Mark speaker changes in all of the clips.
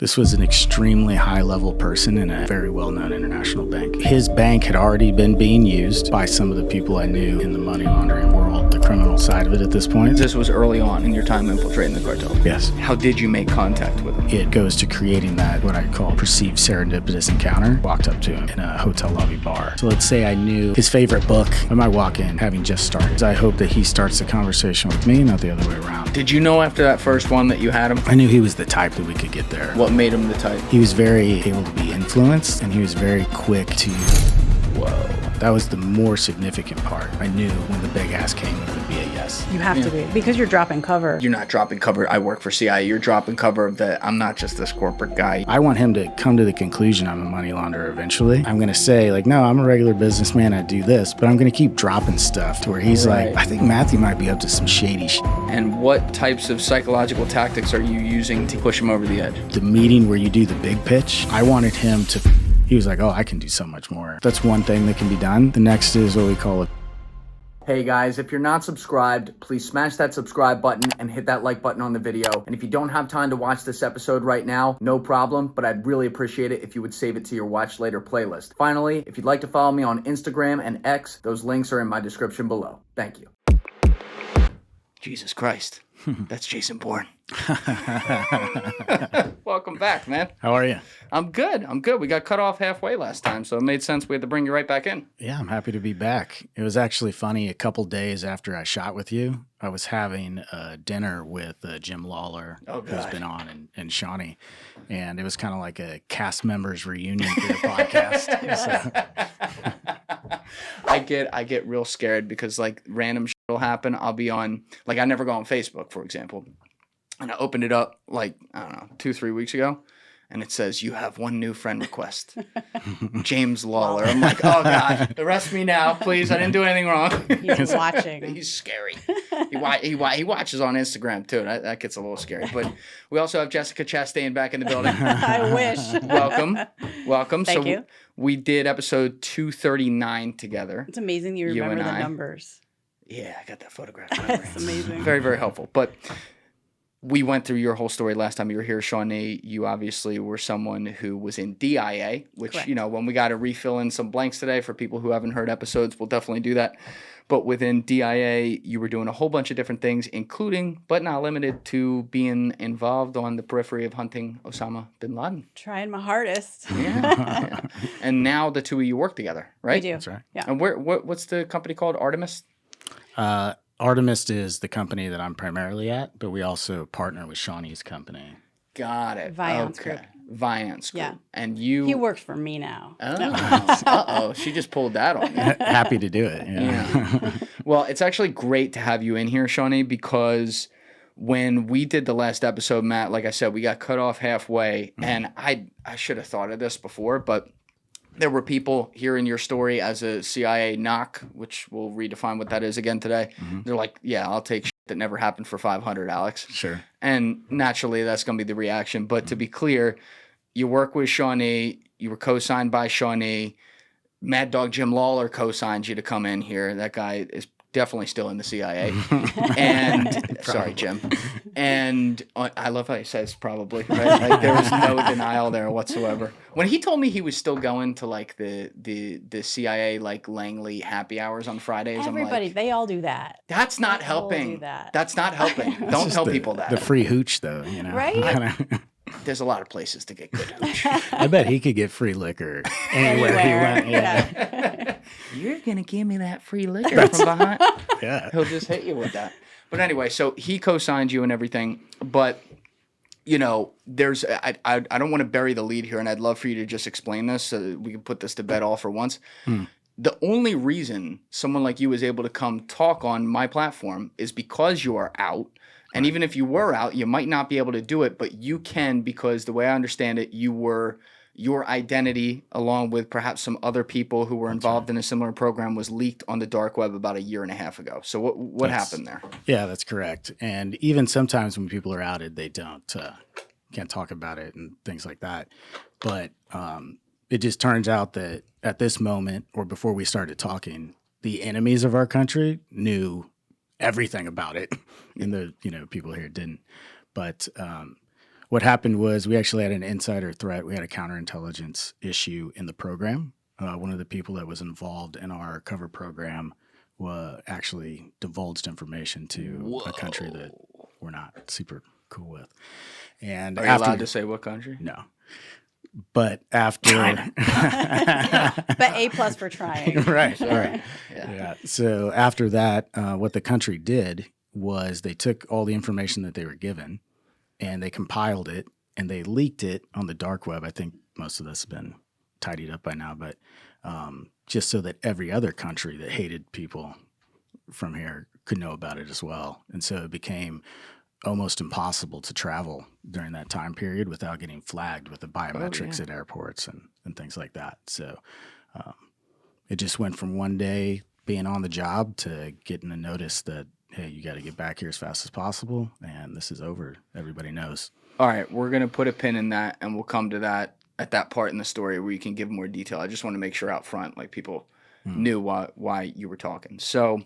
Speaker 1: This was an extremely high-level person in a very well-known international bank. His bank had already been being used by some of the people I knew in the money laundering world, the criminal side of it at this point.
Speaker 2: This was early on in your time infiltrating the cartel?
Speaker 1: Yes.
Speaker 2: How did you make contact with him?
Speaker 1: It goes to creating that, what I call perceived serendipitous encounter. Walked up to him in a hotel lobby bar. So let's say I knew his favorite book. I might walk in having just started. I hope that he starts the conversation with me, not the other way around.
Speaker 2: Did you know after that first one that you had him?
Speaker 1: I knew he was the type that we could get there.
Speaker 2: What made him the type?
Speaker 1: He was very able to be influenced, and he was very quick to, whoa. That was the more significant part. I knew when the big ass came, it would be a yes.
Speaker 3: You have to be, because you're dropping cover.
Speaker 2: You're not dropping cover. I work for CIA. You're dropping cover that I'm not just this corporate guy.
Speaker 1: I want him to come to the conclusion I'm a money launderer eventually. I'm going to say, like, no, I'm a regular businessman. I do this, but I'm going to keep dropping stuff to where he's like, I think Matthew might be up to some shady shit.
Speaker 2: And what types of psychological tactics are you using to push him over the edge?
Speaker 1: The meeting where you do the big pitch, I wanted him to, he was like, oh, I can do so much more. That's one thing that can be done. The next is what we call it.
Speaker 4: Hey guys, if you're not subscribed, please smash that subscribe button and hit that like button on the video. And if you don't have time to watch this episode right now, no problem, but I'd really appreciate it if you would save it to your watch later playlist. Finally, if you'd like to follow me on Instagram and X, those links are in my description below. Thank you.
Speaker 2: Jesus Christ. That's Jason Bourne. Welcome back, man.
Speaker 1: How are you?
Speaker 2: I'm good. We got cut off halfway last time, so it made sense we had to bring you right back in.
Speaker 1: Yeah, I'm happy to be back. It was actually funny. A couple days after I shot with you, I was having dinner with Jim Lawler, who's been on, and Shawnee. And it was kind of like a cast members reunion for the podcast.
Speaker 2: I get real scared because like random shit will happen. I'll be on, like I never go on Facebook, for example. And I opened it up like, I don't know, 2-3 weeks ago. And it says, you have one new friend request. James Lawler. I'm like, oh God, arrest me now, please. I didn't do anything wrong.
Speaker 3: He's watching.
Speaker 2: He's scary. He watches on Instagram too. That gets a little scary. But we also have Jessica Chastain back in the building.
Speaker 3: I wish.
Speaker 2: Welcome.
Speaker 3: Thank you.
Speaker 2: We did episode 239 together.
Speaker 3: It's amazing you remember the numbers.
Speaker 2: Yeah, I got that photograph.
Speaker 3: That's amazing.
Speaker 2: Very, very helpful. But we went through your whole story last time you were here, Shawnee. You obviously were someone who was in DIA, which,
Speaker 3: Correct.
Speaker 2: You know, when we got to refill in some blanks today for people who haven't heard episodes, we'll definitely do that. But within DIA, you were doing a whole bunch of different things, including, but not limited to, being involved on the periphery of hunting Osama bin Laden.
Speaker 3: Trying my hardest.
Speaker 2: Yeah. And now the two of you work together, right?
Speaker 3: We do.
Speaker 1: That's right.
Speaker 3: Yeah.
Speaker 2: And what's the company called? Artemis?
Speaker 1: Artemis is the company that I'm primarily at, but we also partner with Shawnee's company.
Speaker 2: Got it.
Speaker 3: Viance Group.
Speaker 2: Viance Group.
Speaker 3: Yeah.
Speaker 2: And you...
Speaker 3: He works for me now.
Speaker 2: Oh, uh-oh. She just pulled that on you.
Speaker 1: Happy to do it. Yeah.
Speaker 2: Well, it's actually great to have you in here, Shawnee, because when we did the last episode, Matt, like I said, we got cut off halfway, and I should have thought of this before, but there were people hearing your story as a CIA Noc, which we'll redefine what that is again today. Mm-hmm. They're like, yeah, I'll take shit that never happened for 500, Alex.
Speaker 1: Sure.
Speaker 2: And naturally, that's going to be the reaction. But to be clear, you work with Shawnee. You were co-signed by Shawnee. Mad Dog Jim Lawler co-signed you to come in here. That guy is definitely still in the CIA. And sorry, Jim. And I love how he says probably, right? Like there was no denial there whatsoever. When he told me he was still going to like the CIA like Langley happy hours on Fridays,
Speaker 3: Everybody,
Speaker 2: I'm like,
Speaker 3: they all do that.
Speaker 2: that's not
Speaker 3: They all
Speaker 2: helping.
Speaker 3: do that.
Speaker 2: That's not helping. Don't tell people that.
Speaker 1: The free hooch, though, you know.
Speaker 3: Right?
Speaker 2: There's a lot of places to get good hooch.
Speaker 1: I bet he could get free liquor anywhere he went.
Speaker 3: Yeah.
Speaker 2: You're gonna give me that free liquor from behind.
Speaker 1: Yeah.
Speaker 2: He'll just hit you with that. But anyway, so he co-signed you and everything. But you know, there's I don't want to bury the lead here, and I'd love for you to just explain this so that we can put this to bed all for once. The only reason someone like you is able to come talk on my platform is because you are out. And even if you were out, you might not be able to do it, but you can, because the way I understand it, your identity, along with perhaps some other people who were involved in a similar program, was leaked on the dark web about 1.5 years ago. So what happened there?
Speaker 1: Yeah, that's correct. And even sometimes when people are outed, they can't talk about it and things like that. But it just turns out that at this moment, or before we started talking, the enemies of our country knew everything about it, and the people here didn't. But what happened was we actually had an insider threat. We had a counterintelligence issue in the program. One of the people that was involved in our cover program actually divulged information to a country that we're not super cool with. And
Speaker 2: Are you allowed to say what country?
Speaker 1: No. But after
Speaker 3: But A+ for trying.
Speaker 1: right.
Speaker 2: Yeah.
Speaker 1: So after that, what the country did was they took all the information that they were given and they compiled it and they leaked it on the dark web. I think most of this has been tidied up by now, but just so that every other country that hated people from here could know about it as well. And so it became almost impossible to travel during that time period without getting flagged with the biometrics at airports and things like that. So it just went from one day being on the job to getting a notice that, hey, you got to get back here as fast as possible, and this is over. Everybody knows.
Speaker 2: All right, we're going to put a pin in that, and we'll come to that at that part in the story where you can give more detail. I just want to make sure out front, like people knew why you were talking. So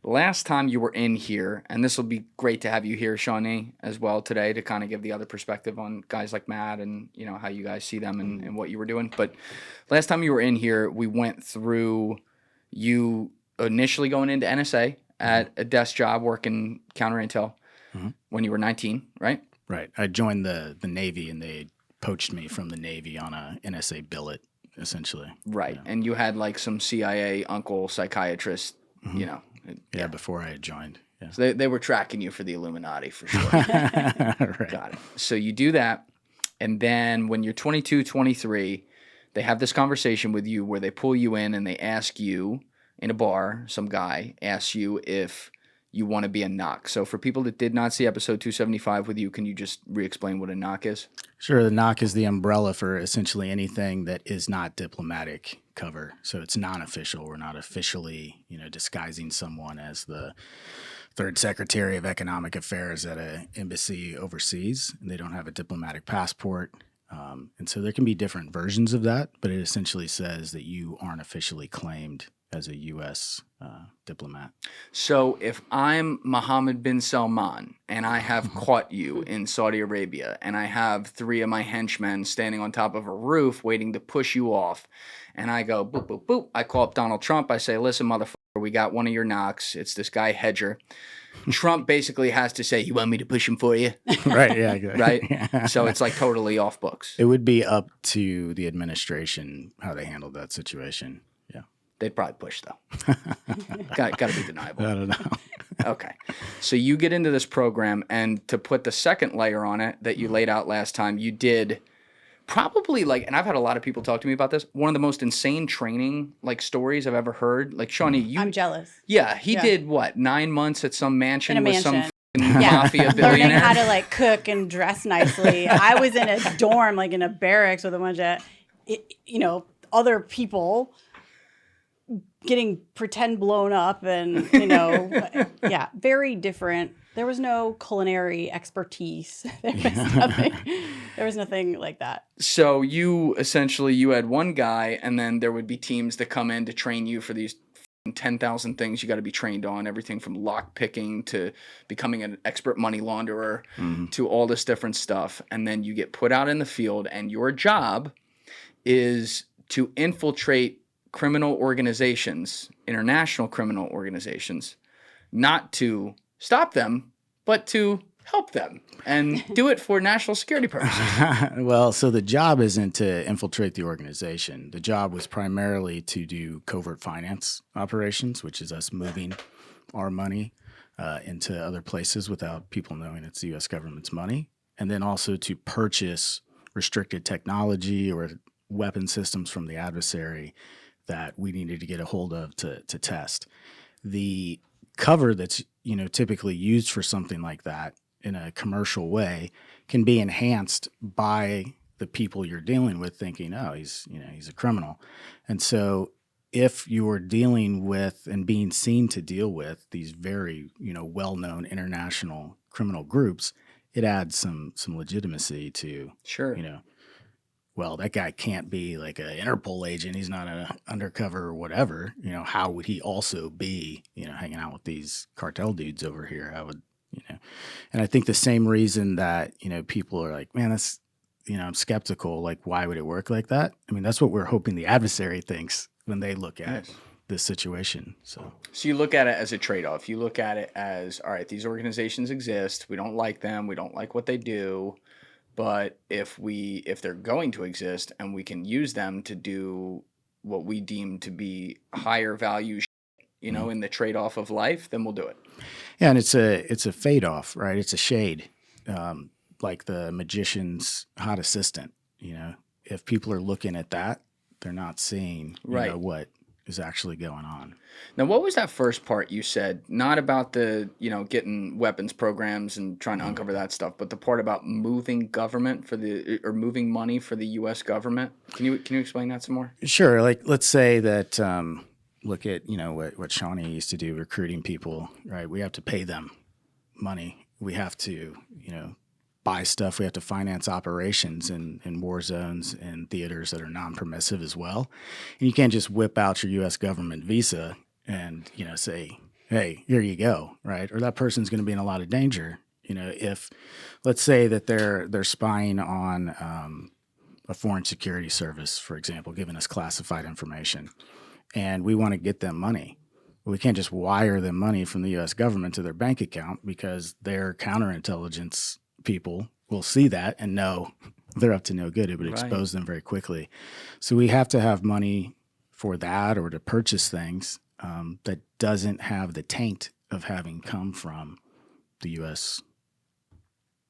Speaker 2: last time you were in here, and this will be great to have you here, Shawnee, as well today to kind of give the other perspective on guys like Matt and, you know, how you guys see them and what you were doing. But last time you were in here, we went through you initially going into NSA at a desk job working counter intel when you were 19, right?
Speaker 1: Right. I joined the Navy, and they poached me from the Navy on a NSA billet, essentially.
Speaker 2: Right.
Speaker 1: Yeah.
Speaker 2: And you had like some CIA uncle psychiatrist, you know.
Speaker 1: Yeah, before I had joined. Yeah.
Speaker 2: So they were tracking you for the Illuminati for sure.
Speaker 1: Right.
Speaker 2: Got it. So you do that. And then when you're 22, 23, they have this conversation with you where they pull you in and they ask you in a bar, some guy asks you if you want to be a Noc. So for people that did not see episode 275 with you, can you just re-explain what a Noc is?
Speaker 1: Sure. The Noc is the umbrella for essentially anything that is not diplomatic cover. So it's non-official. We're not officially, disguising someone as the third secretary of economic affairs at an embassy overseas, and they don't have a diplomatic passport. And so there can be different versions of that, but it essentially says that you aren't officially claimed as a U.S. Diplomat.
Speaker 2: So if I'm Mohammed bin Salman and I have caught you in Saudi Arabia and I have 3 of my henchmen standing on top of a roof waiting to push you off, and I go, boop, boop, boop, I call up Donald Trump, I say, listen, motherfucker, we got one of your Nocs. It's this guy, Hedger. Trump basically has to say, you want me to push him for you?
Speaker 1: Right, yeah. Exactly.
Speaker 2: Right?
Speaker 1: Yeah.
Speaker 2: So it's like totally off books.
Speaker 1: It would be up to the administration how they handled that situation. Yeah.
Speaker 2: They'd probably push, though. Got to be deniable.
Speaker 1: I don't know.
Speaker 2: Okay. So you get into this program, and to put the second layer on it that you laid out last time, you did probably and I've had a lot of people talk to me about this, one of the most insane training stories I've ever heard. Like, Shawnee,
Speaker 3: I'm jealous.
Speaker 2: Yeah, he did what, 9 months at some mansion
Speaker 3: In a
Speaker 2: with some
Speaker 3: mansion.
Speaker 2: mafia
Speaker 3: Learning
Speaker 2: billionaire?
Speaker 3: how to cook and dress nicely. I was in a dorm, in a barracks with a bunch of, other people getting pretend blown up and, yeah, very different. There was no culinary expertise. There was nothing like that.
Speaker 2: So you had one guy, and then there would be teams that come in to train you for these 10,000 things you got to be trained on, everything from lock picking to becoming an expert money launderer to all this different stuff. And then you get put out in the field, and your job is to infiltrate criminal organizations, international criminal organizations, not to stop them, but to help them and do it for national security purposes.
Speaker 1: Well, so the job isn't to infiltrate the organization. The job was primarily to do covert finance operations, which is us moving our money into other places without people knowing it's the U.S. government's money, and then also to purchase restricted technology or weapon systems from the adversary that we needed to get a hold of to test. The cover that's typically used for something like that in a commercial way can be enhanced by the people you're dealing with thinking, oh, he's a criminal. And so if you are dealing with and being seen to deal with these very, well-known international criminal groups, it adds some legitimacy to,
Speaker 2: Sure.
Speaker 1: Well, that guy can't be an Interpol agent. He's not an undercover or whatever. How would he also be, hanging out with these cartel dudes over here? I would, And I think the same reason that, people are like, man, that's, I'm skeptical. Like, why would it work like that? I mean, that's what we're hoping the adversary thinks when they look at this situation. So
Speaker 2: you look at it as a trade-off. You look at it as, all right, these organizations exist. We don't like them. We don't like what they do. But if they're going to exist and we can use them to do what we deem to be higher value, in the trade-off of life, then we'll do it.
Speaker 1: Yeah, and it's a fade-off, right? It's a shade, like the magician's hot assistant. If people are looking at that, they're not seeing what is actually going on.
Speaker 2: Now, what was that first part you said? Not about the, getting weapons programs and trying to uncover that stuff, but the part about moving government or moving money for the U.S. government. Can you explain that some more?
Speaker 1: Sure. Like, let's say that, look at, what Shawnee used to do, recruiting people, right? We have to pay them money. We have to, buy stuff. We have to finance operations in war zones and theaters that are non-permissive as well. And you can't just whip out your U.S. government visa and, say, hey, here you go, right? Or that person's going to be in a lot of danger. If, let's say that they're spying on a foreign security service, for example, giving us classified information, and we want to get them money. We can't just wire them money from the U.S. government to their bank account because their counterintelligence people will see that and know they're up to no good. It would expose them very quickly. So we have to have money for that or to purchase things that doesn't have the taint of having come from the U.S.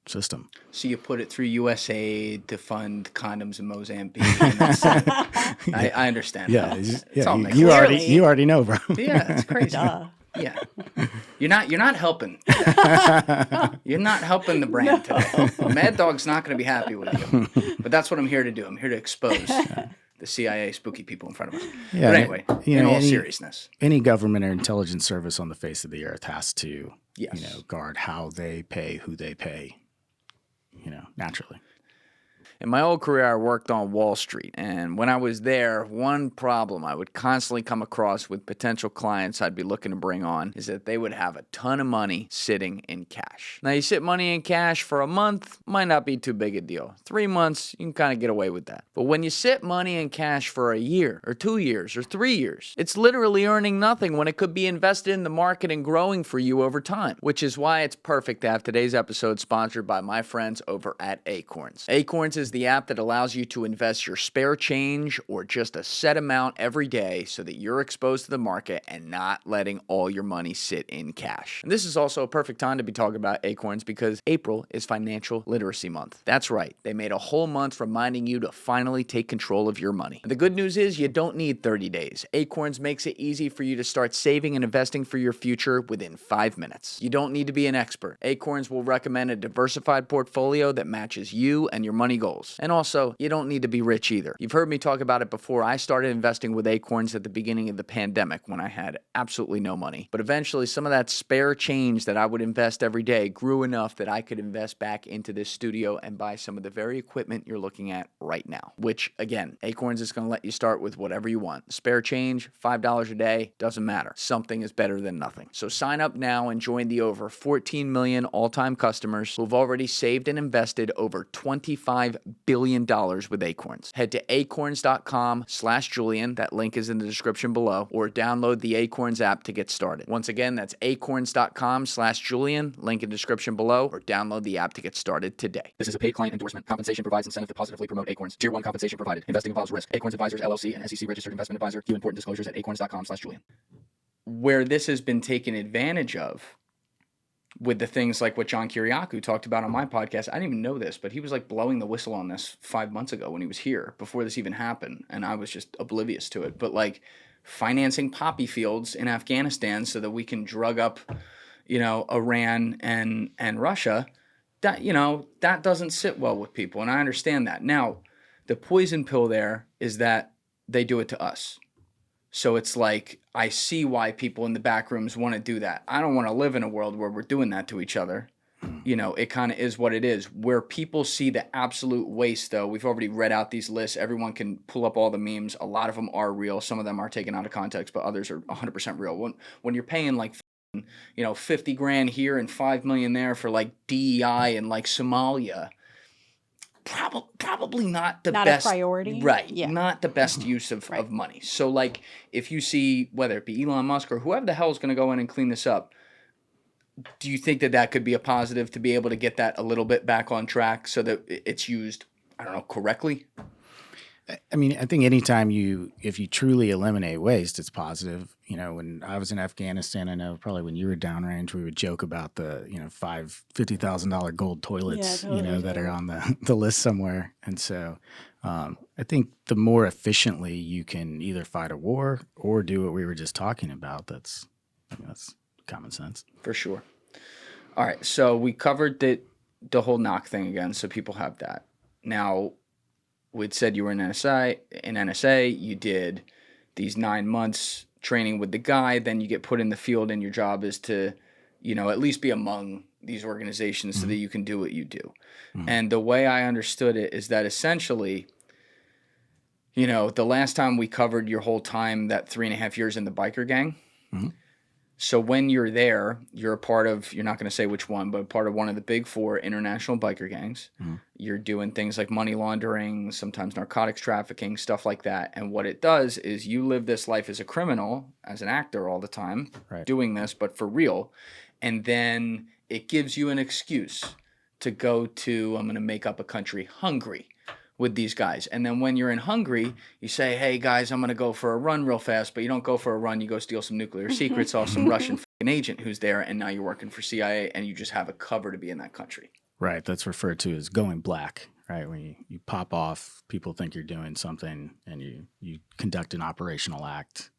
Speaker 1: system.
Speaker 2: So you put it through USAID to fund condoms in Mozambique. And that's I understand.
Speaker 1: Yeah,
Speaker 2: that.
Speaker 1: You already know, bro.
Speaker 2: Yeah, it's crazy.
Speaker 3: Duh.
Speaker 2: Yeah, you're not helping. You're not helping the brand today. Mad Dog's not going to be happy with you. But that's what I'm here to do. I'm here to expose the CIA spooky people in front of us.
Speaker 1: Yeah,
Speaker 2: but anyway, in all seriousness,
Speaker 1: any government or intelligence service on the face of the earth has to,
Speaker 2: yes.
Speaker 1: Guard how they pay, who they pay, naturally.
Speaker 5: In my old career, I worked on Wall Street, and when I was there, one problem I would constantly come across with potential clients I'd be looking to bring on is that they would have a ton of money sitting in cash. Now, you sit money in cash for a month, might not be too big a deal. 3 months, you can kind of get away with that. But when you sit money in cash for a year, or 2 years, or 3 years, it's literally earning nothing when it could be invested in the market and growing for you over time, which is why it's perfect to have today's episode sponsored by my friends over at Acorns. Acorns is the app that allows you to invest your spare change or just a set amount every day so that you're exposed to the market and not letting all your money sit in cash. And this is also a perfect time to be talking about Acorns because April is Financial Literacy Month. That's right. They made a whole month reminding you to finally take control of your money. And the good news is you don't need 30 days. Acorns makes it easy for you to start saving and investing for your future within 5 minutes. You don't need to be an expert. Acorns will recommend a diversified portfolio that matches you and your money goals. And also, you don't need to be rich either. You've heard me talk about it before. I started investing with Acorns at the beginning of the pandemic when I had absolutely no money. But eventually, some of that spare change that I would invest every day grew enough that I could invest back into this studio and buy some of the very equipment you're looking at right now. Which, again, Acorns is going to let you start with whatever you want. Spare change, $5 a day, doesn't matter. Something is better than nothing. So sign up now and join the over 14 million all-time customers who've already saved and invested over $25 billion with Acorns. Head to acorns.com/Julian. That link is in the description below, or download the Acorns app to get started. Once again, that's acorns.com/Julian. Link in the description below, or download the app to get started today.
Speaker 4: This is a paid client endorsement. Compensation provides incentive to positively promote Acorns. Tier 1 compensation provided. Investing involves risk. Acorns Advisors, LLC, and SEC registered investment advisor. View important disclosures at acorns.com/Julian.
Speaker 2: Where this has been taken advantage of with the things like what John Kiriakou talked about on my podcast. I didn't even know this, but he was like blowing the whistle on this 5 months ago when he was here before this even happened. And I was just oblivious to it. But like financing poppy fields in Afghanistan so that we can drug up, Iran and Russia, that, that doesn't sit well with people. And I understand that. Now, the poison pill there is that they do it to us. So it's like, I see why people in the back rooms want to do that. I don't want to live in a world where we're doing that to each other. It kind of is what it is. Where people see the absolute waste, though, we've already read out these lists. Everyone can pull up all the memes. A lot of them are real. Some of them are taken out of context, but others are 100% real. When you're paying like 50 grand here and 5 million there for like DEI and like Somalia. Probably not the best.
Speaker 3: Not a priority.
Speaker 2: Right.
Speaker 3: Yeah.
Speaker 2: Not the best use of money. So like if you see, whether it be Elon Musk or whoever the hell is going to go in and clean this up, do you think that could be a positive to be able to get that a little bit back on track so that it's used, I don't know, correctly?
Speaker 1: I mean, I think anytime if you truly eliminate waste, it's positive. When I was in Afghanistan, I know probably when you were downrange, we would joke about the, $50,000 gold toilets, that are on the list somewhere. And so I think the more efficiently you can either fight a war or do what we were just talking about, that's common sense.
Speaker 2: For sure. All right. So we covered the whole Noc thing again, so people have that. Now, we'd said you were in NSA, you did these 9 months training with the guy, then you get put in the field and your job is to, at least be among these organizations so that you can do what you do. And the way I understood it is that essentially, the last time we covered your whole time, that 3.5 years in the biker gang. So when you're there, you're a part of, you're not going to say which one, but part of one of the big 4 international biker gangs. You're doing things like money laundering, sometimes narcotics trafficking, stuff like that. And what it does is you live this life as a criminal, as an actor all the time, doing this, but for real. And then it gives you an excuse to go to, I'm going to make up a country, Hungary, with these guys. And then when you're in Hungary, you say, hey, guys, I'm going to go for a run real fast. But you don't go for a run. You go steal some nuclear secrets off some Russian fucking agent who's there. And now you're working for CIA and you just have a cover to be in that country.
Speaker 1: Right. That's referred to as going black, right? When you pop off, people think you're doing something and you conduct an operational act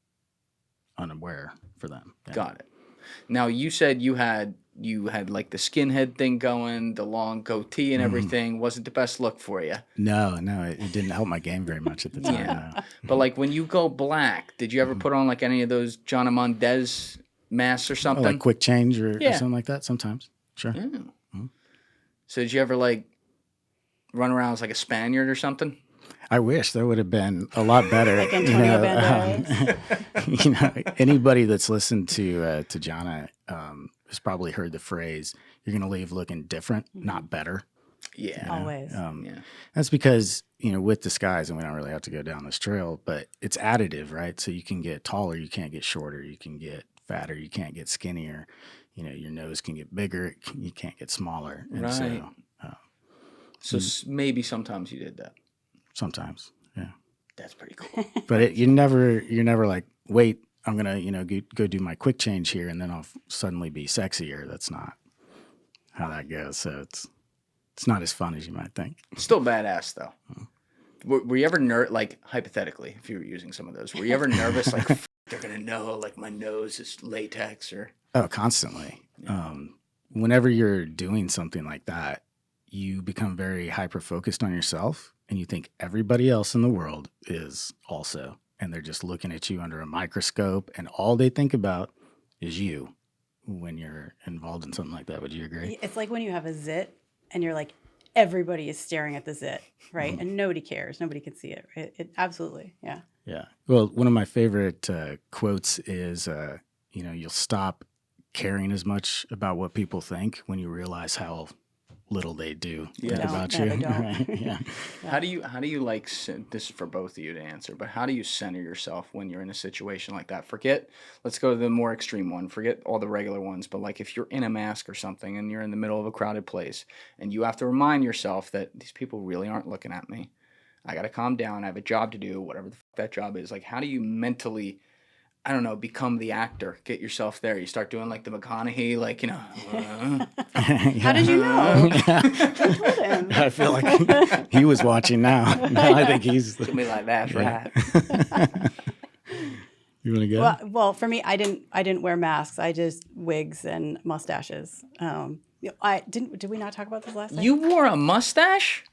Speaker 1: unaware for them. Yeah.
Speaker 2: Got it. Now, you said you had like the skinhead thing going, the long goatee and everything. Wasn't the best look for you.
Speaker 1: No, it didn't help my game very much at the time.
Speaker 2: Yeah.
Speaker 1: No.
Speaker 2: But like when you go black, did you ever put on like any of those John Amondez masks or something?
Speaker 1: Like quick change or something like that sometimes. Sure.
Speaker 2: Yeah. So did you ever like run around as like a Spaniard or something?
Speaker 1: I wish that would have been a lot better.
Speaker 3: Like Antonio Banderas.
Speaker 1: Anybody that's listened to Jana has probably heard the phrase, you're going to leave looking different, not better.
Speaker 2: Yeah.
Speaker 3: Always.
Speaker 1: That's because, with disguise, and we don't really have to go down this trail, but it's additive, right? So you can get taller, you can't get shorter, you can get fatter, you can't get skinnier. Your nose can get bigger, you can't get smaller. And
Speaker 2: right. So maybe sometimes you did that.
Speaker 1: Sometimes, yeah.
Speaker 2: That's pretty cool.
Speaker 1: But you're never like, wait, I'm gonna go do my quick change here, and then I'll suddenly be sexier. That's not how that goes. So it's not as fun as you might think.
Speaker 2: Still badass though. Were you ever like hypothetically, if you were using some of those, were you ever nervous like they're gonna know like my nose is latex or?
Speaker 1: Oh, constantly. Yeah. Whenever you're doing something like that, you become very hyper focused on yourself. And you think everybody else in the world is also. And they're just looking at you under a microscope. And all they think about is you when you're involved in something like that. Would you agree?
Speaker 3: It's like when you have a zit and you're like, everybody is staring at the zit, right? And nobody cares. Nobody can see it. Right? It absolutely, yeah.
Speaker 1: Yeah. Well, one of my favorite quotes is, you'll stop caring as much about what people think when you realize how little they do think about you. Right? Yeah.
Speaker 2: How do you like, this is for both of you to answer, but how do you center yourself when you're in a situation like that? Let's go to the more extreme one. Forget all the regular ones, but like if you're in a mask or something and you're in the middle of a crowded place and you have to remind yourself that these people really aren't looking at me. I got to calm down. I have a job to do, whatever the fuck that job is. Like, how do you mentally, I don't know, become the actor? Get yourself there. You start doing like the McConaughey, like,
Speaker 3: How did you know? Who told him?
Speaker 1: I feel like he was watching now. No, I think he's
Speaker 2: something like that, right?
Speaker 1: You want to go?
Speaker 3: Well, for me, I didn't wear masks. I just wigs and mustaches. Did we not talk about this last time?
Speaker 2: You wore a mustache?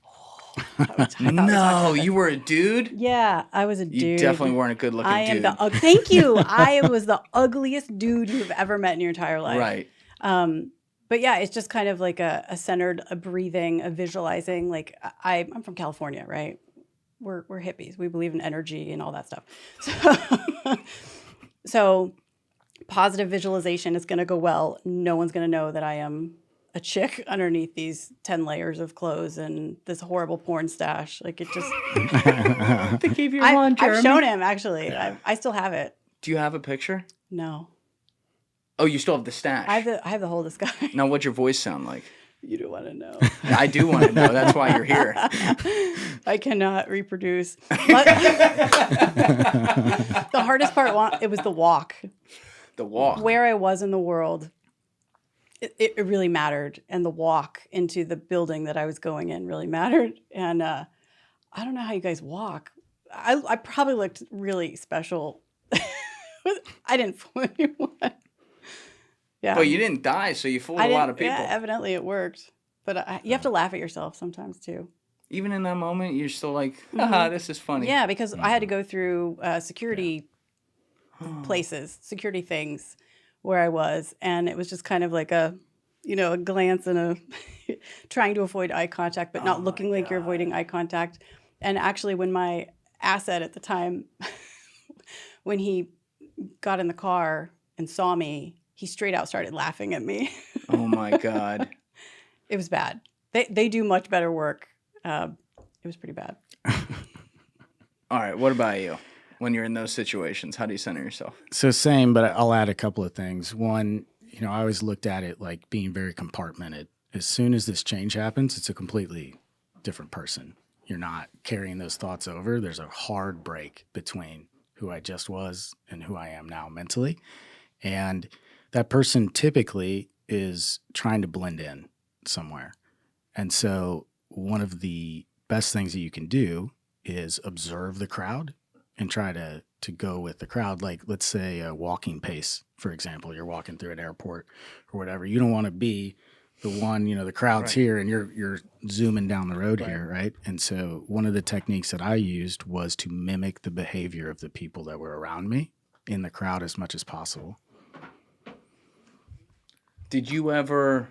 Speaker 2: No, you were a dude?
Speaker 3: Yeah, I was a dude.
Speaker 2: You definitely weren't a good looking dude.
Speaker 3: Thank you. I was the ugliest dude you've ever met in your entire life.
Speaker 2: Right.
Speaker 3: But yeah, it's just kind of like a centered, a breathing, a visualizing. Like I'm from California, right? We're hippies. We believe in energy and all that stuff. So positive visualization is going to go well. No one's going to know that I am a chick underneath these 10 layers of clothes and this horrible porn stash. Like it just.
Speaker 2: They gave you one, Jeremy.
Speaker 3: I've shown him actually. I still have it.
Speaker 2: Do you have a picture?
Speaker 3: No.
Speaker 2: Oh, you still have the stash.
Speaker 3: I have the whole disguise.
Speaker 2: Now, what's your voice sound like?
Speaker 3: You don't want to know.
Speaker 2: I do want to know. That's why you're here.
Speaker 3: I cannot reproduce. But the hardest part, it was the walk.
Speaker 2: The walk.
Speaker 3: Where I was in the world, it really mattered. And the walk into the building that I was going in really mattered. And I don't know how you guys walk. I probably looked really special. I didn't fool anyone. Yeah.
Speaker 2: Well, you didn't die, so you fooled a lot of people.
Speaker 3: Yeah, evidently it worked. But you have to laugh at yourself sometimes too.
Speaker 2: Even in that moment, you're still like, haha, this is funny.
Speaker 3: Yeah, because I had to go through security places, security things where I was. And it was just kind of like a glance and a trying to avoid eye contact, but not looking like you're avoiding eye contact. And actually, when my asset at the time, when he got in the car and saw me, he straight out started laughing at me.
Speaker 2: Oh, my God.
Speaker 3: It was bad. They do much better work. It was pretty bad.
Speaker 2: All right. What about you? When you're in those situations, how do you center yourself?
Speaker 1: So same, but I'll add a couple of things. One, I always looked at it like being very compartmented. As soon as this change happens, it's a completely different person. You're not carrying those thoughts over. There's a hard break between who I just was and who I am now mentally. And that person typically is trying to blend in somewhere. And so one of the best things that you can do is observe the crowd and try to go with the crowd. Like, let's say a walking pace, for example, you're walking through an airport or whatever. You don't want to be the one, the crowd's here and you're zooming down the road here, right? And so one of the techniques that I used was to mimic the behavior of the people that were around me in the crowd as much as possible.
Speaker 2: Did you ever,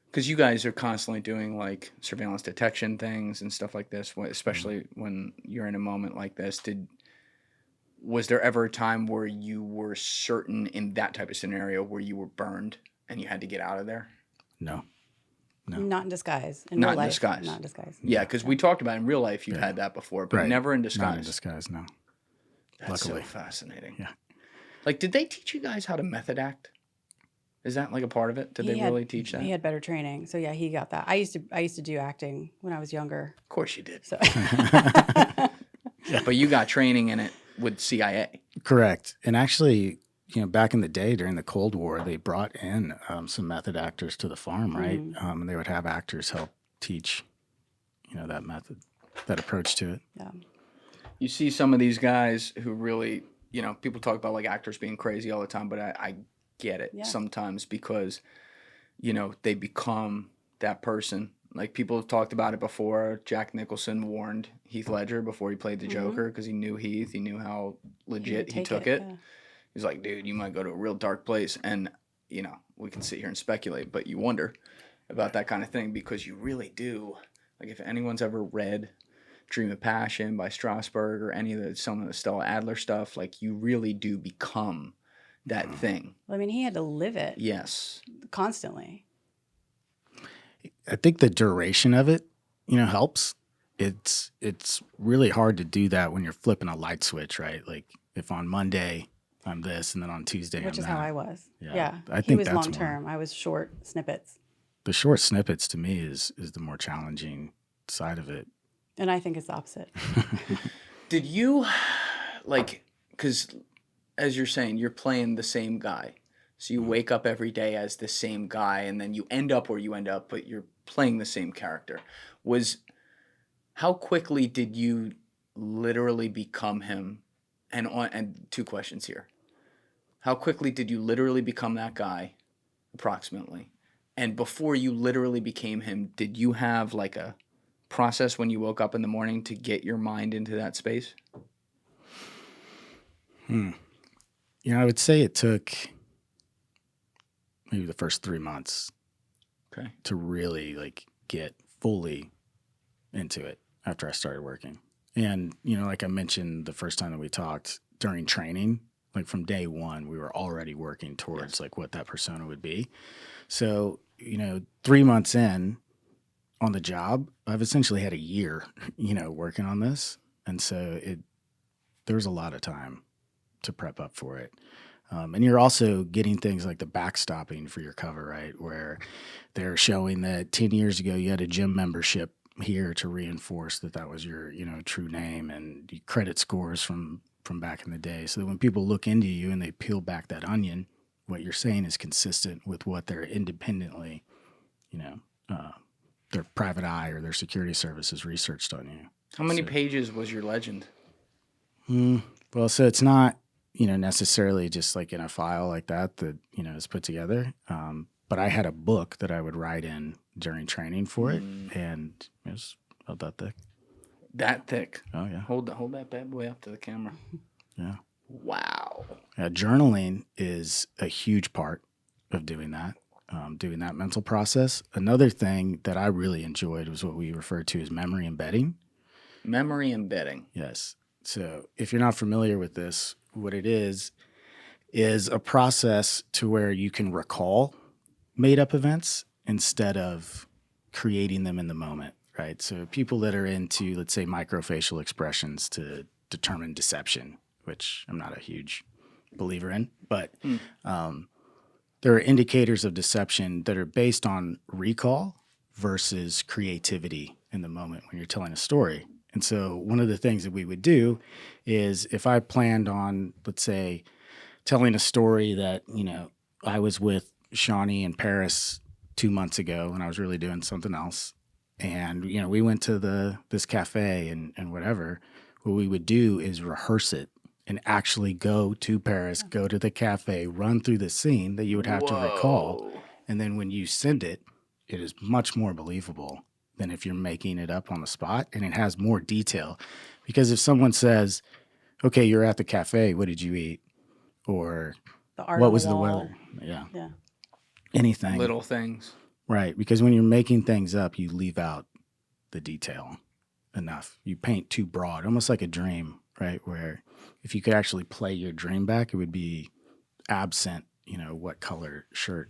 Speaker 2: because you guys are constantly doing like surveillance detection things and stuff like this, especially when you're in a moment like this, was there ever a time where you were certain in that type of scenario where you were burned and you had to get out of there?
Speaker 1: No.
Speaker 3: Not in disguise.
Speaker 2: Not in
Speaker 3: life.
Speaker 2: disguise.
Speaker 3: Not in disguise.
Speaker 2: Yeah, because we talked about in real life you've had that before, but never in disguise.
Speaker 1: Not in disguise, no.
Speaker 2: That's
Speaker 1: Luckily.
Speaker 2: so fascinating.
Speaker 1: Yeah.
Speaker 2: Like, did they teach you guys how to method act? Is that like a part of it? Did they really teach that?
Speaker 3: He had better training. So yeah, he got that. I used to do acting when I was younger.
Speaker 2: Of course you did.
Speaker 3: So
Speaker 2: But you got training in it with CIA.
Speaker 1: Correct. And actually, back in the day during the Cold War, they brought in some method actors to the farm, right? And they would have actors help teach, that method, that approach to it.
Speaker 3: yeah.
Speaker 2: You see some of these guys who really, people talk about like actors being crazy all the time, but I get it sometimes because, they become that person. Like people have talked about it before. Jack Nicholson warned Heath Ledger before he played the Joker because he knew Heath. He knew how legit he took it. Yeah. He's like, dude, you might go to a real dark place. And, we can sit here and speculate, but you wonder about that kind of thing because you really do. Like if anyone's ever read Dream of Passion by Strasberg or some of the Stella Adler stuff, like you really do become that thing.
Speaker 3: Well, I mean, he had to live it.
Speaker 2: Yes.
Speaker 3: Constantly.
Speaker 1: I think the duration of it, helps. It's really hard to do that when you're flipping a light switch, right? Like if on Monday I'm this and then on Tuesday
Speaker 3: Which
Speaker 1: I'm
Speaker 3: is
Speaker 1: that.
Speaker 3: how I was.
Speaker 1: Yeah. I think
Speaker 3: he was
Speaker 1: that's
Speaker 3: long term. I was short snippets.
Speaker 1: The short snippets to me is the more challenging side of it.
Speaker 3: And I think it's the opposite.
Speaker 2: Did you, because as you're saying, you're playing the same guy. So you wake up every day as the same guy, and then you end up where you end up, but you're playing the same character. How quickly did you literally become him? And two questions here. How quickly did you literally become that guy, approximately? And before you literally became him, did you have like a process when you woke up in the morning to get your mind into that space?
Speaker 1: I would say it took maybe the first 3 months to really get fully into it after I started working. And, like I mentioned the first time that we talked, during training, Like from day one, we were already working towards like what that persona would be. So, 3 months in on the job, I've essentially had a year, working on this. And so there was a lot of time to prep up for it. And you're also getting things like the backstopping for your cover, right? Where they're showing that 10 years ago you had a gym membership here to reinforce that was your, true name, and credit scores from back in the day. So that when people look into you and they peel back that onion, what you're saying is consistent with what they're independently, their private eye or their security services researched on you.
Speaker 2: How many pages was your legend?
Speaker 1: Well, so it's not, necessarily just like in a file like that, is put together. But I had a book that I would write in during training for it, and it was about that thick.
Speaker 2: That thick?
Speaker 1: Oh, yeah.
Speaker 2: Hold that bad boy up to the camera.
Speaker 1: Yeah.
Speaker 2: Wow.
Speaker 1: Yeah, journaling is a huge part of doing that mental process. Another thing that I really enjoyed was what we refer to as memory embedding.
Speaker 2: Memory embedding.
Speaker 1: Yes. So if you're not familiar with this, what it is a process to where you can recall made-up events instead of creating them in the moment, right? So people that are into, let's say, microfacial expressions to determine deception, which I'm not a huge believer in, but there are indicators of deception that are based on recall versus creativity in the moment when you're telling a story. And so one of the things that we would do is if I planned on, let's say, telling a story that, I was with Shawnee in Paris 2 months ago and I was really doing something else. And, we went to this cafe and whatever, what we would do is rehearse it and actually go to Paris, go to the cafe, run through the scene that you would have to recall. And then when you send it, it is much more believable than if you're making it up on the spot, and it has more detail. Because if someone says, okay, you're at the cafe, what did you eat? Or what was the weather? Yeah. Anything.
Speaker 2: Little things.
Speaker 1: Right. Because when you're making things up, you leave out the detail enough. You paint too broad, almost like a dream, right? Where if you could actually play your dream back, it would be absent, what color shirt,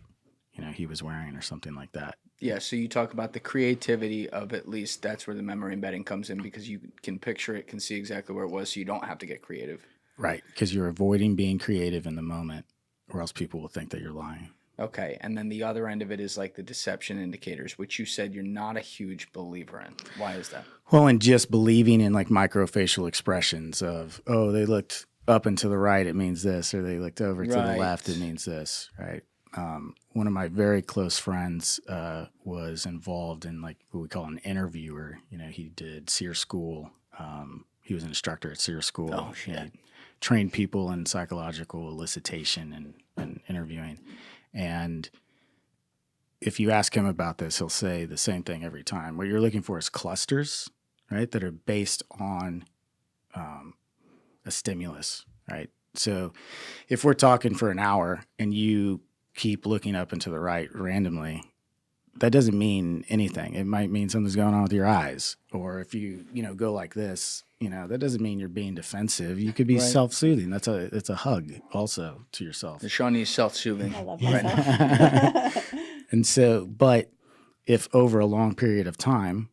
Speaker 1: he was wearing or something like that.
Speaker 2: Yeah, so you talk about the creativity of, at least that's where the memory embedding comes in, because you can picture it, can see exactly where it was, so you don't have to get creative.
Speaker 1: Right, because you're avoiding being creative in the moment, or else people will think that you're lying.
Speaker 2: Okay, and then the other end of it is like the deception indicators, which you said you're not a huge believer in. Why is that?
Speaker 1: Well, and just believing in like microfacial expressions of, oh, they looked up and to the right, it means this, or they looked over to the left, it means this, right? One of my very close friends was involved in like what we call an interviewer. He did SEER school. He was an instructor at SEER school.
Speaker 2: Oh, shit.
Speaker 1: He trained people in psychological elicitation and interviewing. And if you ask him about this, he'll say the same thing every time. What you're looking for is clusters, right, that are based on a stimulus, right? So if we're talking for an hour and you keep looking up and to the right randomly, that doesn't mean anything. It might mean something's going on with your eyes. Or if you, go like this, that doesn't mean you're being defensive. You could be self-soothing. It's a hug also to yourself.
Speaker 2: The Shawnee is self-soothing.
Speaker 3: I love myself.
Speaker 1: And so, but if over a long period of time,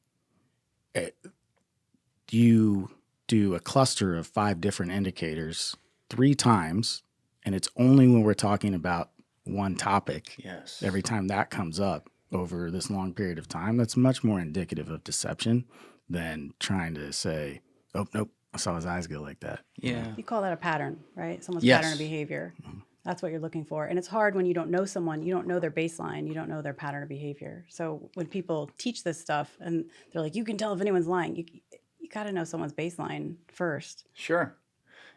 Speaker 1: you do a cluster of 5 different indicators 3 times, and it's only when we're talking about one topic,
Speaker 2: yes,
Speaker 1: every time that comes up over this long period of time, that's much more indicative of deception than trying to say, oh, nope, I saw his eyes go like that.
Speaker 2: Yeah.
Speaker 3: You call that a pattern, right? Someone's
Speaker 2: Yes.
Speaker 3: pattern of behavior. That's what you're looking for. And it's hard when you don't know someone, you don't know their baseline, you don't know their pattern of behavior. So when people teach this stuff and they're like, you can tell if anyone's lying, you got to know someone's baseline first.
Speaker 2: Sure.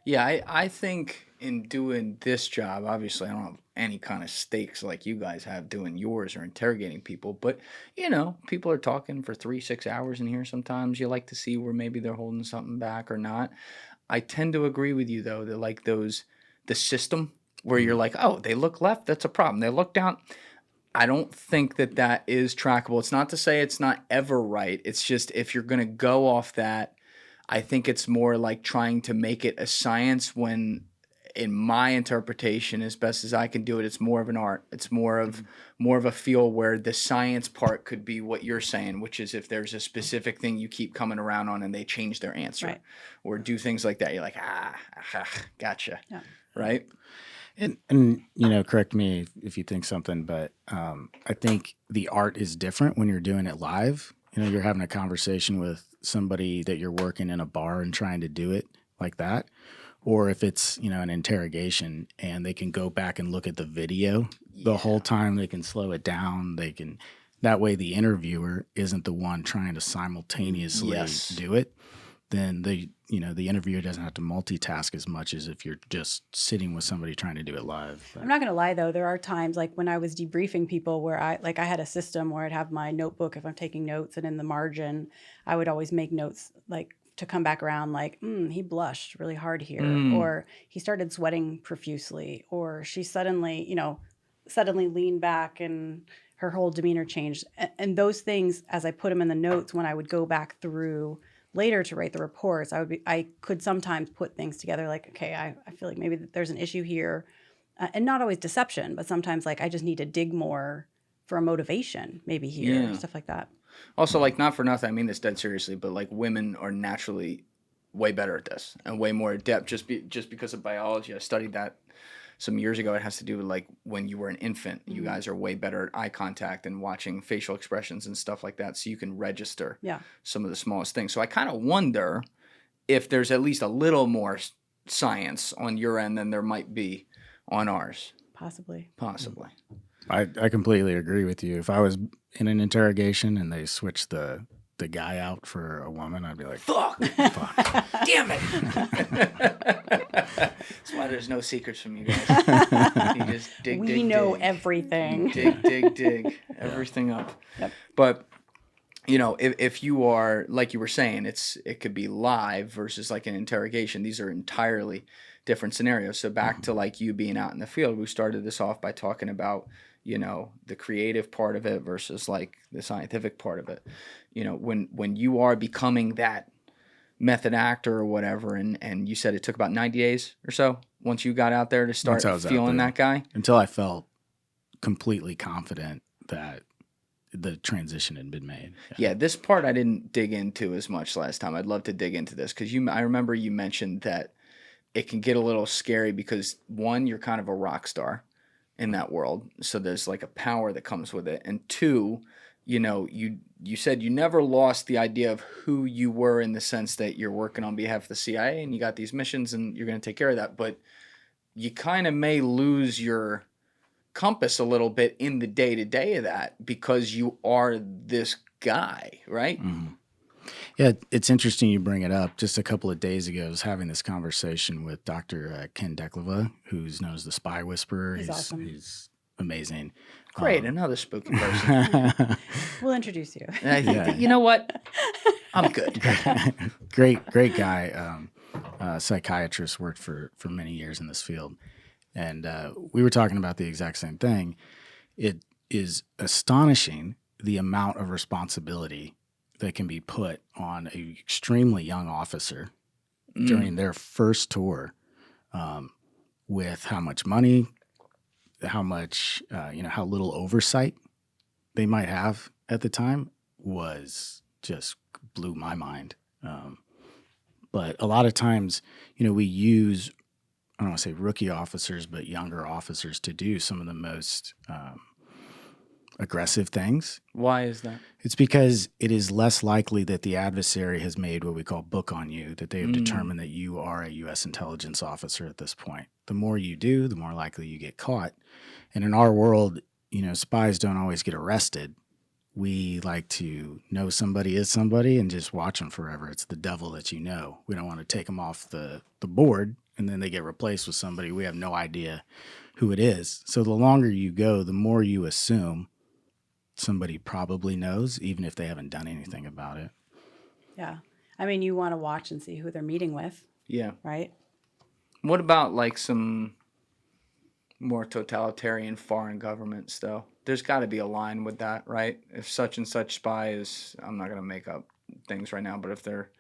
Speaker 2: Yeah, I think in doing this job, obviously I don't have any kind of stakes like you guys have doing yours or interrogating people, but, people are talking for 3-6 hours in here sometimes. You like to see where maybe they're holding something back or not. I tend to agree with you, though, that like the system where you're like, oh, they look left, that's a problem. They look down. I don't think that is trackable. It's not to say it's not ever right. It's just if you're going to go off that, I think it's more like trying to make it a science when in my interpretation, as best as I can do it, it's more of an art. It's more of a feel where the science part could be what you're saying, which is if there's a specific thing you keep coming around on and they change their answer,
Speaker 3: Right.
Speaker 2: or do things like that. You're like, gotcha,
Speaker 3: Yeah.
Speaker 2: right?
Speaker 1: And correct me if you think something, but I think the art is different when you're doing it live. You're having a conversation with somebody that you're working in a bar and trying to do it like that. Or if it's, an interrogation and they can go back and look at the video the whole time, they can slow it down. That way the interviewer isn't the one trying to simultaneously do it. Then the interviewer doesn't have to multitask as much as if you're just sitting with somebody trying to do it live. But
Speaker 3: I'm not going to lie, though. There are times, like when I was debriefing people, where I had a system where I'd have my notebook if I'm taking notes, and in the margin, I would always make notes like to come back around, like, he blushed really hard here, or he started sweating profusely, or she suddenly leaned back and her whole demeanor changed. And those things, as I put them in the notes, when I would go back through later to write the reports, I could sometimes put things together like, okay, I feel like maybe there's an issue here, and not always deception, but sometimes like I just need to dig more for a motivation, maybe here, stuff like that.
Speaker 2: Also, like, not for nothing, I mean this dead seriously, but like women are naturally way better at this and way more adept just because of biology. I studied that some years ago. It has to do with like when you were an infant, you guys are way better at eye contact and watching facial expressions and stuff like that, so you can register some of the smallest things. So I kind of wonder if there's at least a little more science on your end than there might be on ours.
Speaker 3: Possibly.
Speaker 1: I completely agree with you. If I was in an interrogation and they switched the guy out for a woman, I'd be like,
Speaker 2: fuck. Damn it. That's why there's no secrets from you guys. You just dig.
Speaker 3: We know everything.
Speaker 2: Dig everything up.
Speaker 3: Yep.
Speaker 2: But if you are, like you were saying, it could be live versus like an interrogation. These are entirely different scenarios. So back to like you being out in the field, we started this off by talking about the creative part of it versus like the scientific part of it. When you are becoming that method actor or whatever, and you said it took about 90 days or so once you got out there to start feeling that guy?
Speaker 1: Until I felt completely confident that the transition had been made.
Speaker 2: Yeah, this part I didn't dig into as much last time. I'd love to dig into this because I remember you mentioned that it can get a little scary because, one, you're kind of a rock star in that world, so there's like a power that comes with it, and two, you said you never lost the idea of who you were, in the sense that you're working on behalf of the CIA and you got these missions and you're going to take care of that, but you kind of may lose your compass a little bit in the day-to-day of that because you are this guy, right?
Speaker 1: Mm-hmm. Yeah, it's interesting you bring it up. Just a couple of days ago, I was having this conversation with Dr. Ken Dekleva, who's known as the Spy Whisperer.
Speaker 3: He's awesome.
Speaker 1: He's amazing.
Speaker 2: Great, another spooky person.
Speaker 3: We'll introduce you.
Speaker 2: You know what? I'm good.
Speaker 1: Great guy. Psychiatrist, worked for many years in this field. And we were talking about the exact same thing. It is astonishing the amount of responsibility that can be put on an extremely young officer during their first tour, with how much money, how much, how little oversight they might have at the time, was just blew my mind. But a lot of times, we use, I don't want to say rookie officers, but younger officers to do some of the most aggressive things.
Speaker 2: Why is that?
Speaker 1: It's because it is less likely that the adversary has made what we call book on you, that they have determined that you are a U.S. intelligence officer at this point. The more you do, the more likely you get caught. And in our world, spies don't always get arrested. We like to know somebody is somebody and just watch them forever. It's the devil that you know. We don't want to take them off the board and then they get replaced with somebody we have no idea who it is. So the longer you go, the more you assume somebody probably knows, even if they haven't done anything about it.
Speaker 3: Yeah. I mean, you want to watch and see who they're meeting with.
Speaker 2: Yeah.
Speaker 3: Right?
Speaker 2: What about like some more totalitarian foreign governments, though? There's got to be a line with that, right? If such and such spy is, I'm not going to make up things right now, but if they're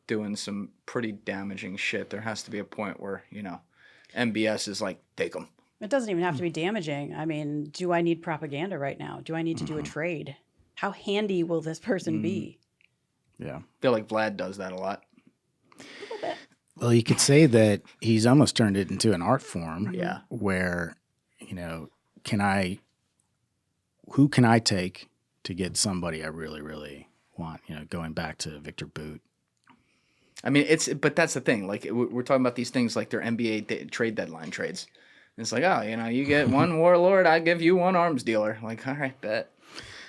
Speaker 2: doing some pretty damaging shit, there has to be a point where, MBS is like, take them.
Speaker 3: It doesn't even have to be damaging. I mean, do I need propaganda right now? Do I need to do a
Speaker 2: Mm-hmm.
Speaker 3: trade? How handy will this person be?
Speaker 1: Yeah.
Speaker 2: I feel like Vlad does that a lot.
Speaker 1: Well, you could say that he's almost turned it into an art form.
Speaker 2: Yeah.
Speaker 1: Where, who can I take to get somebody I really, really want? Going back to Victor Boot.
Speaker 2: I mean, but that's the thing. Like, we're talking about these things like they're NBA trade deadline trades. And it's like, oh, you get one warlord, I give you one arms dealer. Like, all right, bet.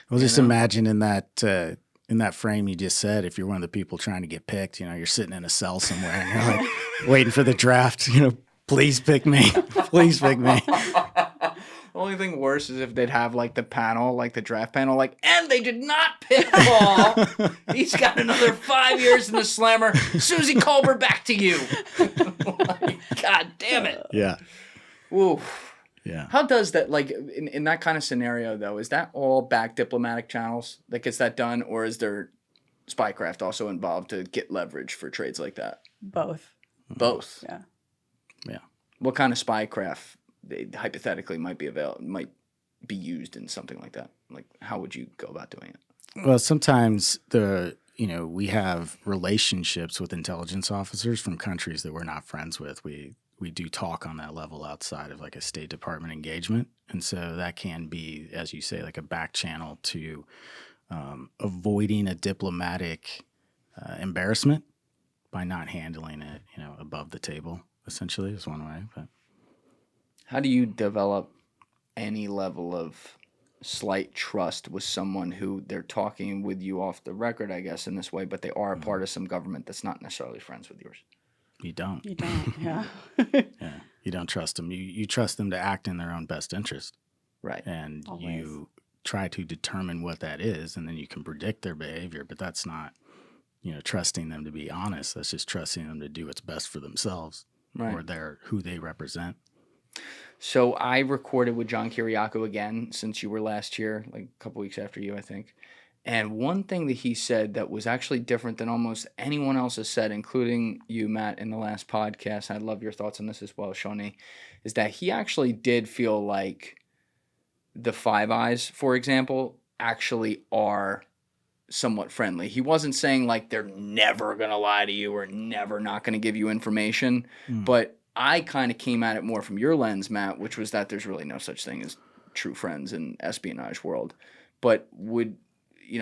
Speaker 1: Well, just imagine in that frame you just said, if you're one of the people trying to get picked, you're sitting in a cell somewhere and you're like waiting for the draft, please pick me. Please pick me.
Speaker 2: The only thing worse is if they'd have like the panel, like the draft panel, like, and they did not pick Paul. He's got another 5 years in the slammer. Susie Colbert, back to you. Like, God damn it.
Speaker 1: Yeah.
Speaker 2: Woo.
Speaker 1: Yeah.
Speaker 2: How does that, like, in that kind of scenario, though, is that all back diplomatic channels that gets that done, or is there spycraft also involved to get leverage for trades like that?
Speaker 3: Both.
Speaker 2: Both.
Speaker 3: Yeah.
Speaker 1: Yeah.
Speaker 2: What kind of spycraft hypothetically might be used in something like that? Like, how would you go about doing it?
Speaker 1: Well, sometimes we have relationships with intelligence officers from countries that we're not friends with. We do talk on that level outside of like a State Department engagement. And so that can be, as you say, like a back channel to avoiding a diplomatic embarrassment by not handling it, above the table, essentially, is one way. But
Speaker 2: How do you develop any level of slight trust with someone who they're talking with you off the record, I guess, in this way, but they are a part of some government that's not necessarily friends with yours?
Speaker 1: you don't.
Speaker 3: You don't. Yeah.
Speaker 1: Yeah. You don't trust them. You trust them to act in their own best interest.
Speaker 2: Right.
Speaker 1: And
Speaker 3: Always.
Speaker 1: you try to determine what that is, and then you can predict their behavior, but that's not, trusting them to be honest. That's just trusting them to do what's best for themselves
Speaker 2: Right.
Speaker 1: or who they represent.
Speaker 2: So I recorded with John Kiriakou again since you were last year, like a couple weeks after you, I think. And one thing that he said that was actually different than almost anyone else has said, including you, Matt, in the last podcast, I'd love your thoughts on this as well, Shawnee, is that he actually did feel like the Five Eyes, for example, actually are somewhat friendly. He wasn't saying like they're never going to lie to you or never not going to give you information, but I kind of came at it more from your lens, Matt, which was that there's really no such thing as true friends in espionage world. But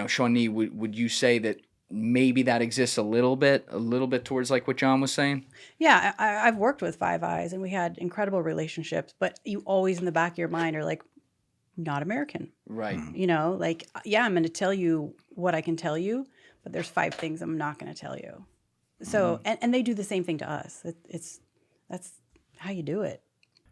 Speaker 2: Shawnee, would you say that maybe that exists a little bit towards like what John was saying?
Speaker 3: Yeah, I've worked with Five Eyes, and we had incredible relationships. But you always in the back of your mind are like, not American.
Speaker 2: Right.
Speaker 3: Like, yeah, I'm going to tell you what I can tell you, but there's 5 things I'm not going to tell you. So, and they do the same thing to us. That's how you do it.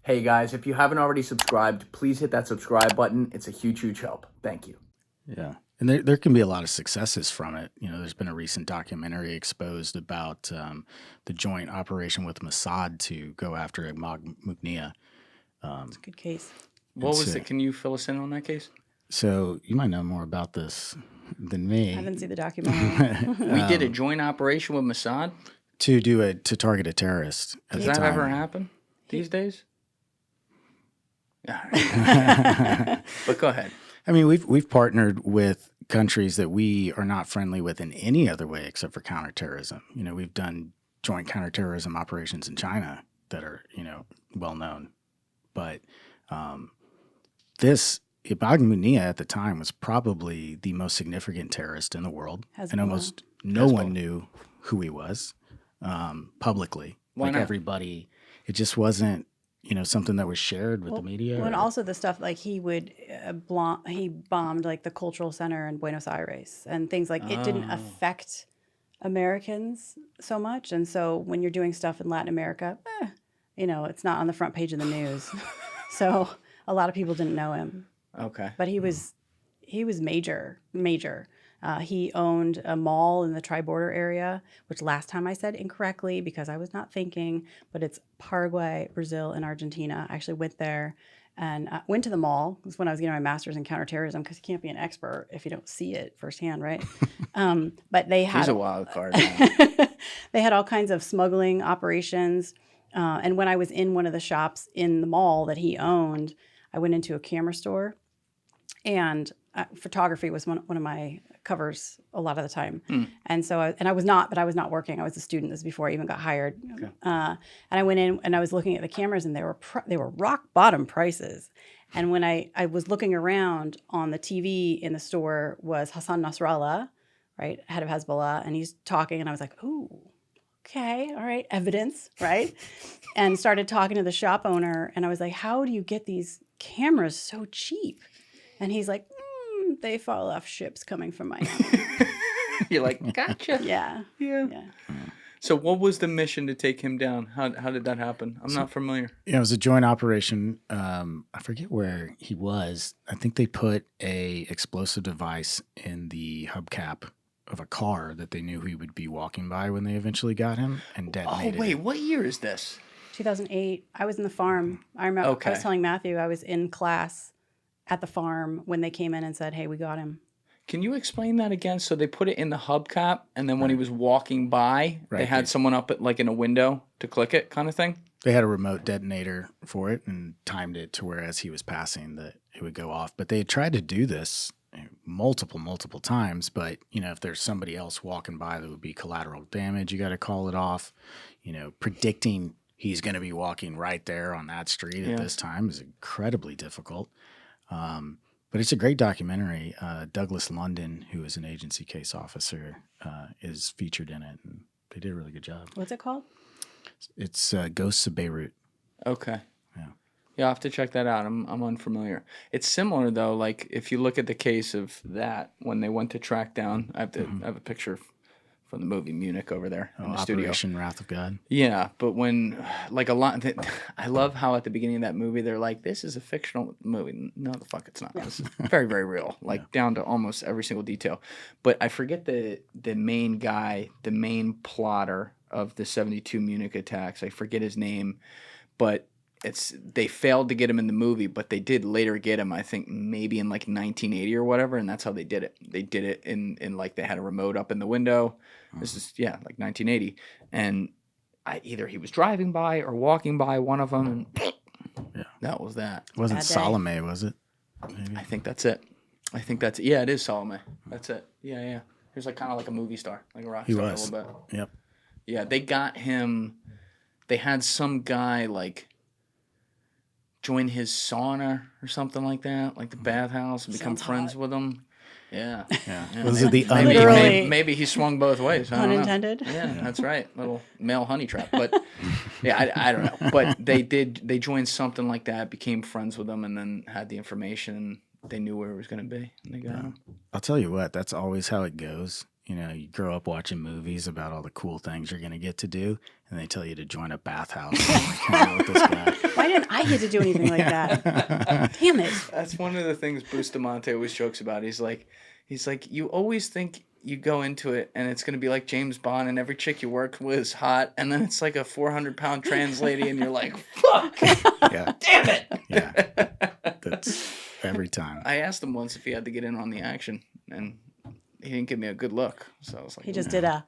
Speaker 4: Hey guys, if you haven't already subscribed, please hit that subscribe button. It's a huge, huge help. Thank you.
Speaker 1: Yeah. And there can be a lot of successes from it. There's been a recent documentary exposed about the joint operation with Mossad to go after Mugnia.
Speaker 3: It's a good case.
Speaker 2: What was it? Can you fill us in on that case?
Speaker 1: So you might know more about this than me.
Speaker 3: I haven't seen the documentary.
Speaker 2: We did a joint operation with Mossad.
Speaker 1: To target a terrorist. At
Speaker 2: Does
Speaker 1: the
Speaker 2: that
Speaker 1: time.
Speaker 2: ever happen these days? All right. But go ahead.
Speaker 1: I mean, we've partnered with countries that we are not friendly with in any other way except for counterterrorism. We've done joint counterterrorism operations in China that are, well known. But Ibn Munia at the time was probably the most significant terrorist in the world. And almost no one knew who he was publicly.
Speaker 2: Why not?
Speaker 1: Everybody, it just wasn't, something that was shared with the media.
Speaker 3: And also the stuff like he bombed like the cultural center in Buenos Aires and things like it didn't affect Americans so much. And so when you're doing stuff in Latin America, it's not on the front page of the news. So a lot of people didn't know him.
Speaker 2: Okay.
Speaker 3: But he was major. He owned a mall in the tri-border area, which last time I said incorrectly because I was not thinking, but it's Paraguay, Brazil, and Argentina. I actually went there and went to the mall. It was when I was getting my master's in counterterrorism because you can't be an expert if you don't see it firsthand, right? But they had...
Speaker 2: He's a wild card.
Speaker 3: They had all kinds of smuggling operations. And when I was in one of the shops in the mall that he owned, I went into a camera store, and photography was one of my covers a lot of the time. And so I was not working. I was a student. This is before I even got hired. Okay. And I went in and I was looking at the cameras, and they were rock bottom prices. And when I was looking around, on the TV in the store was Hassan Nasrallah, right, head of Hezbollah, and he's talking, and I was like, ooh, okay, all right, evidence, right? And started talking to the shop owner, and I was like, how do you get these cameras so cheap? And he's like, they fall off ships coming from Miami.
Speaker 5: You're like, gotcha.
Speaker 3: Yeah.
Speaker 2: So what was the mission to take him down? How did that happen? I'm not familiar.
Speaker 1: Yeah, it was a joint operation. I forget where he was. I think they put a explosive device in the hubcap of a car that they knew he would be walking by when they eventually got him, and detonated.
Speaker 2: Oh, wait, what year is this?
Speaker 3: 2008. I was in the farm. I remember.
Speaker 2: Okay.
Speaker 3: I was telling Matthew I was in class at the farm when they came in and said, "Hey, we got him."
Speaker 2: Can you explain that again? So they put it in the hubcap, and then when he was walking by, they had someone up at, in a window to click it, kind of thing?
Speaker 1: They had a remote detonator for it and timed it to where as he was passing that it would go off. But they had tried to do this multiple times. But, if there's somebody else walking by that would be collateral damage, you got to call it off. Predicting he's going to be walking right there on that street at this time is incredibly difficult. But it's a great documentary. Douglas London, who is an agency case officer, is featured in it, and they did a really good job.
Speaker 3: What's it called?
Speaker 1: It's Ghosts of Beirut.
Speaker 2: Okay.
Speaker 1: Yeah.
Speaker 2: Yeah, I'll have to check that out. I'm unfamiliar. It's similar, though. Like, if you look at the case of that, when they went to track down, I have a picture from the movie Munich over there in the studio.
Speaker 1: Operation Wrath of God.
Speaker 2: Yeah, but when, I love how at the beginning of that movie, they're like, this is a fictional movie. No, the fuck it's not. This is very, very real, down to almost every single detail. But I forget the main guy, the main plotter of the 72 Munich attacks. I forget his name, but they failed to get him in the movie, but they did later get him, I think maybe in 1980 or whatever, and that's how they did it. They did it in they had a remote up in the window. This is 1980, and either he was driving by or walking by, one of them, and that was that.
Speaker 1: It wasn't Salome, was it? Maybe?
Speaker 2: I think that's it. Yeah, it is Salome. That's it. Yeah. He was kind of like a movie star, like a rock star a little bit.
Speaker 1: Yep.
Speaker 2: Yeah, they got him. They had some guy join his sauna or something like that, like the bathhouse, and become friends with him. Yeah.
Speaker 1: Was it the
Speaker 2: maybe he swung both ways. I don't know.
Speaker 3: Unintended.
Speaker 2: Yeah, that's right. Little male honey trap. But I don't know. But they joined something like that, became friends with him, and then had the information, and they knew where it was going to be, and they got him.
Speaker 1: I'll tell you what, that's always how it goes. You grow up watching movies about all the cool things you're going to get to do, and they tell you to join a bathhouse. With this guy.
Speaker 3: Why didn't I get to do anything like that? Damn it.
Speaker 2: That's one of the things Bustamante always jokes about. He's like, you always think you go into it and it's going to be like James Bond and every chick you work with is hot, and then it's like a 400-pound trans lady and you're like, fuck, damn it.
Speaker 1: Yeah, that's every time.
Speaker 2: I asked him once if he had to get in on the action, and he didn't give me a good look. So I was like,
Speaker 3: he just did a...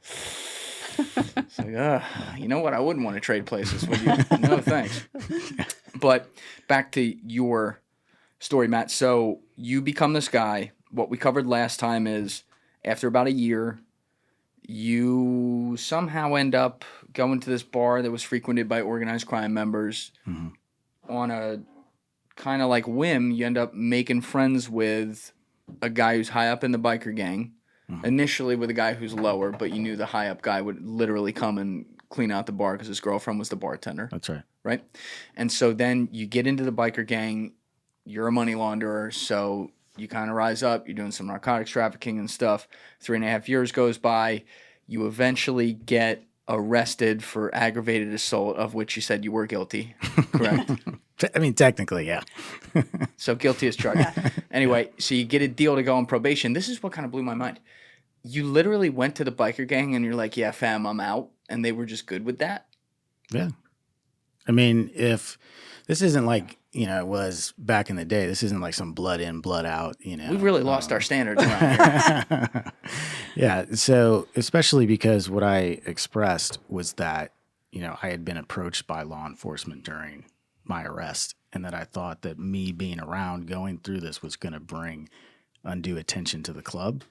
Speaker 2: It's like, you know what? I wouldn't want to trade places with you. No, thanks. But back to your story, Matt. So you become this guy. What we covered last time is after about a year, you somehow end up going to this bar that was frequented by organized crime members. Mm-hmm. On a kind of whim, you end up making friends with a guy who's high up in the biker gang. Mm-hmm. Initially with a guy who's lower, but you knew the high up guy would literally come and clean out the bar because his girlfriend was the bartender.
Speaker 1: That's right.
Speaker 2: Right? And so then you get into the biker gang. You're a money launderer, so you kind of rise up. You're doing some narcotics trafficking and stuff. 3.5 years goes by. You eventually get arrested for aggravated assault, of which you said you were guilty, correct?
Speaker 1: I mean, technically, yeah.
Speaker 2: So guilty as charged. Anyway, so you get a deal to go on probation. This is what kind of blew my mind. You literally went to the biker gang and you're like, yeah, fam, I'm out. And they were just good with that?
Speaker 1: Yeah. I mean, if this isn't like, it was back in the day, this isn't like some blood in, blood out,
Speaker 2: We've really lost our standards around here.
Speaker 1: Yeah. So especially because what I expressed was that, I had been approached by law enforcement during my arrest, and that I thought that me being around going through this was going to bring undue attention to the club,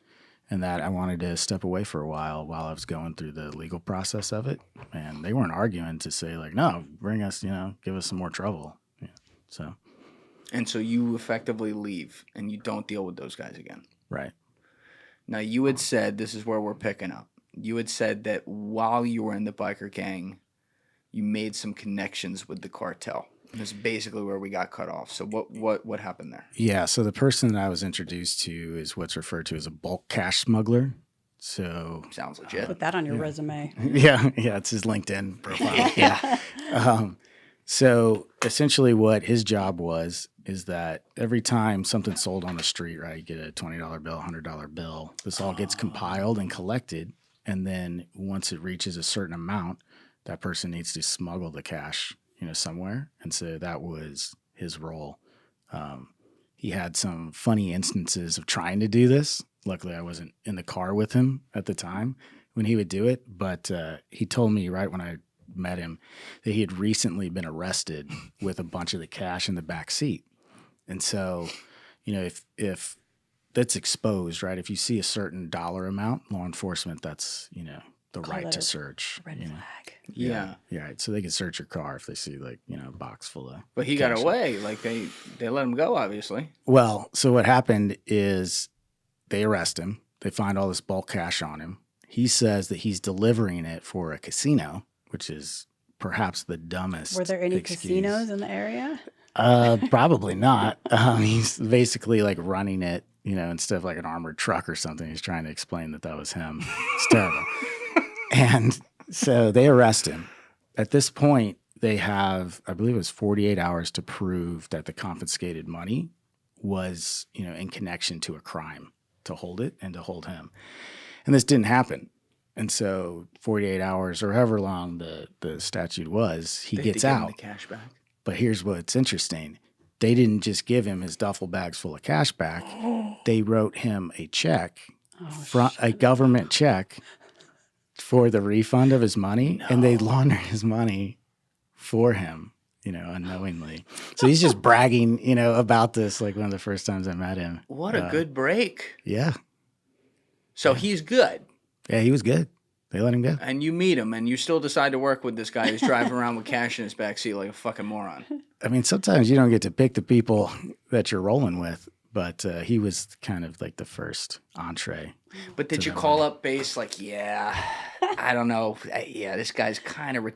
Speaker 1: and that I wanted to step away for a while I was going through the legal process of it. And they weren't arguing to say like, no, bring us, give us some more trouble. Yeah. So.
Speaker 2: And so you effectively leave and you don't deal with those guys again.
Speaker 1: Right.
Speaker 2: Now you had said, this is where we're picking up. You had said that while you were in the biker gang, you made some connections with the cartel. This is basically where we got cut off. So what happened there?
Speaker 1: Yeah, so the person that I was introduced to is what's referred to as a bulk cash smuggler. So
Speaker 2: sounds legit.
Speaker 3: Put that on your resume.
Speaker 1: Yeah, it's his LinkedIn profile. Yeah. So essentially what his job was is that every time something's sold on the street, right, you get a $20 bill, $100 bill, this all gets compiled and collected. And then once it reaches a certain amount, that person needs to smuggle the cash, somewhere. And so that was his role. He had some funny instances of trying to do this. Luckily, I wasn't in the car with him at the time when he would do it. But he told me right when I met him that he had recently been arrested with a bunch of the cash in the back seat. And so, if that's exposed, right, if you see a certain dollar amount, law enforcement, that's, the right to search.
Speaker 3: Red flag.
Speaker 2: Yeah.
Speaker 1: Yeah. Right. So they can search your car if they see a box full of.
Speaker 2: But he got away. Like they let him go, obviously.
Speaker 1: Well, so what happened is they arrest him. They find all this bulk cash on him. He says that he's delivering it for a casino, which is perhaps the dumbest.
Speaker 3: Were there any
Speaker 1: excuse.
Speaker 3: casinos in the area?
Speaker 1: Probably not. He's basically like running it, instead of like an armored truck or something. He's trying to explain that was him. It's terrible. And so they arrest him. At this point, they have, I believe it was 48 hours to prove that the confiscated money was, in connection to a crime, to hold it and to hold him. And this didn't happen. And so 48 hours or however long the statute was, he gets out.
Speaker 2: The cash back.
Speaker 1: But here's what's interesting. They didn't just give him his duffel bags full of cash back. They wrote him a check, a government check for the refund of his money. No. And they laundered his money for him, unknowingly. So he's just bragging, about this like one of the first times I met him.
Speaker 2: What a good break.
Speaker 1: Yeah.
Speaker 2: So he's good.
Speaker 1: Yeah, he was good. They let him go.
Speaker 2: And you meet him, and you still decide to work with this guy who's driving around with cash in his backseat like a fucking moron.
Speaker 1: I mean, sometimes you don't get to pick the people that you're rolling with, but he was kind of like the first entree.
Speaker 2: But did you call up base like, I don't know. This guy's kind of we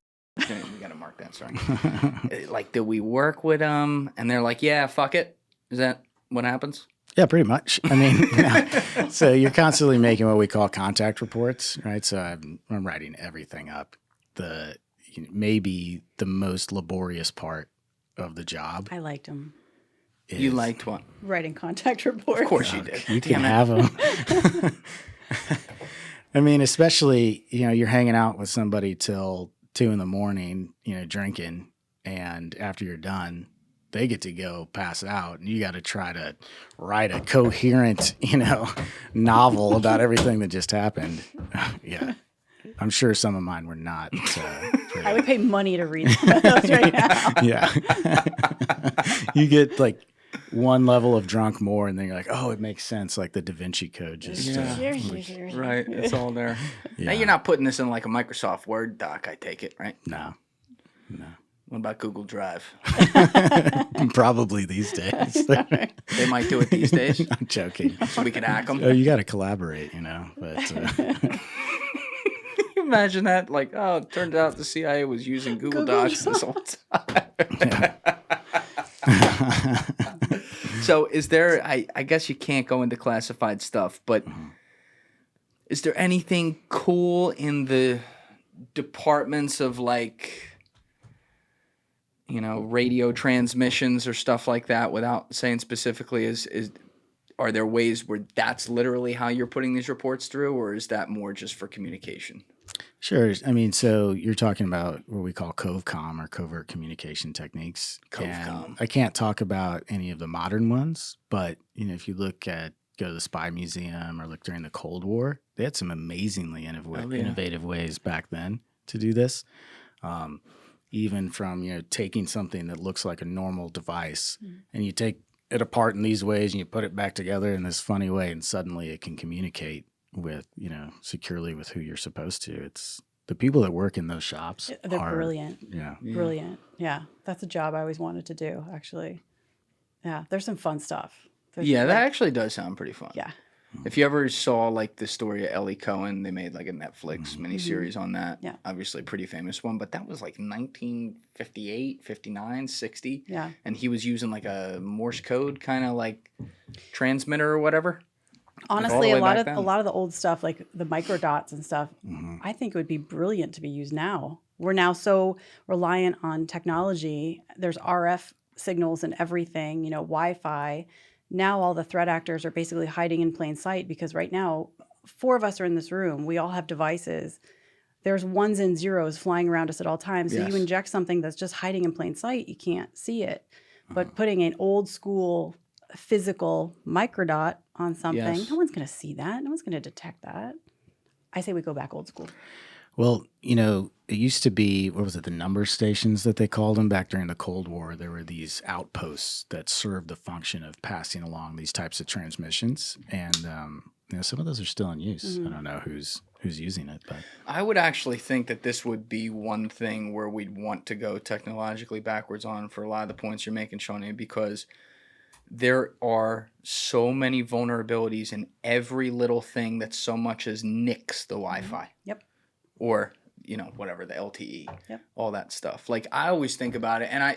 Speaker 2: got to mark that, sorry. Like, did we work with him? And they're like, yeah, fuck it. Is that what happens?
Speaker 1: Yeah, pretty much. I mean, so you're constantly making what we call contact reports, right? So I'm writing everything up. Maybe the most laborious part of the job.
Speaker 3: I liked him.
Speaker 2: You liked what?
Speaker 3: Writing contact reports.
Speaker 2: Of course you did.
Speaker 1: You can have them. I mean, especially, you're hanging out with somebody till 2 a.m, drinking, and after you're done, they get to go pass out, and you got to try to write a coherent, novel about everything that just happened. Yeah. I'm sure some of mine were not.
Speaker 3: I would pay money to read those right now.
Speaker 1: Yeah. You get like one level of drunk more, and then you're like, oh, it makes sense. Like the Da Vinci Code just.
Speaker 2: Right. It's all there.
Speaker 1: Yeah.
Speaker 2: Now, you're not putting this in like a Microsoft Word doc, I take it, right?
Speaker 1: No.
Speaker 2: What about Google Drive?
Speaker 1: Probably these days.
Speaker 2: They might do it these days.
Speaker 1: I'm joking.
Speaker 2: So we can hack them.
Speaker 1: Oh, you got to collaborate, But
Speaker 2: imagine that? Like, oh, it turned out the CIA was using Google Docs this whole time. So is there, I guess you can't go into classified stuff, but is there anything cool in the departments of like, radio transmissions or stuff like that, without saying specifically, are there ways where that's literally how you're putting these reports through, or is that more just for communication?
Speaker 1: Sure. I mean, so you're talking about what we call COVCOM or covert communication techniques.
Speaker 2: COVCOM.
Speaker 1: I can't talk about any of the modern ones, but if you go to the Spy Museum or look during the Cold War, they had some amazingly innovative ways back then to do this. Even from, taking something that looks like a normal device and you take it apart in these ways and you put it back together in this funny way, and suddenly it can communicate with, securely with who you're supposed to. It's the people that work in those shops.
Speaker 3: They're brilliant.
Speaker 1: Yeah.
Speaker 3: Brilliant. Yeah. That's a job I always wanted to do, actually. Yeah. There's some fun stuff.
Speaker 2: That actually does sound pretty fun.
Speaker 3: Yeah.
Speaker 2: If you ever saw like the story of Ellie Cohen, they made like a Netflix miniseries on that.
Speaker 3: Yeah.
Speaker 2: Obviously a pretty famous one, but that was like 1958, 59, 60.
Speaker 3: Yeah.
Speaker 2: And he was using like a Morse code kind of like transmitter or whatever.
Speaker 3: Honestly,
Speaker 2: All
Speaker 3: a
Speaker 2: the way
Speaker 3: lot
Speaker 2: back
Speaker 3: of
Speaker 2: then.
Speaker 3: a lot of the old stuff, like the microdots and stuff, I think it would be brilliant to be used now. We're now so reliant on technology. There's RF signals and everything, Wi-Fi. Now all the threat actors are basically hiding in plain sight, because right now 4 of us are in this room. We all have devices. There's ones and zeros flying around us at all times. So
Speaker 2: Yes.
Speaker 3: you inject something that's just hiding in plain sight, you can't see it. But putting an old school physical microdot on something,
Speaker 2: Yes.
Speaker 3: no one's going to see that. No one's going to detect that. I say we go back old school.
Speaker 1: Well, it used to be, what was it, the number stations that they called them back during the Cold War? There were these outposts that served the function of passing along these types of transmissions. And, some of those are still in use. I don't know who's using it, but
Speaker 2: I would actually think that this would be one thing where we'd want to go technologically backwards on for a lot of the points you're making, Shawnee, because there are so many vulnerabilities in every little thing that so much as nicks the Wi-Fi.
Speaker 3: Yep.
Speaker 2: Or, whatever, the LTE,
Speaker 3: Yep.
Speaker 2: all that stuff. Like, I always think about it, and I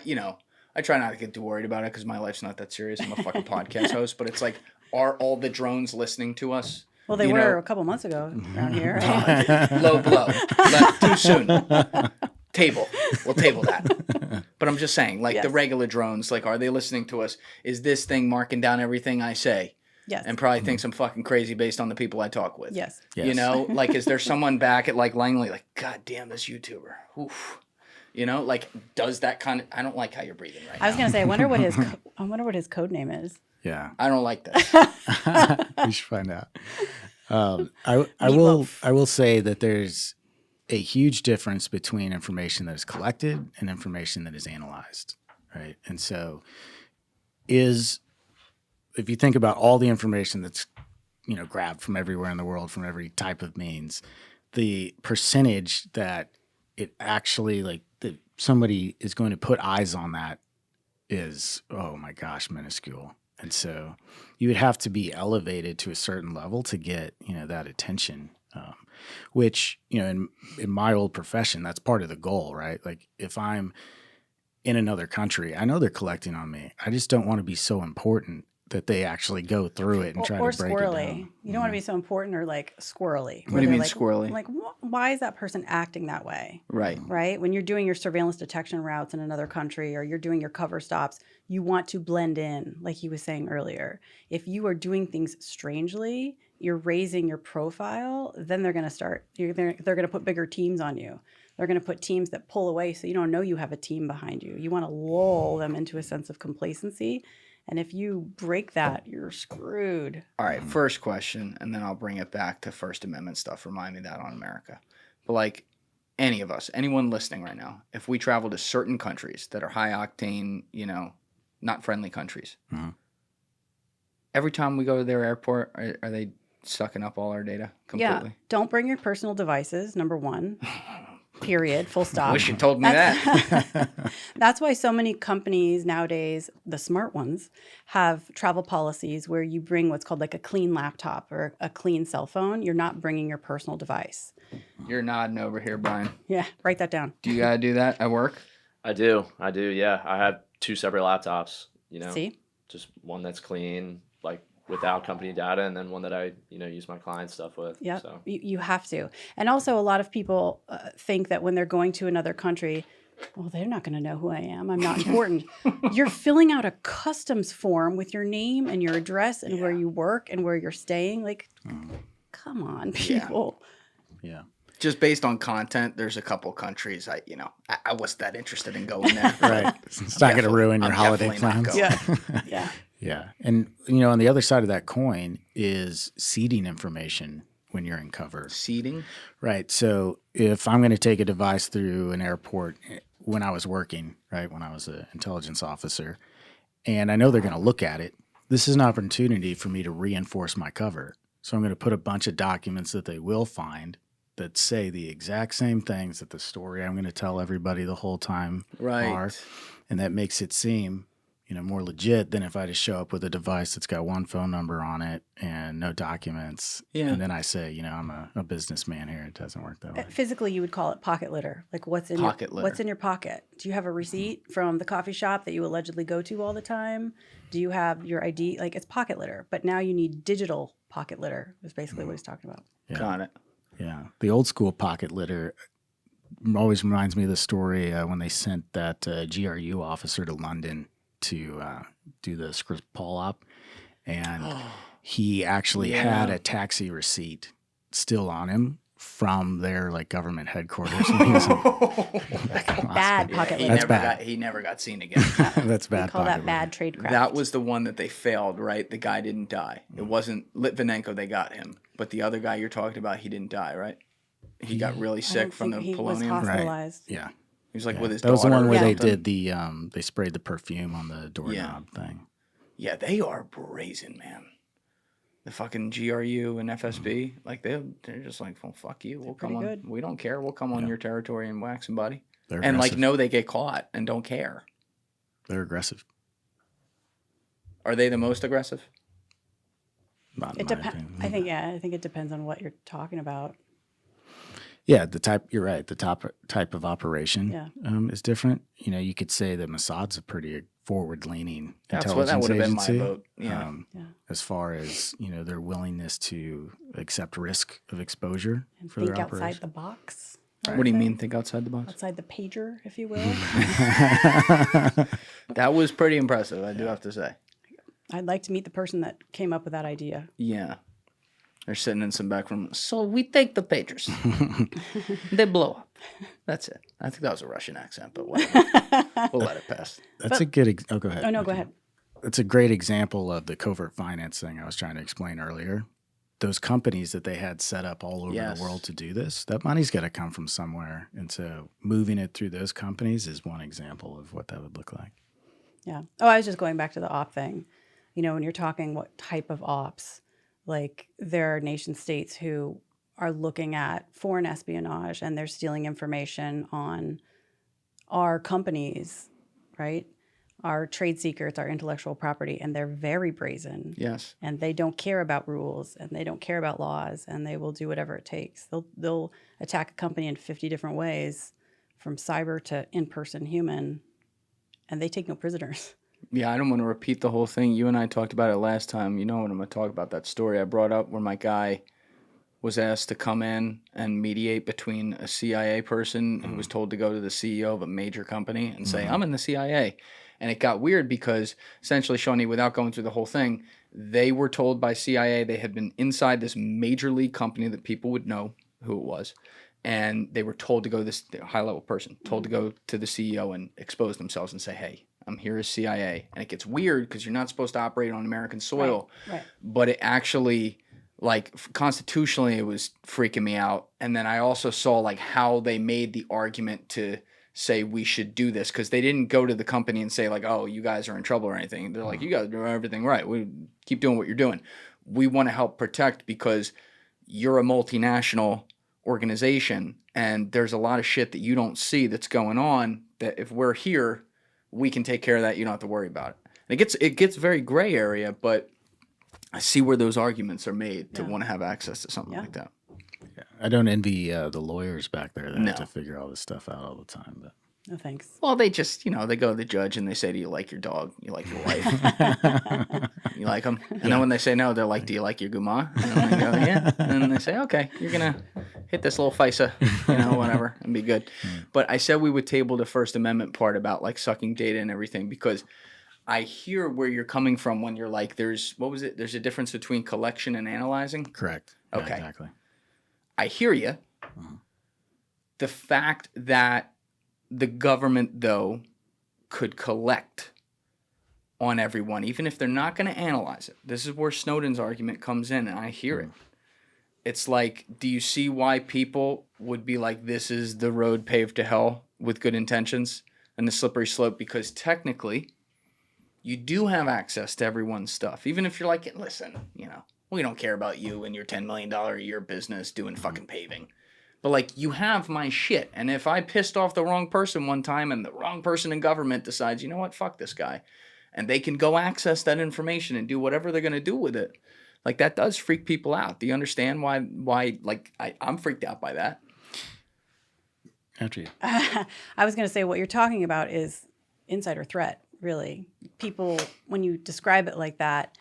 Speaker 2: try not to get too worried about it because my life's not that serious. I'm a fucking podcast host, but it's like, are all the drones listening to us?
Speaker 3: Well, they were a couple months ago around here. Right?
Speaker 2: Low blow. Too soon. Table. We'll table that. But I'm just saying, like the regular drones, like, are they listening to us? Is this thing marking down everything I say?
Speaker 3: Yes.
Speaker 2: And probably thinks I'm fucking crazy based on the people I talk with.
Speaker 3: Yes.
Speaker 1: Yes.
Speaker 2: Like, is there someone back at like Langley, like, God damn, this YouTuber. Oof. Like, does that kind of, I don't like how you're breathing right now.
Speaker 3: I was going to say, I wonder what his code name is.
Speaker 1: yeah,
Speaker 2: I don't like this.
Speaker 1: we should find out. I will say that there's a huge difference between information that is collected and information that is analyzed, right? And so if you think about all the information that's, grabbed from everywhere in the world, from every type of means, the percentage that it actually, like, that somebody is going to put eyes on that is, oh my gosh, minuscule. And so you would have to be elevated to a certain level to get, that attention, which, in my old profession, that's part of the goal, right? Like, if I'm in another country, I know they're collecting on me. I just don't want to be so important that they actually go through it and try to break
Speaker 3: squirrely.
Speaker 1: it down.
Speaker 3: You don't want to be so important or like squirrely.
Speaker 2: What do you mean
Speaker 3: like,
Speaker 2: squirrely?
Speaker 3: Like, why is that person acting that way?
Speaker 2: Right.
Speaker 3: Right? When you're doing your surveillance detection routes in another country or you're doing your cover stops, you want to blend in, like he was saying earlier. If you are doing things strangely, you're raising your profile, then they're going to start, they're going to put bigger teams on you. They're going to put teams that pull away so you don't know you have a team behind you. You want to lull them into a sense of complacency. And if you break that, you're screwed.
Speaker 2: All right, first question, and then I'll bring it back to First Amendment stuff. Remind me that on America. But like any of us, anyone listening right now, if we travel to certain countries that are high octane, not friendly countries, every time we go to their airport, are they sucking up all our data completely?
Speaker 3: Yeah. Don't bring your personal devices, number one. Period. Full stop.
Speaker 2: Wish you told me that.
Speaker 3: That's why so many companies nowadays, the smart ones, have travel policies where you bring what's called like a clean laptop or a clean cell phone. You're not bringing your personal device.
Speaker 2: You're nodding over here, Brian.
Speaker 3: Yeah, write that down.
Speaker 2: Do you gotta do that at work?
Speaker 6: I do. Yeah. I have 2 separate laptops,
Speaker 3: See?
Speaker 6: just one that's clean, like without company data, and then one that I, use my client stuff with.
Speaker 3: Yeah,
Speaker 6: So.
Speaker 3: you have to. And also a lot of people think that when they're going to another country, well, they're not going to know who I am. I'm not important. You're filling out a customs form with your name and your address and where you work and where you're staying. Like, come on, people.
Speaker 1: Yeah.
Speaker 2: Just based on content, there's a couple countries I wasn't that interested in going there.
Speaker 1: Right. It's not going to ruin your
Speaker 2: I'm
Speaker 1: holiday
Speaker 2: definitely not
Speaker 1: plans.
Speaker 2: going.
Speaker 3: Yeah.
Speaker 1: Yeah. And, on the other side of that coin is seeding information when you're in cover.
Speaker 2: Seeding?
Speaker 1: Right. So if I'm going to take a device through an airport when I was working, right, when I was an intelligence officer, and I know they're going to look at it, this is an opportunity for me to reinforce my cover. So I'm going to put a bunch of documents that they will find that say the exact same things that the story I'm going to tell everybody the whole time are. And that makes it seem, more legit than if I just show up with a device that's got one phone number on it and no documents.
Speaker 2: Yeah.
Speaker 1: And then I say, I'm a businessman here. It doesn't work that way.
Speaker 3: Physically, you would call it pocket litter. Like what's in what's in your pocket? Do you have a receipt from the coffee shop that you allegedly go to all the time? Do you have your ID? Like it's pocket litter. But now you need digital pocket litter is basically what he's talking about.
Speaker 1: Yeah.
Speaker 2: Got it.
Speaker 1: Yeah. The old school pocket litter always reminds me of the story when they sent that GRU officer to London to do the Skripal op, and he actually had a taxi receipt still on him from their government headquarters. And he was
Speaker 3: Bad pocket litter.
Speaker 1: That's bad.
Speaker 2: He never got seen again.
Speaker 1: That's bad.
Speaker 3: We call that
Speaker 1: pocket
Speaker 3: bad
Speaker 1: litter.
Speaker 3: tradecraft.
Speaker 2: That was the one that they failed, right? The guy didn't die. It wasn't Litvinenko, they got him. But the other guy you're talking about, he didn't die, right? He got really sick from the
Speaker 3: he was
Speaker 2: polonium.
Speaker 3: hospitalized.
Speaker 1: Yeah.
Speaker 2: He was with his
Speaker 1: That was the one where they
Speaker 2: something.
Speaker 1: did the they sprayed the perfume on the doorknob thing.
Speaker 2: Yeah, they are brazen, man. The fucking GRU and FSB, they're just like, well, fuck you. We'll come on.
Speaker 3: good.
Speaker 2: We don't care. We'll come on your territory and wax somebody.
Speaker 1: They're
Speaker 2: And
Speaker 1: aggressive.
Speaker 2: know they get caught and don't care.
Speaker 1: They're aggressive.
Speaker 2: Are they the most aggressive?
Speaker 1: Not in
Speaker 3: It
Speaker 1: my
Speaker 3: depends.
Speaker 1: opinion.
Speaker 3: I think it depends on what you're talking about.
Speaker 1: Yeah, the type. You're right. The type of operation
Speaker 3: Yeah.
Speaker 1: is different. You could say that Mossad's a pretty forward-leaning
Speaker 2: That's what that
Speaker 1: intelligence
Speaker 2: would have been my
Speaker 1: agency.
Speaker 2: vote. Yeah.
Speaker 1: As far as their willingness to accept risk of exposure
Speaker 3: And
Speaker 1: for
Speaker 3: think
Speaker 1: their
Speaker 3: outside
Speaker 1: operation.
Speaker 3: the box.
Speaker 2: What do you mean, think outside the box?
Speaker 3: Outside the pager, if you will.
Speaker 2: That was pretty impressive, I do have to say.
Speaker 3: I'd like to meet the person that came up with that idea.
Speaker 2: Yeah. They're sitting in some back room. So we take the pagers. They blow up. That's it. I think that was a Russian accent, but whatever. We'll let it pass.
Speaker 1: That's a good. Oh, go ahead.
Speaker 3: Oh, no, go ahead.
Speaker 1: That's a great example of the covert finance thing I was trying to explain earlier. Those companies that they had set up all over the world to do this, that money's got to come from somewhere. And so moving it through those companies is one example of what that would look like.
Speaker 3: Yeah. Oh, I was just going back to the op thing. When you're talking what type of ops, there are nation states who are looking at foreign espionage and they're stealing information on our companies, right? Our trade secrets, our intellectual property, and they're very brazen.
Speaker 2: Yes.
Speaker 3: And they don't care about rules and they don't care about laws and they will do whatever it takes. They'll attack a company in 50 different ways, from cyber to in-person human, and they take no prisoners.
Speaker 2: Yeah, I don't want to repeat the whole thing. You and I talked about it last time. You know what I'm going to talk about, that story I brought up where my guy was asked to come in and mediate between a CIA person who was told to go to the CEO of a major company and say, I'm in the CIA. And it got weird because essentially, Shawnee, without going through the whole thing, they were told by CIA they had been inside this major league company that people would know who it was. And they were told to go to this high-level person, told to go to the CEO and expose themselves and say, hey, I'm here as CIA. And it gets weird because you're not supposed to operate on American soil.
Speaker 3: Right.
Speaker 2: But it actually, constitutionally, it was freaking me out. And then I also saw, how they made the argument to say we should do this, because they didn't go to the company and say, oh, you guys are in trouble or anything. They're like, you guys do everything right. We keep doing what you're doing. We want to help protect because you're a multinational organization and there's a lot of shit that you don't see that's going on that if we're here, we can take care of that. You don't have to worry about it. And it gets very gray area, but I see where those arguments are made to want to have access to something like that.
Speaker 1: I don't envy the lawyers back there that
Speaker 2: No.
Speaker 1: have to figure all this stuff out all the time. But
Speaker 3: No thanks.
Speaker 2: Well, they just, they go to the judge and they say, do you like your dog? You like your wife? You like them? And then when they say no, they're like, do you like your guma? And then they go, yeah. And then they say, okay, you're going to hit this little FISA, whatever, and be good. But I said we would table the First Amendment part about sucking data and everything because I hear where you're coming from when you're like, there's a difference between collection and analyzing.
Speaker 1: correct. Yeah,
Speaker 2: Okay.
Speaker 1: exactly.
Speaker 2: I hear you. The fact that the government, though, could collect on everyone, even if they're not going to analyze it. This is where Snowden's argument comes in, and I hear it. it's like, do you see why people would be like, this is the road paved to hell with good intentions and the slippery slope? Because technically, you do have access to everyone's stuff. Even if you're like, listen, you know, we don't care about you and your $10 million a year business doing fucking paving. But like, you have my shit. And if I pissed off the wrong person one time and the wrong person in government decides, you know what, fuck this guy, and they can go access that information and do whatever they're going to do with it. Like, that does freak people out. Do you understand why like, I'm freaked out by that?
Speaker 1: After you.
Speaker 3: I was going to say what you're talking about is insider threat, really. People, when you describe it like that,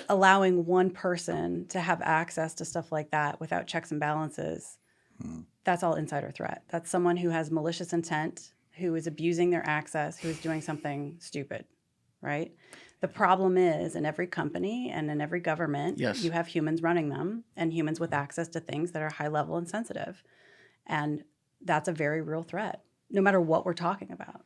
Speaker 3: allowing one person to have access to stuff like that without checks and balances, that's all insider threat. That's someone who has malicious intent, who is abusing their access, who is doing something stupid, right? The problem is, in every company and in every government, you have humans running them and humans with access to things that are high level and sensitive. And that's a very real threat, no matter what we're talking about.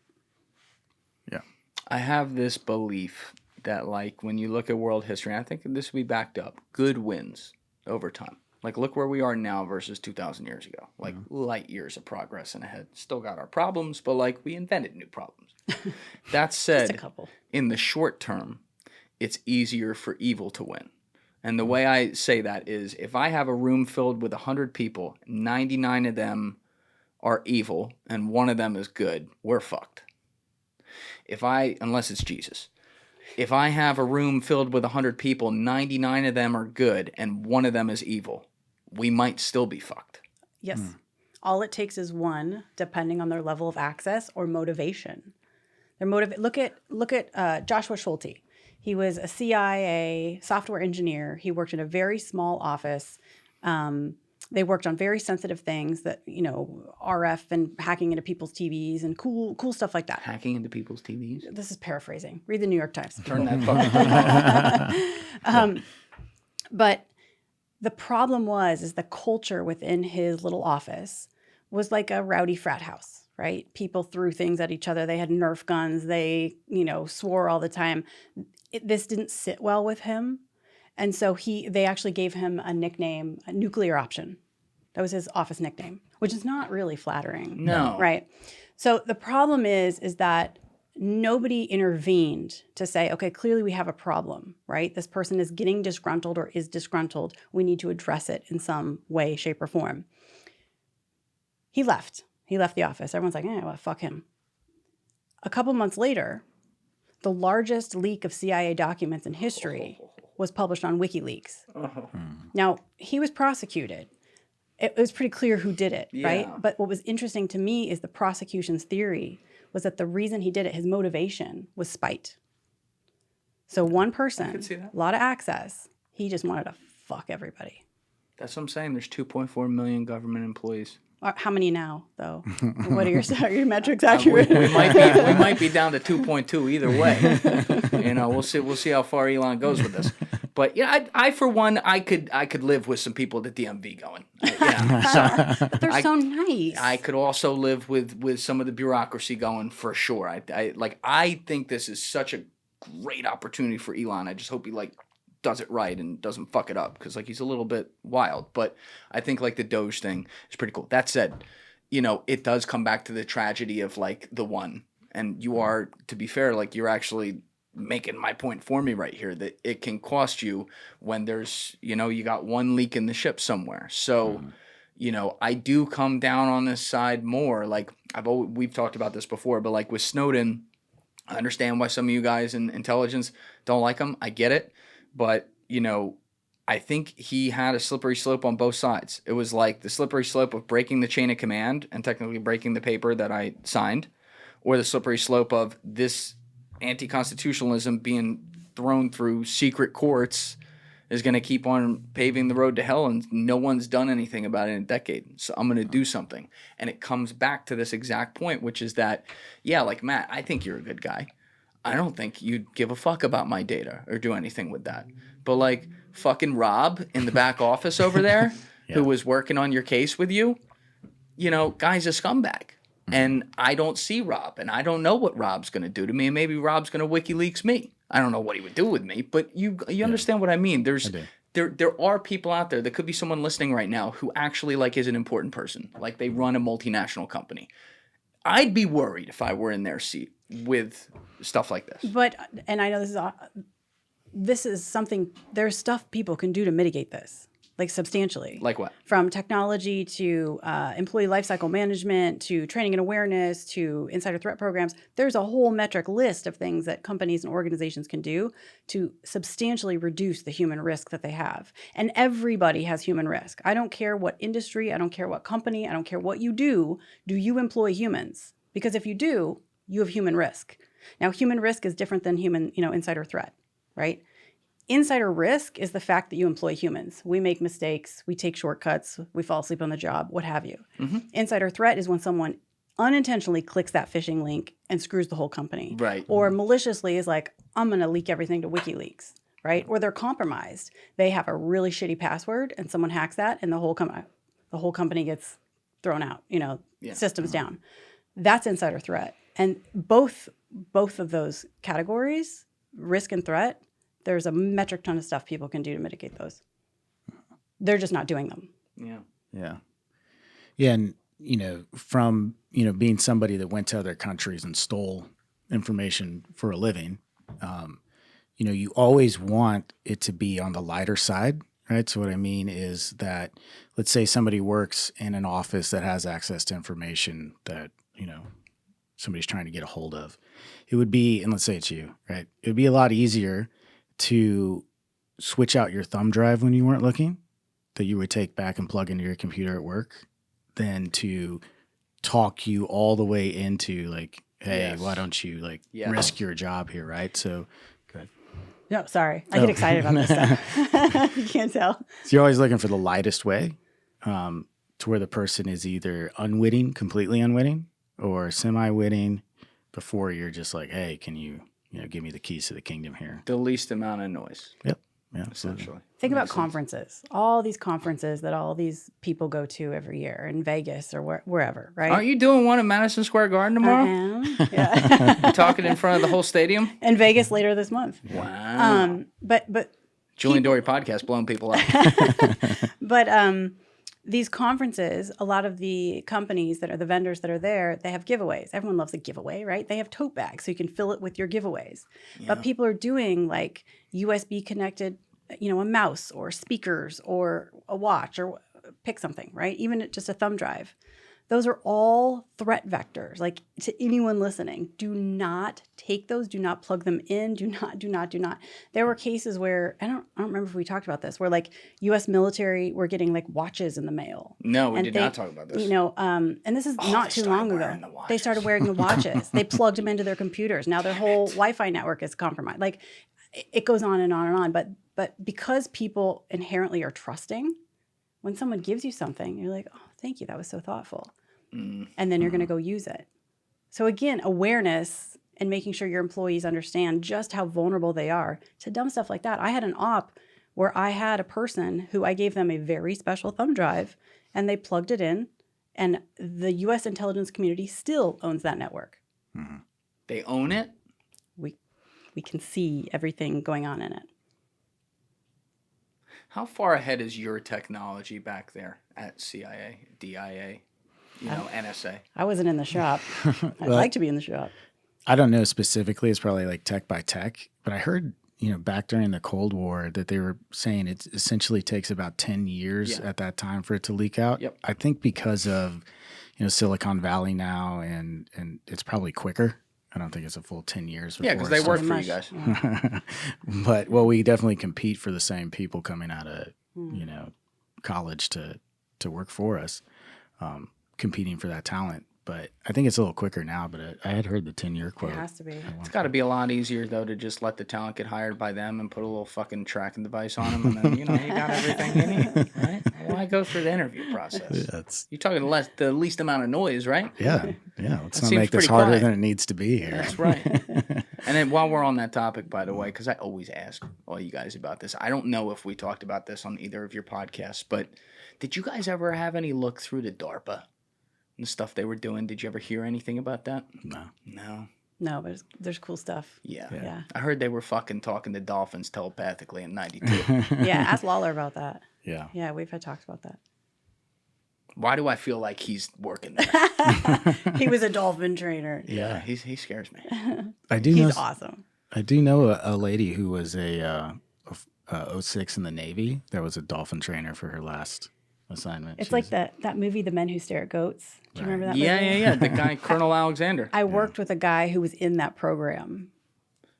Speaker 1: Yeah.
Speaker 2: I have this belief that, like, when you look at world history, and I think this will be backed up, good wins over time. Like, look where we are now versus 2,000 years ago. Like, light years of progress and ahead. Still got our problems, but, like, we invented new problems. That said,
Speaker 3: Just a couple.
Speaker 2: In the short term, it's easier for evil to win. And the way I say that is, if I have a room filled with 100 people, 99 of them are evil and one of them is good, we're fucked. Unless it's Jesus. If I have a room filled with 100 people, 99 of them are good and one of them is evil, we might still be fucked.
Speaker 3: Yes. All it takes is one, depending on their level of access or motivation. Look at Joshua Schulte. He was a CIA software engineer. He worked in a very small office. They worked on very sensitive things that, you know, RF and hacking into people's TVs and cool stuff like that.
Speaker 2: Hacking into people's TVs?
Speaker 3: This is paraphrasing. Read the New York Times.
Speaker 2: Turn that fucking thing off.
Speaker 3: But the problem is the culture within his little office was like a rowdy frat house, right? People threw things at each other. They had Nerf guns. They, you know, swore all the time. This didn't sit well with him. And so they actually gave him a nickname, a nuclear option. That was his office nickname, which is not really flattering.
Speaker 2: No.
Speaker 3: Right? So the problem is that nobody intervened to say, okay, clearly we have a problem, right? This person is getting disgruntled or is disgruntled. We need to address it in some way, shape, or form. He left. He left the office. Everyone's like, well, fuck him. A couple months later, the largest leak of CIA documents in history was published on WikiLeaks. Now, he was prosecuted. It was pretty clear who did it, right? But what was interesting to me is the prosecution's theory was that the reason he did it, his motivation, was spite. So one person, a lot of access, he just wanted to fuck everybody.
Speaker 2: That's what I'm saying. There's 2.4 million government employees.
Speaker 3: How many now, though? What are your metrics accurate?
Speaker 2: We might be down to 2.2 either way. You know, we'll see how far Elon goes with this. But yeah, I for one, I could live with some people at the DMV going. Yeah,
Speaker 3: but they're so nice.
Speaker 2: I could also live with some of the bureaucracy going for sure. I think this is such a great opportunity for Elon. I just hope he does it right and doesn't fuck it up, because he's a little bit wild. But I think the Doge thing is pretty cool. That said, you know, it does come back to the tragedy of the one. And you are, to be fair, you're actually making my point for me right here, that it can cost you when there's, you know, you got one leak in the ship somewhere. So, you know, I do come down on this side more. We've talked about this before, but with Snowden, I understand why some of you guys in intelligence don't like him. I get it. But, you know, I think he had a slippery slope on both sides. It was the slippery slope of breaking the chain of command and technically breaking the paper that I signed, or the slippery slope of this anti-constitutionalism being thrown through secret courts is going to keep on paving the road to hell, and no one's done anything about it in a decade. So I'm going to do something. And it comes back to this exact point, which is that, Matt, I think you're a good guy. I don't think you'd give a fuck about my data or do anything with that. But fucking Rob in the back office over there who was working on your case with you, you know, guy's a scumbag. And I don't see Rob, and I don't know what Rob's going to do to me, and maybe Rob's going to WikiLeaks me. I don't know what he would do with me, but you understand what I mean. There's there are people out there. There could be someone listening right now who actually like is an important person. Like they run a multinational company. I'd be worried if I were in their seat with stuff like this.
Speaker 3: But, and I know this is something, there's stuff people can do to mitigate this, like substantially.
Speaker 2: Like what?
Speaker 3: From technology to employee lifecycle management to training and awareness to insider threat programs. There's a whole metric list of things that companies and organizations can do to substantially reduce the human risk that they have. And everybody has human risk. I don't care what industry, I don't care what company, I don't care what you do. Do you employ humans? Because if you do, you have human risk. Now, human risk is different than human, insider threat, right? Insider risk is the fact that you employ humans. We make mistakes, we take shortcuts, we fall asleep on the job, what have you. Mm-hmm. Insider threat is when someone unintentionally clicks that phishing link and screws the whole company.
Speaker 2: Right.
Speaker 3: Or maliciously is like, I'm going to leak everything to WikiLeaks, right? Or they're compromised. They have a really shitty password and someone hacks that and the whole company gets thrown out, systems down. That's insider threat. And both of those categories, risk and threat, there's a metric ton of stuff people can do to mitigate those. They're just not doing them.
Speaker 1: Yeah. And, from, being somebody that went to other countries and stole information for a living, you always want it to be on the lighter side, right? So what I mean is that, let's say somebody works in an office that has access to information that, somebody's trying to get a hold of. It would be, and let's say it's you, right? It would be a lot easier to switch out your thumb drive when you weren't looking, that you would take back and plug into your computer at work, than to talk you all the way into like, hey, why don't you risk your job here, right? So, good.
Speaker 3: No, sorry. I get excited about this stuff. You can't tell.
Speaker 1: So you're always looking for the lightest way to where the person is either unwitting, completely unwitting, or semi-witting before you're just like, hey, can you give me the keys to the kingdom here?
Speaker 2: The least amount of noise.
Speaker 1: Yep. Yeah, essentially.
Speaker 3: Think about conferences. All these conferences that all these people go to every year in Vegas or wherever, right?
Speaker 2: Aren't you doing one at Madison Square Garden tomorrow?
Speaker 3: I am. Yeah.
Speaker 2: Talking in front of the whole stadium?
Speaker 3: In Vegas later this month.
Speaker 2: Wow.
Speaker 3: But
Speaker 2: Julian Dorey podcast blowing people up.
Speaker 3: But these conferences, a lot of the companies that are the vendors that are there, they have giveaways. Everyone loves a giveaway, right? They have tote bags so you can fill it with your giveaways. Yeah. But people are doing like USB connected, a mouse or speakers or a watch or pick something, right? Even just a thumb drive. Those are all threat vectors. Like, to anyone listening, do not take those. Do not plug them in. Do not. There were cases where, I don't remember if we talked about this, where like U.S. military were getting like watches in the mail.
Speaker 2: No, we did not talk about this.
Speaker 3: And this is not too long ago. They started wearing the watches. They plugged them into their computers. Now their whole Wi-Fi network is compromised. Like, it goes on and on and on. But because people inherently are trusting, when someone gives you something, you're like, oh, thank you. That was so thoughtful. And then you're going to go use it. So again, awareness and making sure your employees understand just how vulnerable they are to dumb stuff like that. I had an op where I had a person who I gave them a very special thumb drive and they plugged it in, and the U.S. intelligence community still owns that network.
Speaker 2: Mm-hmm. They own it?
Speaker 3: We can see everything going on in it.
Speaker 2: How far ahead is your technology back there at CIA, DIA? NSA.
Speaker 3: I wasn't in the shop. I'd like to be in the shop.
Speaker 1: I don't know specifically. It's probably like tech by tech. But I heard, back during the Cold War that they were saying it essentially takes about 10 years at that time for it to leak out.
Speaker 2: Yep.
Speaker 1: I think because of, Silicon Valley now, and it's probably quicker. I don't think it's a full 10 years.
Speaker 2: Yeah, because they work for you guys.
Speaker 1: But, we definitely compete for the same people coming out of, college to work for us. Competing for that talent, but I think it's a little quicker now. But I had heard the 10-year quote.
Speaker 3: It has to be.
Speaker 2: It's got to be a lot easier though to just let the talent get hired by them and put a little fucking tracking device on them, and then you got everything you need, right? Why go through the interview process? You're talking the least amount of noise, right?
Speaker 1: Yeah. Let's not make this harder than it needs to be here.
Speaker 2: That's right. And then while we're on that topic, by the way, because I always ask all you guys about this, I don't know if we talked about this on either of your podcasts, but did you guys ever have any look through the DARPA? The stuff they were doing, did you ever hear anything about that?
Speaker 1: No.
Speaker 3: No, but there's cool stuff.
Speaker 2: Yeah. I heard they were fucking talking to dolphins telepathically in 92.
Speaker 3: Yeah, ask Lawler about that.
Speaker 1: Yeah.
Speaker 3: Yeah, we've had talks about that.
Speaker 2: Why do I feel like he's working there?
Speaker 3: He was a dolphin trainer.
Speaker 2: Yeah, he scares me.
Speaker 3: He's awesome.
Speaker 1: I do know a lady who was a 06 in the Navy that was a dolphin trainer for her last assignment.
Speaker 3: It's like that movie, The Men Who Stare at Goats. Do you remember that movie?
Speaker 2: Yeah. The guy, Colonel Alexander.
Speaker 3: I worked with a guy who was in that program.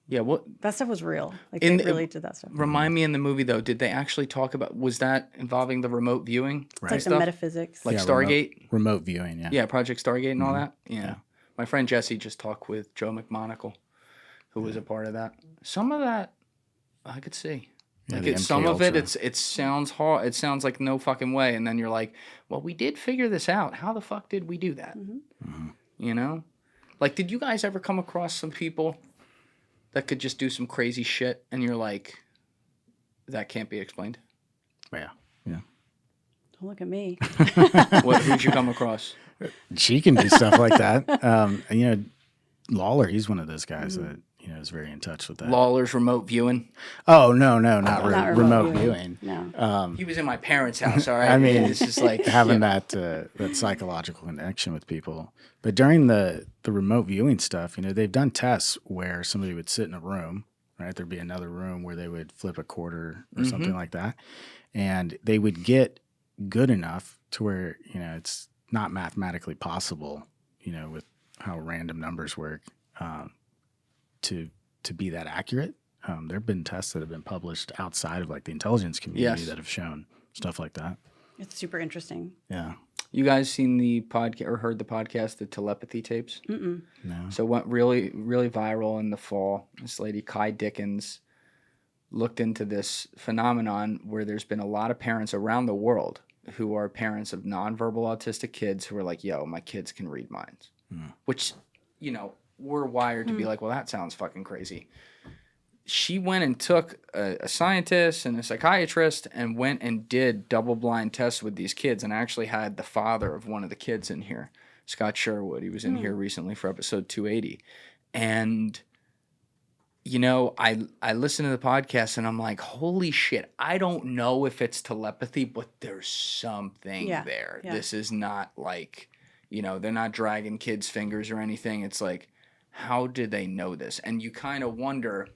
Speaker 2: Yeah, what?
Speaker 3: That stuff was real. Like, they really did that stuff.
Speaker 2: Remind me in the movie, though, did they actually talk about, was that involving the remote viewing?
Speaker 3: It's like the metaphysics.
Speaker 2: Like Stargate?
Speaker 1: Remote viewing, yeah.
Speaker 2: Yeah, Project Stargate and all that? Yeah. My friend Jesse just talked with Joe McMonagle, who was a part of that. Some of that, I could see.
Speaker 1: Yeah,
Speaker 2: Like some of it, it sounds hard. It sounds like no fucking way. And then you're like, well, we did figure this out. How the fuck did we do that? You know? Like, did you guys ever come across some people that could just do some crazy shit and you're like, that can't be explained?
Speaker 1: Yeah.
Speaker 3: Don't look at me.
Speaker 2: Who'd you come across?
Speaker 1: She can do stuff like that. You know, Lawler, he's one of those guys that, you know, is very in touch with that.
Speaker 2: Lawler's remote viewing?
Speaker 1: Oh, no, not remote
Speaker 3: viewing.
Speaker 1: viewing.
Speaker 3: No.
Speaker 2: He was in my parents' house, all right?
Speaker 1: I mean,
Speaker 2: it's just like
Speaker 1: having that psychological connection with people. But during the remote viewing stuff, you know, they've done tests where somebody would sit in a room, right? There'd be another room where they would flip a quarter or something like that. And they would get good enough to where, you know, it's not mathematically possible, you know, with how random numbers work, to be that accurate. There have been tests that have been published outside of like the intelligence community that have shown stuff like that.
Speaker 3: It's super interesting.
Speaker 1: Yeah.
Speaker 2: You guys seen the podcast or heard the podcast, the telepathy tapes?
Speaker 3: Mm-mm.
Speaker 1: No.
Speaker 2: So it went really, really viral in the fall. This lady, Kai Dickens, looked into this phenomenon where there's been a lot of parents around the world who are parents of nonverbal autistic kids who are like, yo, my kids can read minds. Which, you know, we're wired to be like, well, that sounds fucking crazy. She went and took a scientist and a psychiatrist and went and did double-blind tests with these kids and actually had the father of one of the kids in here, Scott Sherwood. He was in here recently for episode 280. And, you know, I listened to the podcast and I'm like, holy shit, I don't know if it's telepathy, but there's something there.
Speaker 3: Yeah.
Speaker 2: This is not like, you know, they're not dragging kids' fingers or anything. It's like, how did they know this? And you kind of wonder,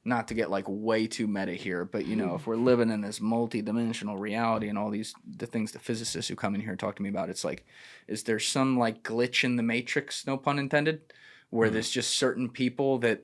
Speaker 2: not to get like way too meta here, but you know, if we're living in this multi-dimensional reality and all the things the physicists who come in here and talk to me about, it's like, is there some like glitch in the matrix, no pun intended, where there's just certain people that,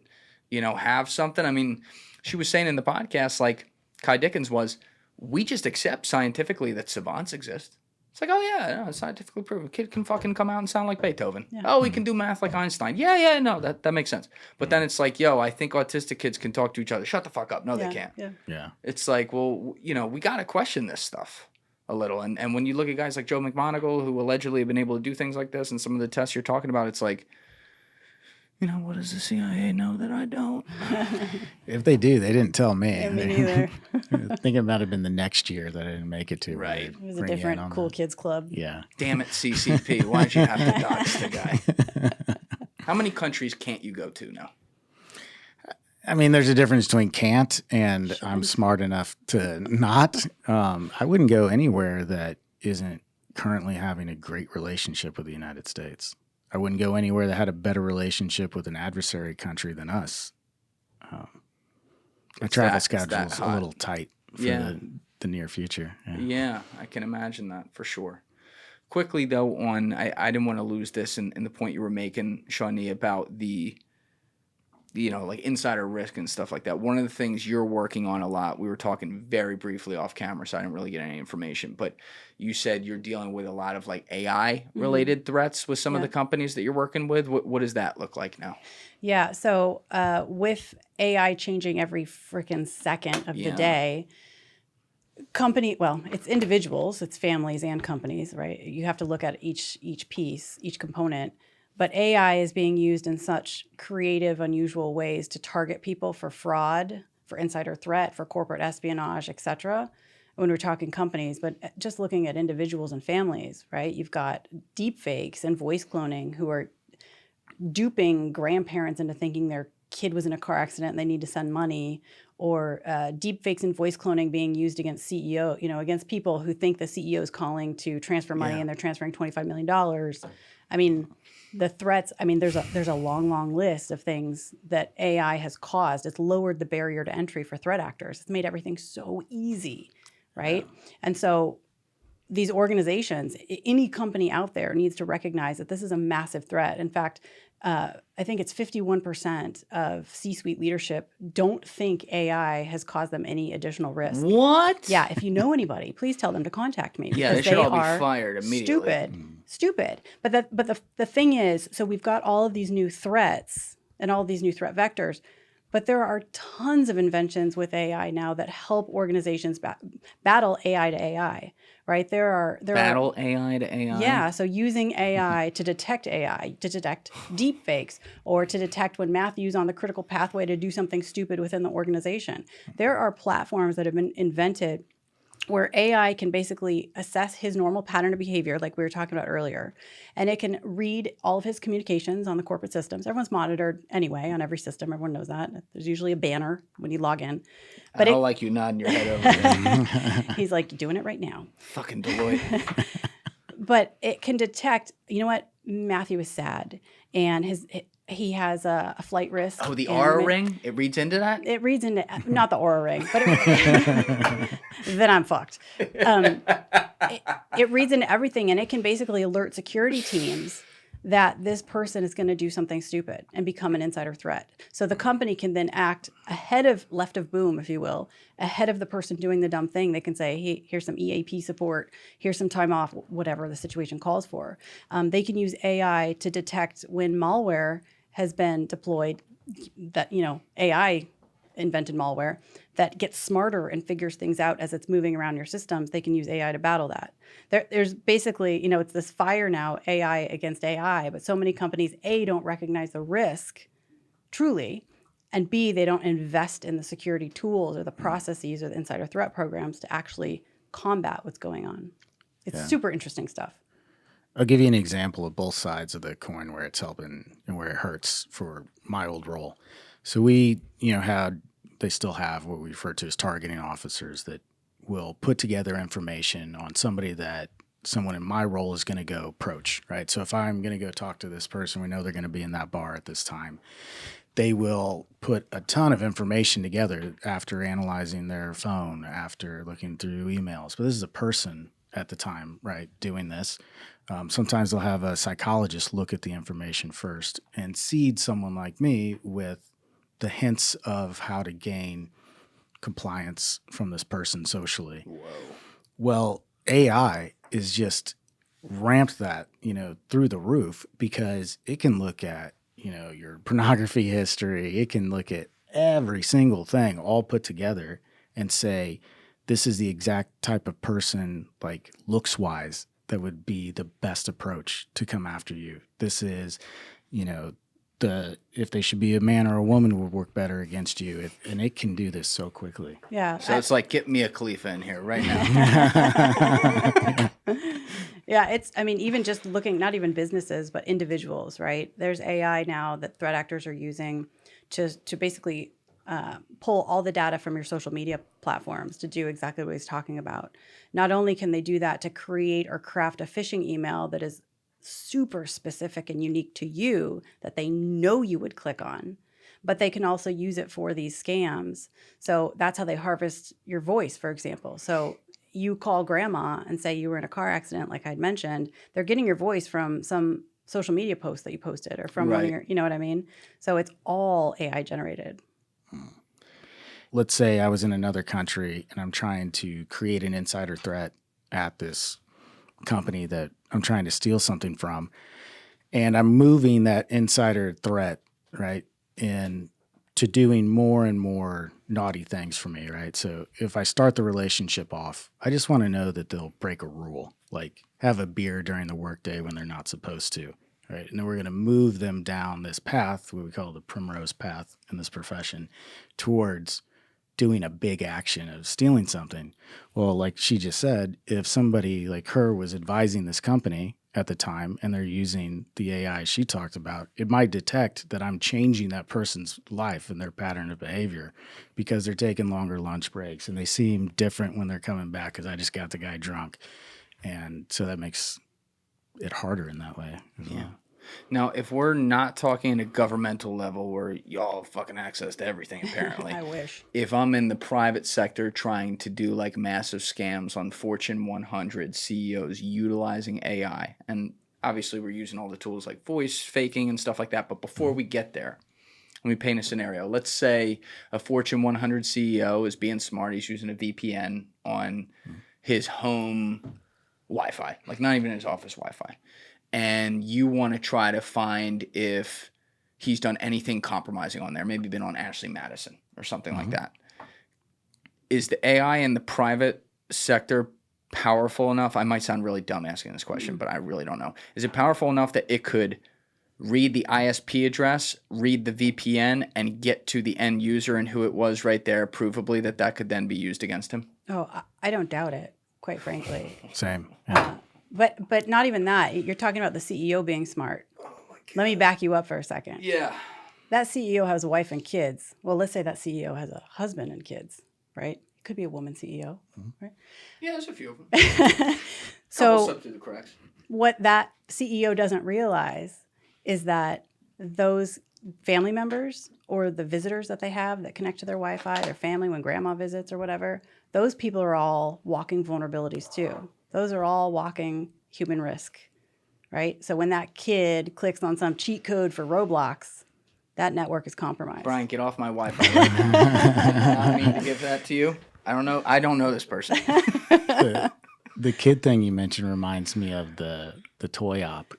Speaker 2: you know, have something? I mean, she was saying in the podcast, like Kai Dickens was, we just accept scientifically that savants exist. It's like, oh yeah, no, it's scientifically proven. A kid can fucking come out and sound like Beethoven. Yeah. Oh, he can do math like Einstein. Yeah, no, that makes sense. But then it's like, yo, I think autistic kids can talk to each other. Shut the fuck up. No, they can't.
Speaker 1: Yeah.
Speaker 2: It's like, well, you know, we got to question this stuff a little. And when you look at guys like Joe McMonagle, who allegedly have been able to do things like this, and some of the tests you're talking about, it's like, you know, what does the CIA know that I don't?
Speaker 1: If they do, they didn't tell me.
Speaker 3: Yeah, me neither.
Speaker 1: I think it might have been the next year that I didn't make it to.
Speaker 2: Right.
Speaker 3: It was a different cool kids club.
Speaker 1: Yeah.
Speaker 2: Damn it, CCP. Why'd you have to dox the guy? How many countries can't you go to now?
Speaker 1: I mean, there's a difference between can't and I'm smart enough to not. I wouldn't go anywhere that isn't currently having a great relationship with the United States. I wouldn't go anywhere that had a better relationship with an adversary country than us. My travel schedule's a little tight for the near future.
Speaker 2: Yeah, I can imagine that for sure. Quickly, though, I didn't want to lose this in the point you were making, Shawnee, about the, you know, like insider risk and stuff like that. One of the things you're working on a lot, we were talking very briefly off camera, so I didn't really get any information, but you said you're dealing with a lot of like AI related threats with some of the companies that you're working with. What does that look like now?
Speaker 3: Yeah. So with AI changing every freaking second of the day, it's individuals, it's families and companies, right? You have to look at each piece, each component. But AI is being used in such creative, unusual ways to target people for fraud, for insider threat, for corporate espionage, et cetera, when we're talking companies. But just looking at individuals and families, right? You've got deep fakes and voice cloning who are duping grandparents into thinking their kid was in a car accident and they need to send money, or deep fakes and voice cloning being used against CEO, against people who think the CEO is calling to transfer money and they're transferring $25 million. I mean, the threats, there's a long list of things that AI has caused. It's lowered the barrier to entry for threat actors. It's made everything so easy, right? Yeah. And so these organizations, any company out there needs to recognize that this is a massive threat. In fact, I think it's 51% of C-suite leadership don't think AI has caused them any additional risk.
Speaker 2: What?
Speaker 3: Yeah, if you know anybody, please tell them to contact me.
Speaker 2: Yeah, they should all be fired immediately.
Speaker 3: Stupid. But the thing is, so we've got all of these new threats and all of these new threat vectors, but there are tons of inventions with AI now that help organizations battle AI to AI, right?
Speaker 2: Battle AI to AI?
Speaker 3: Yeah, so using AI, to detect deep fakes, or to detect when Matthew's on the critical pathway to do something stupid within the organization. There are platforms that have been invented where AI can basically assess his normal pattern of behavior, like we were talking about earlier, and it can read all of his communications on the corporate systems. Everyone's monitored anyway on every system. Everyone knows that. There's usually a banner when you log in.
Speaker 2: But I don't like you nodding your head over there.
Speaker 3: He's like, doing it right now.
Speaker 2: Fucking Deloitte.
Speaker 3: But it can detect, you know what? Matthew is sad, and he has a flight risk.
Speaker 2: Oh, the Aura ring? It reads into that?
Speaker 3: It reads into, not the Aura ring, but then I'm fucked. It reads into everything, and it can basically alert security teams that this person is going to do something stupid and become an insider threat. So the company can then act left of boom, if you will, ahead of the person doing the dumb thing. They can say, hey, here's some EAP support, here's some time off, whatever the situation calls for. They can use AI to detect when malware has been deployed, that, AI invented malware that gets smarter and figures things out as it's moving around your systems. They can use AI to battle that. There's basically, it's this fire now, AI against AI, but so many companies, A, don't recognize the risk truly, and B, they don't invest in the security tools or the processes or the insider threat programs to actually combat what's going on. It's super interesting stuff.
Speaker 1: I'll give you an example of both sides of the coin where it's helping and where it hurts for my old role. So we, they still have what we refer to as targeting officers that will put together information on somebody that someone in my role is going to go approach, right? So if I'm going to go talk to this person, we know they're going to be in that bar at this time. They will put a ton of information together after analyzing their phone, after looking through emails. But this is a person at the time, right, doing this. Sometimes they'll have a psychologist look at the information first and seed someone like me with the hints of how to gain compliance from this person socially. Whoa. Well, AI is just ramped that, through the roof, because it can look at, your pornography history. It can look at every single thing all put together and say, this is the exact type of person, like looks-wise, that would be the best approach to come after you. This is, if they should be a man or a woman would work better against you. And it can do this so quickly.
Speaker 3: Yeah.
Speaker 2: So it's like, get Mia Khalifa in here right now.
Speaker 3: Yeah, even just looking, not even businesses, but individuals, right? There's AI now that threat actors are using to basically pull all the data from your social media platforms to do exactly what he's talking about. Not only can they do that to create or craft a phishing email that is super specific and unique to you that they know you would click on, but they can also use it for these scams. So that's how they harvest your voice, for example. So you call grandma and say you were in a car accident, like I'd mentioned, they're getting your voice from some social media post that you posted or from one of your, you know what I mean? So it's all AI generated.
Speaker 1: Let's say I was in another country and I'm trying to create an insider threat at this company that I'm trying to steal something from, and I'm moving that insider threat, right, into doing more and more naughty things for me, right? So if I start the relationship off, I just want to know that they'll break a rule, like have a beer during the workday when they're not supposed to, right? And then we're going to move them down this path, what we call the primrose path in this profession, towards doing a big action of stealing something. Well, like she just said, if somebody like her was advising this company at the time and they're using the AI she talked about, it might detect that I'm changing that person's life and their pattern of behavior because they're taking longer lunch breaks and they seem different when they're coming back because I just got the guy drunk. And so that makes it harder in that way as well.
Speaker 2: Now, if we're not talking at a governmental level where y'all have fucking access to everything, apparently.
Speaker 3: I wish.
Speaker 2: If I'm in the private sector trying to do like massive scams on Fortune 100 CEOs utilizing AI, and obviously we're using all the tools like voice faking and stuff like that, but before we get there, let me paint a scenario. Let's say a Fortune 100 CEO is being smart. He's using a VPN on his home Wi-Fi, like not even his office Wi-Fi. And you want to try to find if he's done anything compromising on there, maybe been on Ashley Madison or something like that. Is the AI in the private sector powerful enough? I might sound really dumb asking this question, but I really don't know. Is it powerful enough that it could read the ISP address, read the VPN, and get to the end user and who it was right there, provably that could then be used against him?
Speaker 3: Oh, I don't doubt it, quite frankly.
Speaker 1: Same. Yeah.
Speaker 3: But not even that. You're talking about the CEO being smart. Let me back you up for a second.
Speaker 2: Yeah.
Speaker 3: That CEO has a wife and kids. Well, let's say that CEO has a husband and kids, right? Could be a woman CEO, right?
Speaker 2: Yeah, there's a few of them.
Speaker 3: So
Speaker 2: Slip through the cracks.
Speaker 3: what that CEO doesn't realize is that those family members or the visitors that they have that connect to their Wi-Fi, their family when grandma visits or whatever, those people are all walking vulnerabilities too. Those are all walking human risk, right? So when that kid clicks on some cheat code for Roblox, that network is compromised.
Speaker 2: Brian, get off my Wi-Fi right now. I did not mean to give that to you. I don't know. I don't know this person.
Speaker 1: The kid thing you mentioned reminds me of the toy op.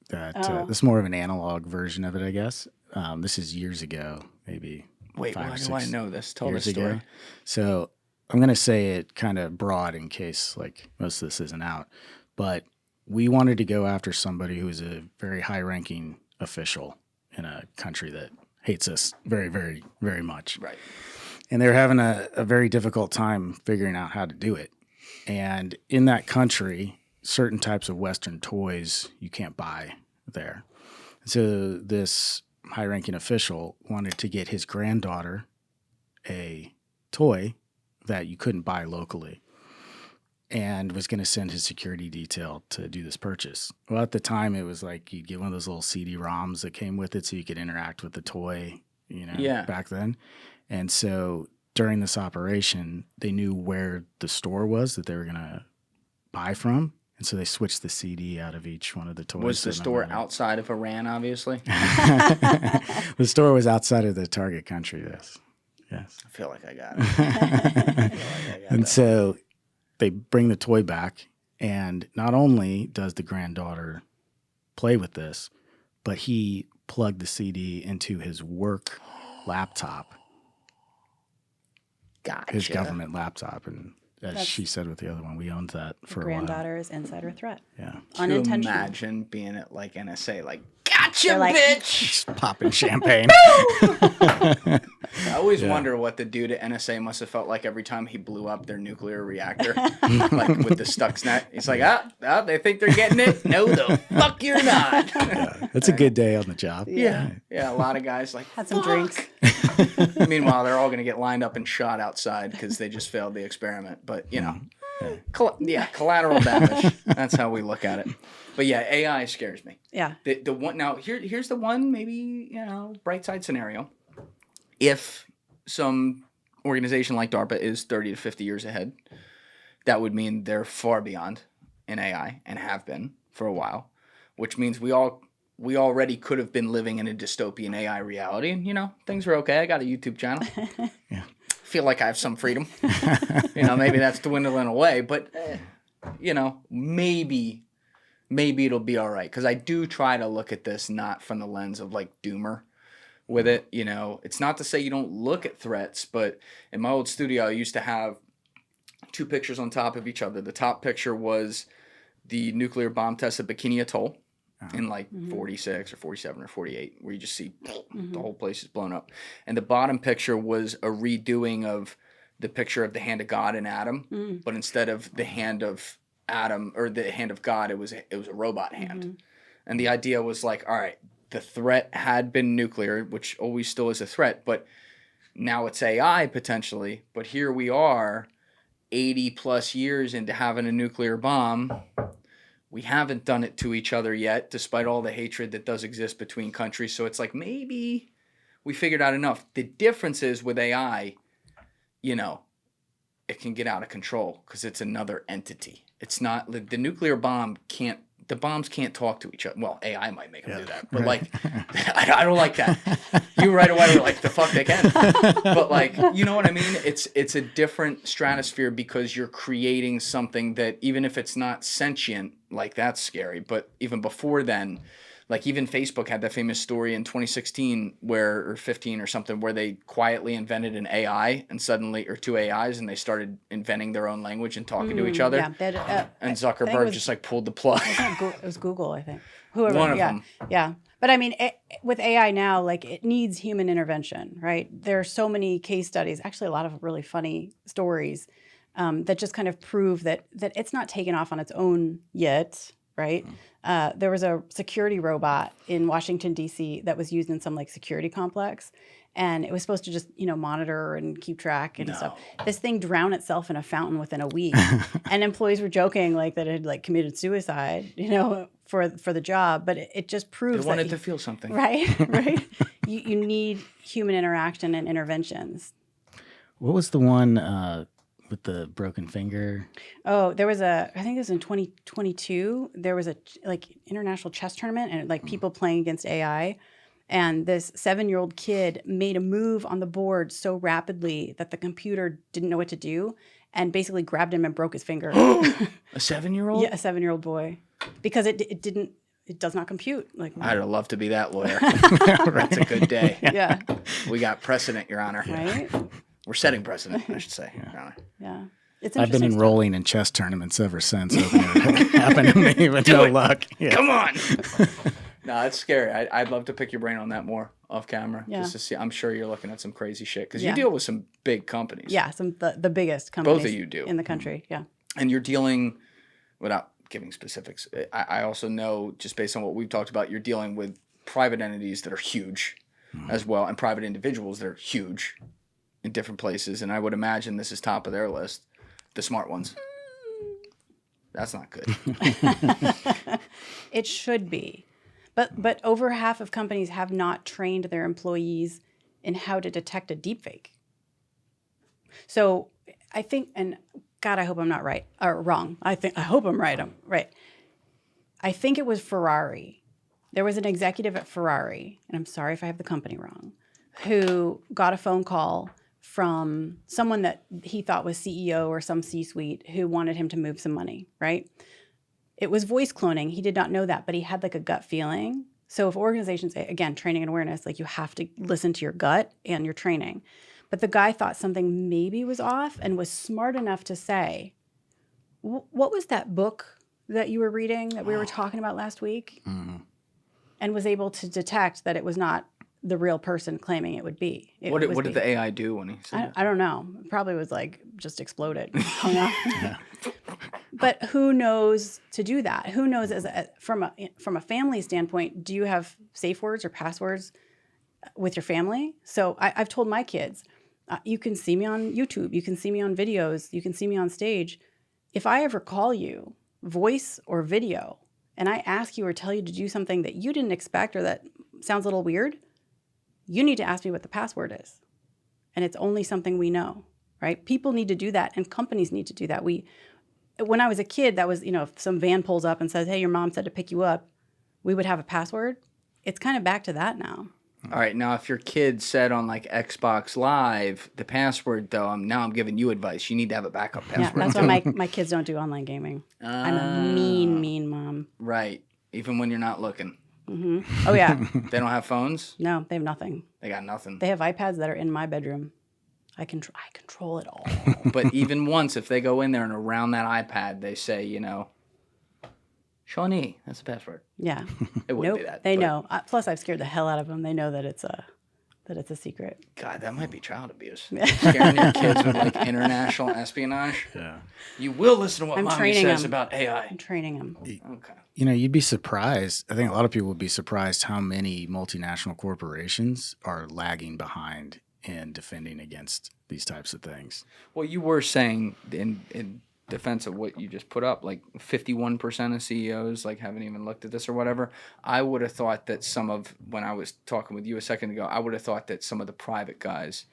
Speaker 1: This is more of an analog version of it, I guess. This is years ago, maybe.
Speaker 2: Wait,
Speaker 1: 5 or
Speaker 2: why
Speaker 1: 6
Speaker 2: do I know this? Tell the
Speaker 1: years
Speaker 2: story.
Speaker 1: ago. So I'm going to say it kind of broad in case like most of this isn't out. But we wanted to go after somebody who is a very high-ranking official in a country that hates us very, very, very much.
Speaker 2: Right.
Speaker 1: And they're having a very difficult time figuring out how to do it. And in that country, certain types of Western toys you can't buy there. So this high-ranking official wanted to get his granddaughter a toy that you couldn't buy locally and was going to send his security detail to do this purchase. Well, at the time, it was like you'd get one of those little CD-ROMs that came with it so you could interact with the toy, back then. And so during this operation, they knew where the store was that they were going to buy from. And so they switched the CD out of each one of the toys.
Speaker 2: Was the store outside of Iran, obviously?
Speaker 1: The store was outside of the target country, yes.
Speaker 2: I feel like I got it.
Speaker 1: And so they bring the toy back, and not only does the granddaughter play with this, but he plugged the CD into his work laptop.
Speaker 2: Gotcha.
Speaker 1: His government laptop. And as she said with the other one, we owned that for a while.
Speaker 3: Granddaughter is insider threat.
Speaker 1: Yeah.
Speaker 3: Unintentional.
Speaker 2: Imagine being at like NSA, like, gotcha,
Speaker 3: They're like,
Speaker 2: bitch!
Speaker 1: Just popping champagne.
Speaker 2: I always wonder what the dude at NSA must have felt like every time he blew up their nuclear reactor, like with the Stuxnet. He's like, they think they're getting it? No, the fuck you're not.
Speaker 1: That's a good day on the job.
Speaker 2: Yeah, a lot of guys like,
Speaker 3: Had some
Speaker 2: fuck.
Speaker 3: drinks.
Speaker 2: Meanwhile, they're all going to get lined up and shot outside because they just failed the experiment. But, collateral damage. That's how we look at it. But yeah, AI scares me.
Speaker 3: Yeah.
Speaker 2: The one now here's the one maybe bright side scenario. If some organization like DARPA is 30 to 50 years ahead, that would mean they're far beyond in AI and have been for a while, which means we already could have been living in a dystopian AI reality, and things are okay. I got a YouTube channel.
Speaker 1: Yeah.
Speaker 2: Feel like I have some freedom. Maybe that's dwindling away, but maybe it'll be all right, because I do try to look at this not from the lens of like doomer with it. It's not to say you don't look at threats, but in my old studio I used to have 2 pictures on top of each other. The top picture was the nuclear bomb test at Bikini Atoll in like 46 or 47 or 48, where you just see the whole place is blown up. And the bottom picture was a redoing of the picture of the hand of God in Adam, but instead of the hand of Adam or the hand of God. It was a robot hand. And the idea was like, all right, the threat had been nuclear, which always still is a threat, but now it's AI potentially. But here we are 80 plus years into having a nuclear bomb. We haven't done it to each other yet, despite all the hatred that does exist between countries. So it's like, maybe we figured out enough. The difference is with AI, you know, it can get out of control because it's another entity. It's not the nuclear bomb can't. The bombs can't talk to each other. Well, AI might make them do that, but like, I don't like that. You right away were like, the fuck they can. But like, you know what I mean? It's a different stratosphere because you're creating something that even if it's not sentient, like that's scary. But even before then, like even Facebook had that famous story in 2016 or 15 or something, where they quietly invented an AI and suddenly, or two AIs, and they started inventing their own language and talking to each other.
Speaker 3: Yeah,
Speaker 2: and Zuckerberg just like pulled the plug.
Speaker 3: It was Google, I think. Whoever,
Speaker 2: One of them.
Speaker 3: Yeah. But I mean, with AI now, like it needs human intervention, right? There are so many case studies, actually a lot of really funny stories that just kind of prove that it's not taken off on its own yet, right? There was a security robot in Washington, D.C. that was used in some like security complex. And it was supposed to just, you know, monitor and keep track and stuff. This thing drowned itself in a fountain within a week. And employees were joking like that it had like committed suicide, you know, for the job. But it just proves
Speaker 2: They wanted to feel something.
Speaker 3: Right, right. You need human interaction and interventions.
Speaker 1: What was the one with the broken finger?
Speaker 3: Oh, there was I think it was in 2022, there was a like international chess tournament and like people playing against AI. And this 7-year-old kid made a move on the board so rapidly that the computer didn't know what to do and basically grabbed him and broke his finger.
Speaker 2: A 7-year-old?
Speaker 3: Yeah, a 7-year-old boy. Because it does not compute. Like
Speaker 2: I'd love to be that lawyer. That's a good day.
Speaker 3: Yeah.
Speaker 2: We got precedent, Your Honor.
Speaker 3: Right?
Speaker 2: We're setting precedent, I should say, Your Honor.
Speaker 3: Yeah. It's
Speaker 1: I've been
Speaker 3: interesting
Speaker 1: enrolling in chess tournaments ever since. Hoping it happened to me, but no luck. Yeah.
Speaker 2: Come on. No, it's scary. I'd love to pick your brain on that more off camera, just to see. I'm sure you're looking at some crazy shit because you deal with some big companies.
Speaker 3: Yeah, the biggest companies.
Speaker 2: Both of you do
Speaker 3: in the country. Yeah,
Speaker 2: and you're dealing, without giving specifics. I also know, just based on what we've talked about, you're dealing with private entities that are huge, as well, and private individuals that are huge in different places. And I would imagine this is top of their list, the smart ones. That's not good.
Speaker 3: It should be. But over half of companies have not trained their employees in how to detect a deepfake. So I think, and God, I hope I'm not right or wrong. I hope I'm right. I'm right. I think it was Ferrari. There was an executive at Ferrari, and I'm sorry if I have the company wrong, who got a phone call from someone that he thought was CEO or some C-suite who wanted him to move some money, right? It was voice cloning. He did not know that, but he had like a gut feeling. So if organizations, again, training and awareness, like you have to listen to your gut and your training. But the guy thought something maybe was off and was smart enough to say, what was that book that you were reading that we were talking about last week? Mm-hmm. And was able to detect that it was not the real person claiming it would be.
Speaker 2: What did the AI do when he said that?
Speaker 3: I don't know. It probably was like just exploded. Hung up. Yeah. But who knows to do that? Who knows from a family standpoint, do you have safe words or passwords with your family? So I've told my kids, you can see me on YouTube. You can see me on videos. You can see me on stage. If I ever call you, voice or video, and I ask you or tell you to do something that you didn't expect or that sounds a little weird, you need to ask me what the password is. And it's only something we know, right? People need to do that and companies need to do that. When I was a kid, that was, if some van pulls up and says, hey, your mom said to pick you up, we would have a password. It's kind of back to that now.
Speaker 2: All right. Now, if your kid said on like Xbox Live, the password, though, I'm giving you advice. You need to have a backup password.
Speaker 3: Yeah, that's why my kids don't do online gaming. I'm a mean mom.
Speaker 2: Right. Even when you're not looking.
Speaker 3: Mm-hmm. Oh, yeah.
Speaker 2: They don't have phones?
Speaker 3: No, they have nothing.
Speaker 2: They got nothing.
Speaker 3: They have iPads that are in my bedroom. I control it all.
Speaker 2: But even once, if they go in there and around that iPad, they say, Shawnee, that's the password.
Speaker 3: Yeah.
Speaker 2: It wouldn't be that.
Speaker 3: They know. Plus, I've scared the hell out of them. They know that it's that it's a secret.
Speaker 2: God, that might be child abuse. Scaring your kids with like international espionage.
Speaker 1: Yeah.
Speaker 2: You will listen to what
Speaker 3: I'm
Speaker 2: mommy
Speaker 3: training
Speaker 2: says
Speaker 3: them.
Speaker 2: about AI.
Speaker 3: I'm training them.
Speaker 2: Okay.
Speaker 1: You know, you'd be surprised. I think a lot of people would be surprised how many multinational corporations are lagging behind in defending against these types of things.
Speaker 2: Well, you were saying in defense of what you just put up, like 51% of CEOs like haven't even looked at this or whatever. I would have thought that when I was talking with you a second ago, I would have thought that some of the private guys,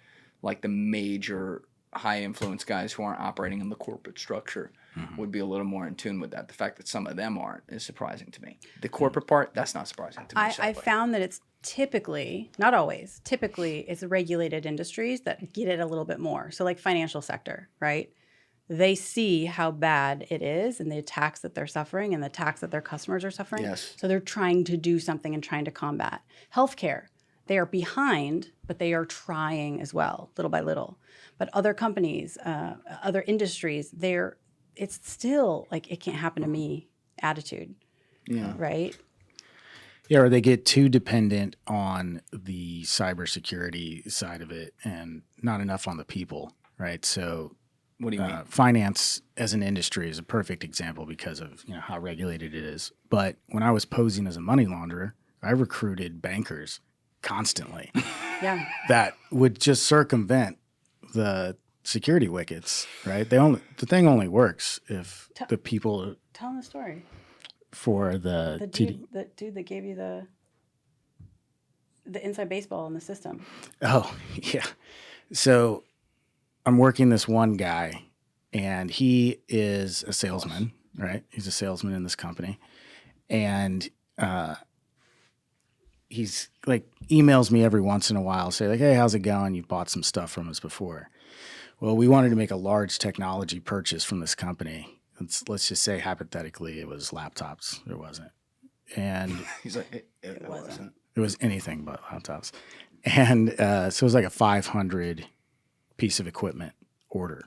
Speaker 2: like the major high influence guys who aren't operating in the corporate structure, would be a little more in tune with that. The fact that some of them aren't is surprising to me. The corporate part, that's not surprising to me.
Speaker 3: I found that it's typically, not always, typically it's regulated industries that get it a little bit more. So like financial sector, right? They see how bad it is and the attacks that they're suffering and the attacks that their customers are suffering.
Speaker 2: Yes.
Speaker 3: So they're trying to do something and trying to combat. Healthcare, they are behind, but they are trying as well, little by little. But other companies, other industries, it's still like, it can't happen to me attitude.
Speaker 2: Yeah.
Speaker 3: Right?
Speaker 1: Yeah, or they get too dependent on the cybersecurity side of it and not enough on the people, right? So
Speaker 2: What do you mean?
Speaker 1: finance as an industry is a perfect example because of how regulated it is. But when I was posing as a money launderer, I recruited bankers constantly
Speaker 3: Yeah.
Speaker 1: that would just circumvent the security wickets, right? The thing only works if the people
Speaker 3: Tell them the story.
Speaker 1: for the TD.
Speaker 3: The dude that gave you the inside baseball in the system.
Speaker 1: Oh, yeah. So I'm working this one guy, and he is a salesman, right? He's a salesman in this company. And he's like emails me every once in a while, say like, hey, how's it going? You've bought some stuff from us before. Well, we wanted to make a large technology purchase from this company. Let's just say hypothetically it was laptops. There wasn't. And
Speaker 2: He's like, it wasn't.
Speaker 1: it was anything but laptops. And so it was like a 500 piece of equipment order.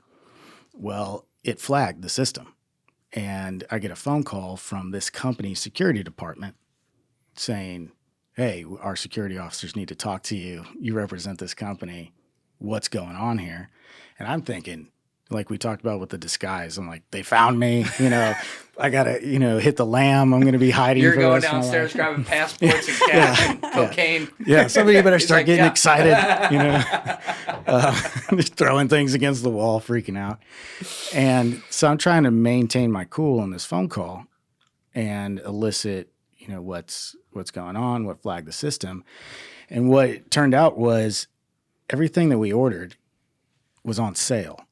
Speaker 1: Well, it flagged the system. And I get a phone call from this company's security department saying, hey, our security officers need to talk to you. You represent this company. What's going on here? And I'm thinking, like we talked about with the disguise, I'm like, they found me, I got to, hit the lam. I'm going to be hiding.
Speaker 2: You're
Speaker 1: for
Speaker 2: going
Speaker 1: the rest of my life.
Speaker 2: downstairs grabbing passports and cash and cocaine.
Speaker 1: Yeah, somebody better start
Speaker 2: like,
Speaker 1: getting
Speaker 2: yeah.
Speaker 1: excited, just throwing things against the wall, freaking out. And so I'm trying to maintain my cool on this phone call and elicit, what's going on, what flagged the system. And what it turned out was everything that we ordered was on sale.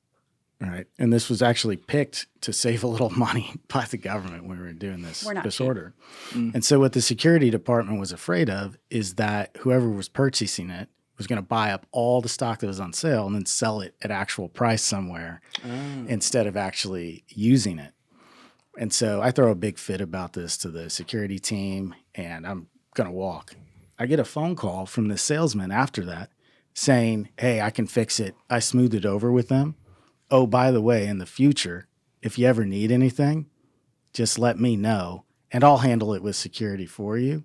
Speaker 1: Right. And this was actually picked to save a little money by the government when we were doing this order. And so what the security department was afraid of is that whoever was purchasing it was going to buy up all the stock that was on sale and then sell it at actual price somewhere instead of actually using it. And so I throw a big fit about this to the security team, and I'm going to walk. I get a phone call from the salesman after that saying, hey, I can fix it. I smoothed it over with them. Oh, by the way, in the future, if you ever need anything, just let me know, and I'll handle it with security for you.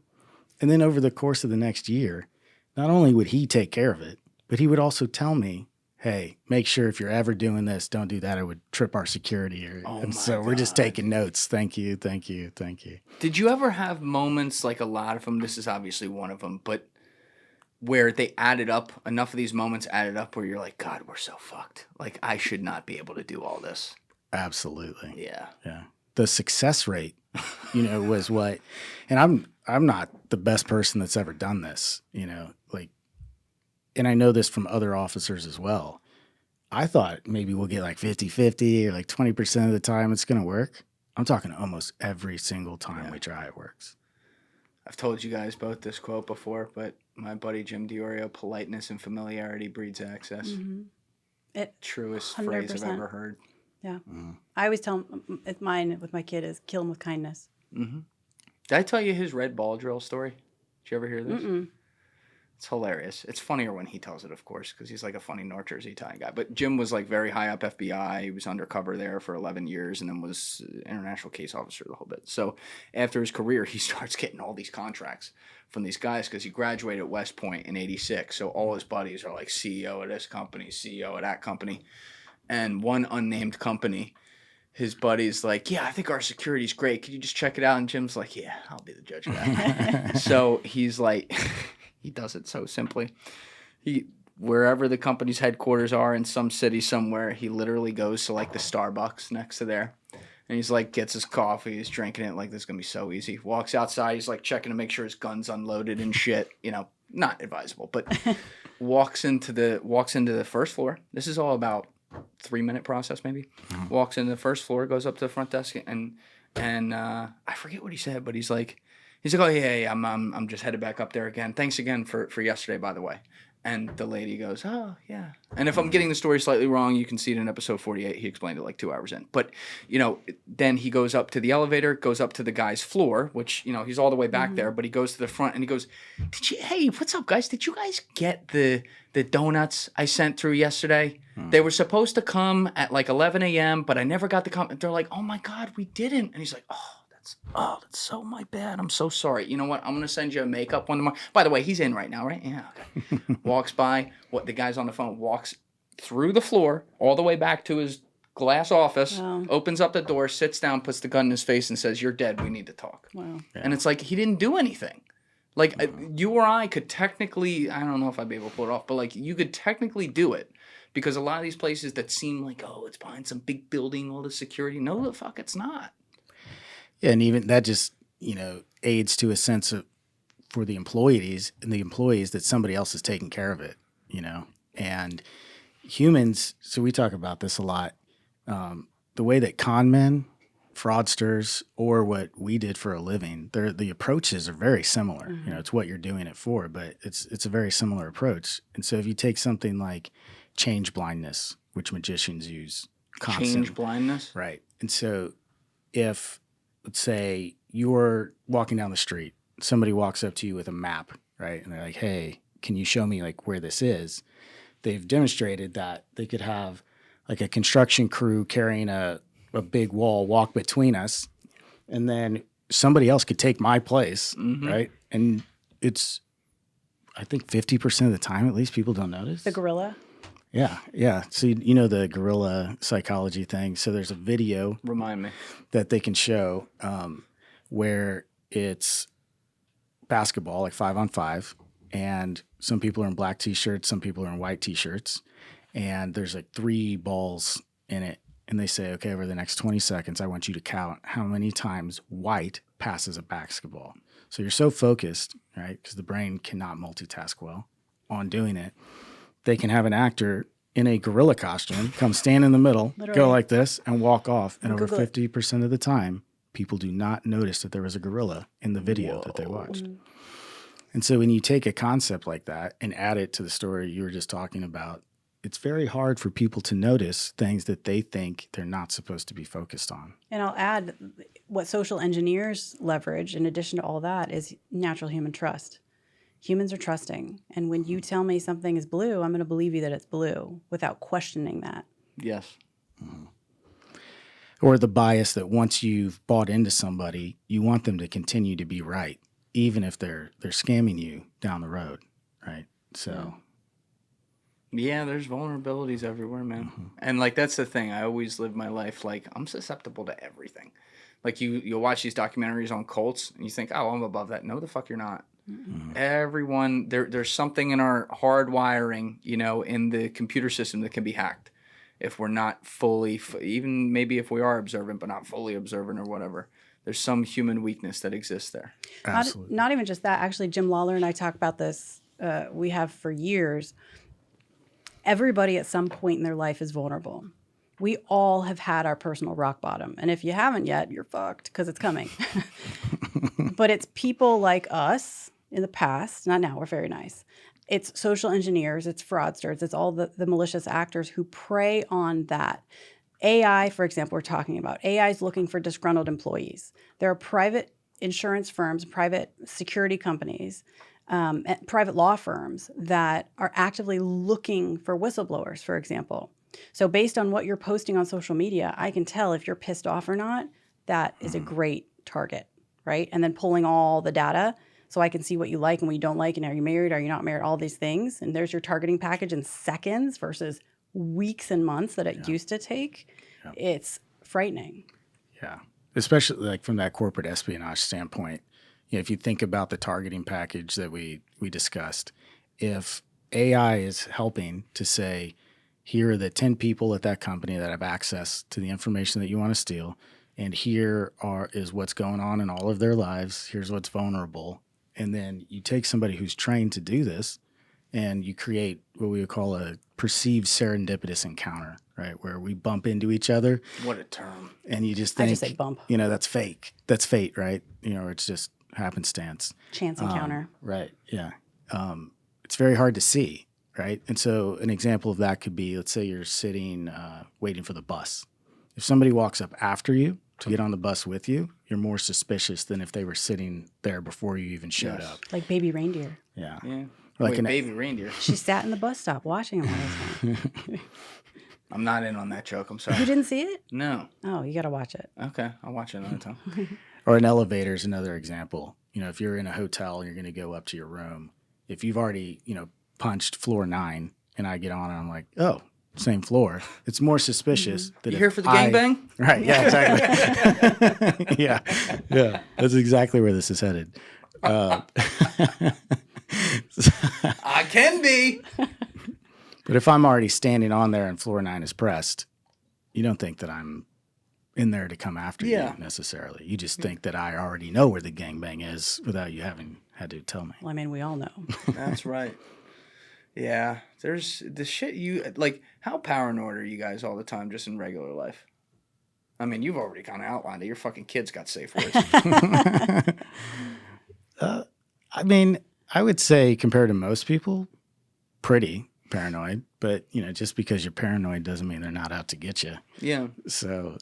Speaker 1: And then over the course of the next year, not only would he take care of it, but he would also tell me, hey, make sure if you're ever doing this, don't do that. It would trip our security. And so we're just taking notes. Thank you, thank you, thank you.
Speaker 2: Did you ever have moments, like a lot of them, this is obviously one of them, but where they added up, enough of these moments added up where you're like, God, we're so fucked. Like, I should not be able to do all this.
Speaker 1: Absolutely.
Speaker 2: Yeah.
Speaker 1: Yeah. The success rate, was what, and I'm not the best person that's ever done this, and I know this from other officers as well. I thought maybe we'll get like 50-50 or like 20% of the time it's going to work. I'm talking almost every single time we try it works.
Speaker 2: I've told you guys both this quote before, but my buddy Jim DiOrio, politeness and familiarity breeds access. Truest
Speaker 3: 100%.
Speaker 2: phrase I've ever heard.
Speaker 3: Yeah. I always tell him, mine with my kid is kill him with kindness.
Speaker 2: Did I tell you his red ball drill story? Did you ever hear this? It's hilarious. It's funnier when he tells it, of course, because he's like a funny North Jersey Italian guy. But Jim was like very high up FBI. He was undercover there for 11 years and then was international case officer the whole bit. So after his career, he starts getting all these contracts from these guys because he graduated at West Point in 86. So all his buddies are like CEO of this company, CEO of that company. And one unnamed company, his buddy's like, yeah, I think our security's great. Could you just check it out? And Jim's like, yeah, I'll be the judge of that. So he's like... He does it so simply. Wherever the company's headquarters are in some city somewhere, he literally goes to like the Starbucks next to there. And he's like, gets his coffee, he's drinking it like this is going to be so easy. Walks outside, he's like checking to make sure his gun's unloaded and shit. You know, not advisable, but walks into the first floor. This is all about 3-minute process maybe. Walks into the first floor, goes up to the front desk and I forget what he said, but he's like, oh yeah, I'm just headed back up there again. Thanks again for yesterday, by the way. And the lady goes, oh yeah. And if I'm getting the story slightly wrong, you can see it in episode 48. He explained it like 2 hours in. But you know, then he goes up to the elevator, goes up to the guy's floor, which you know he's all the way back there. But he goes to the front and he goes, hey, what's up, guys? Did you guys get the donuts I sent through yesterday? They were supposed to come at like 11 a.m., but I never got the comment. They're like, oh my God, we didn't. And he's like, that's so my bad. I'm so sorry. You know what? I'm going to send you a makeup one tomorrow. By the way, he's in right now, right? Yeah. Okay. Walks by. The guy's on the phone. Walks through the floor all the way back to his glass office. Wow. Opens up the door, sits down, puts the gun in his face and says, you're dead. We need to talk. Wow. Yeah. And it's like he didn't do anything. Like you or I could technically, I don't know if I'd be able to pull it off, but like you could technically do it. Because a lot of these places that seem like, oh, it's behind some big building, all the security. No, the fuck, it's not.
Speaker 1: Yeah, and even that just, you know, aids to a sense of for the employees that somebody else is taking care of it, you know. And humans, so we talk about this a lot. The way that con men, fraudsters, or what we did for a living, the approaches are very similar. Mm-hmm. You know, it's what you're doing it for, but it's a very similar approach. And so if you take something like change blindness, which magicians use constantly.
Speaker 2: Change blindness?
Speaker 1: Right. And so if, let's say, you're walking down the street, somebody walks up to you with a map, right? And they're like, hey, can you show me like where this is? They've demonstrated that they could have like a construction crew carrying a big wall walk between us, and then somebody else could take my place, right? And it's, I think 50% of the time, at least, people don't notice.
Speaker 3: The gorilla?
Speaker 1: Yeah. So you know the gorilla psychology thing. So there's a video.
Speaker 2: Remind me.
Speaker 1: That they can show where it's basketball, like 5-on-5, and some people are in black T-shirts, some people are in white T-shirts, and there's like 3 balls in it. And they say, okay, over the next 20 seconds, I want you to count how many times white passes a basketball. So you're so focused, right, because the brain cannot multitask well on doing it. They can have an actor in a gorilla costume come stand in the middle, literally, go like this, and walk off. And over 50% of the time, people do not notice that there was a gorilla in the video that they watched. Mm-hmm. And so when you take a concept like that and add it to the story you were just talking about, it's very hard for people to notice things that they think they're not supposed to be focused on.
Speaker 3: And I'll add, what social engineers leverage, in addition to all that, is natural human trust. Humans are trusting. And when you tell me something is blue, I'm going to believe you that it's blue without questioning that.
Speaker 2: Yes.
Speaker 1: Mm-hmm. Or the bias that once you've bought into somebody, you want them to continue to be right, even if they're scamming you down the road, right? So...
Speaker 2: Yeah, there's vulnerabilities everywhere, man. Mm-hmm. And like that's the thing. I always live my life like I'm susceptible to everything. Like you'll watch these documentaries on cults and you think, oh, I'm above that. No, the fuck you're not. Mm-hmm. Everyone, there's something in our hardwiring, you know, in the computer system that can be hacked if we're not fully, even maybe if we are observant, but not fully observant or whatever. There's some human weakness that exists there.
Speaker 1: Absolutely.
Speaker 3: Not even just that. Actually, Jim Lawler and I talk about this. We have for years. Everybody at some point in their life is vulnerable. We all have had our personal rock bottom. And if you haven't yet, you're fucked because it's coming. But it's people like us in the past, not now, we're very nice. It's social engineers, it's fraudsters, it's all the malicious actors who prey on that. AI, for example, we're talking about. AI is looking for disgruntled employees. There are private insurance firms, private security companies private law firms that are actively looking for whistleblowers, for example. So based on what you're posting on social media, I can tell if you're pissed off or not. That is a great target, right? And then pulling all the data so I can see what you like and what you don't like, and are you married, are you not married, all these things. And there's your targeting package in seconds versus weeks and months that it used to take. It's frightening.
Speaker 1: Yeah, especially like from that corporate espionage standpoint. You know, if you think about the targeting package that we discussed, if AI is helping to say, here are the 10 people at that company that have access to the information that you want to steal, and here is what's going on in all of their lives, here's what's vulnerable, and then you take somebody who's trained to do this and you create what we would call a perceived serendipitous encounter, right? Where we bump into each other.
Speaker 2: What a term.
Speaker 1: And you just think,
Speaker 3: I just say bump.
Speaker 1: you know, that's fake. That's fate, right? You know, it's just happenstance.
Speaker 3: Chance encounter.
Speaker 1: Right. Yeah. It's very hard to see, right? And so an example of that could be, let's say you're sitting waiting for the bus. If somebody walks up after you to get on the bus with you, you're more suspicious than if they were sitting there before you even showed up.
Speaker 3: Like baby reindeer.
Speaker 1: Yeah.
Speaker 2: Yeah.
Speaker 1: Like
Speaker 2: Wait, baby reindeer.
Speaker 3: She sat in the bus stop watching them all the time.
Speaker 2: I'm not in on that joke. I'm sorry.
Speaker 3: You didn't see it?
Speaker 2: No.
Speaker 3: Oh, you got to watch it.
Speaker 2: Okay. I'll watch it another time.
Speaker 1: Or an elevator is another example. You know, if you're in a hotel and you're going to go up to your room, if you've already, you know, punched floor 9 and I get on and I'm like, oh, same floor, it's more suspicious that
Speaker 2: You
Speaker 1: if
Speaker 2: here for the gangbang?
Speaker 1: Right. Yeah, exactly. Yeah. Yeah. That's exactly where this is headed.
Speaker 2: I can be.
Speaker 1: But if I'm already standing on there and floor 9 is pressed, you don't think that I'm in there to come after you necessarily. You just think that I already know where the gangbang is without you having had to tell me.
Speaker 3: Well, I mean, we all know.
Speaker 2: That's right. Yeah. There's the shit you like. How paranoid are you guys all the time just in regular life? I mean, you've already kind of outlined it. Your fucking kids got safe words.
Speaker 1: I mean, I would say compared to most people, pretty paranoid. But, you know, just because you're paranoid doesn't mean they're not out to get you.
Speaker 2: Yeah.
Speaker 1: So,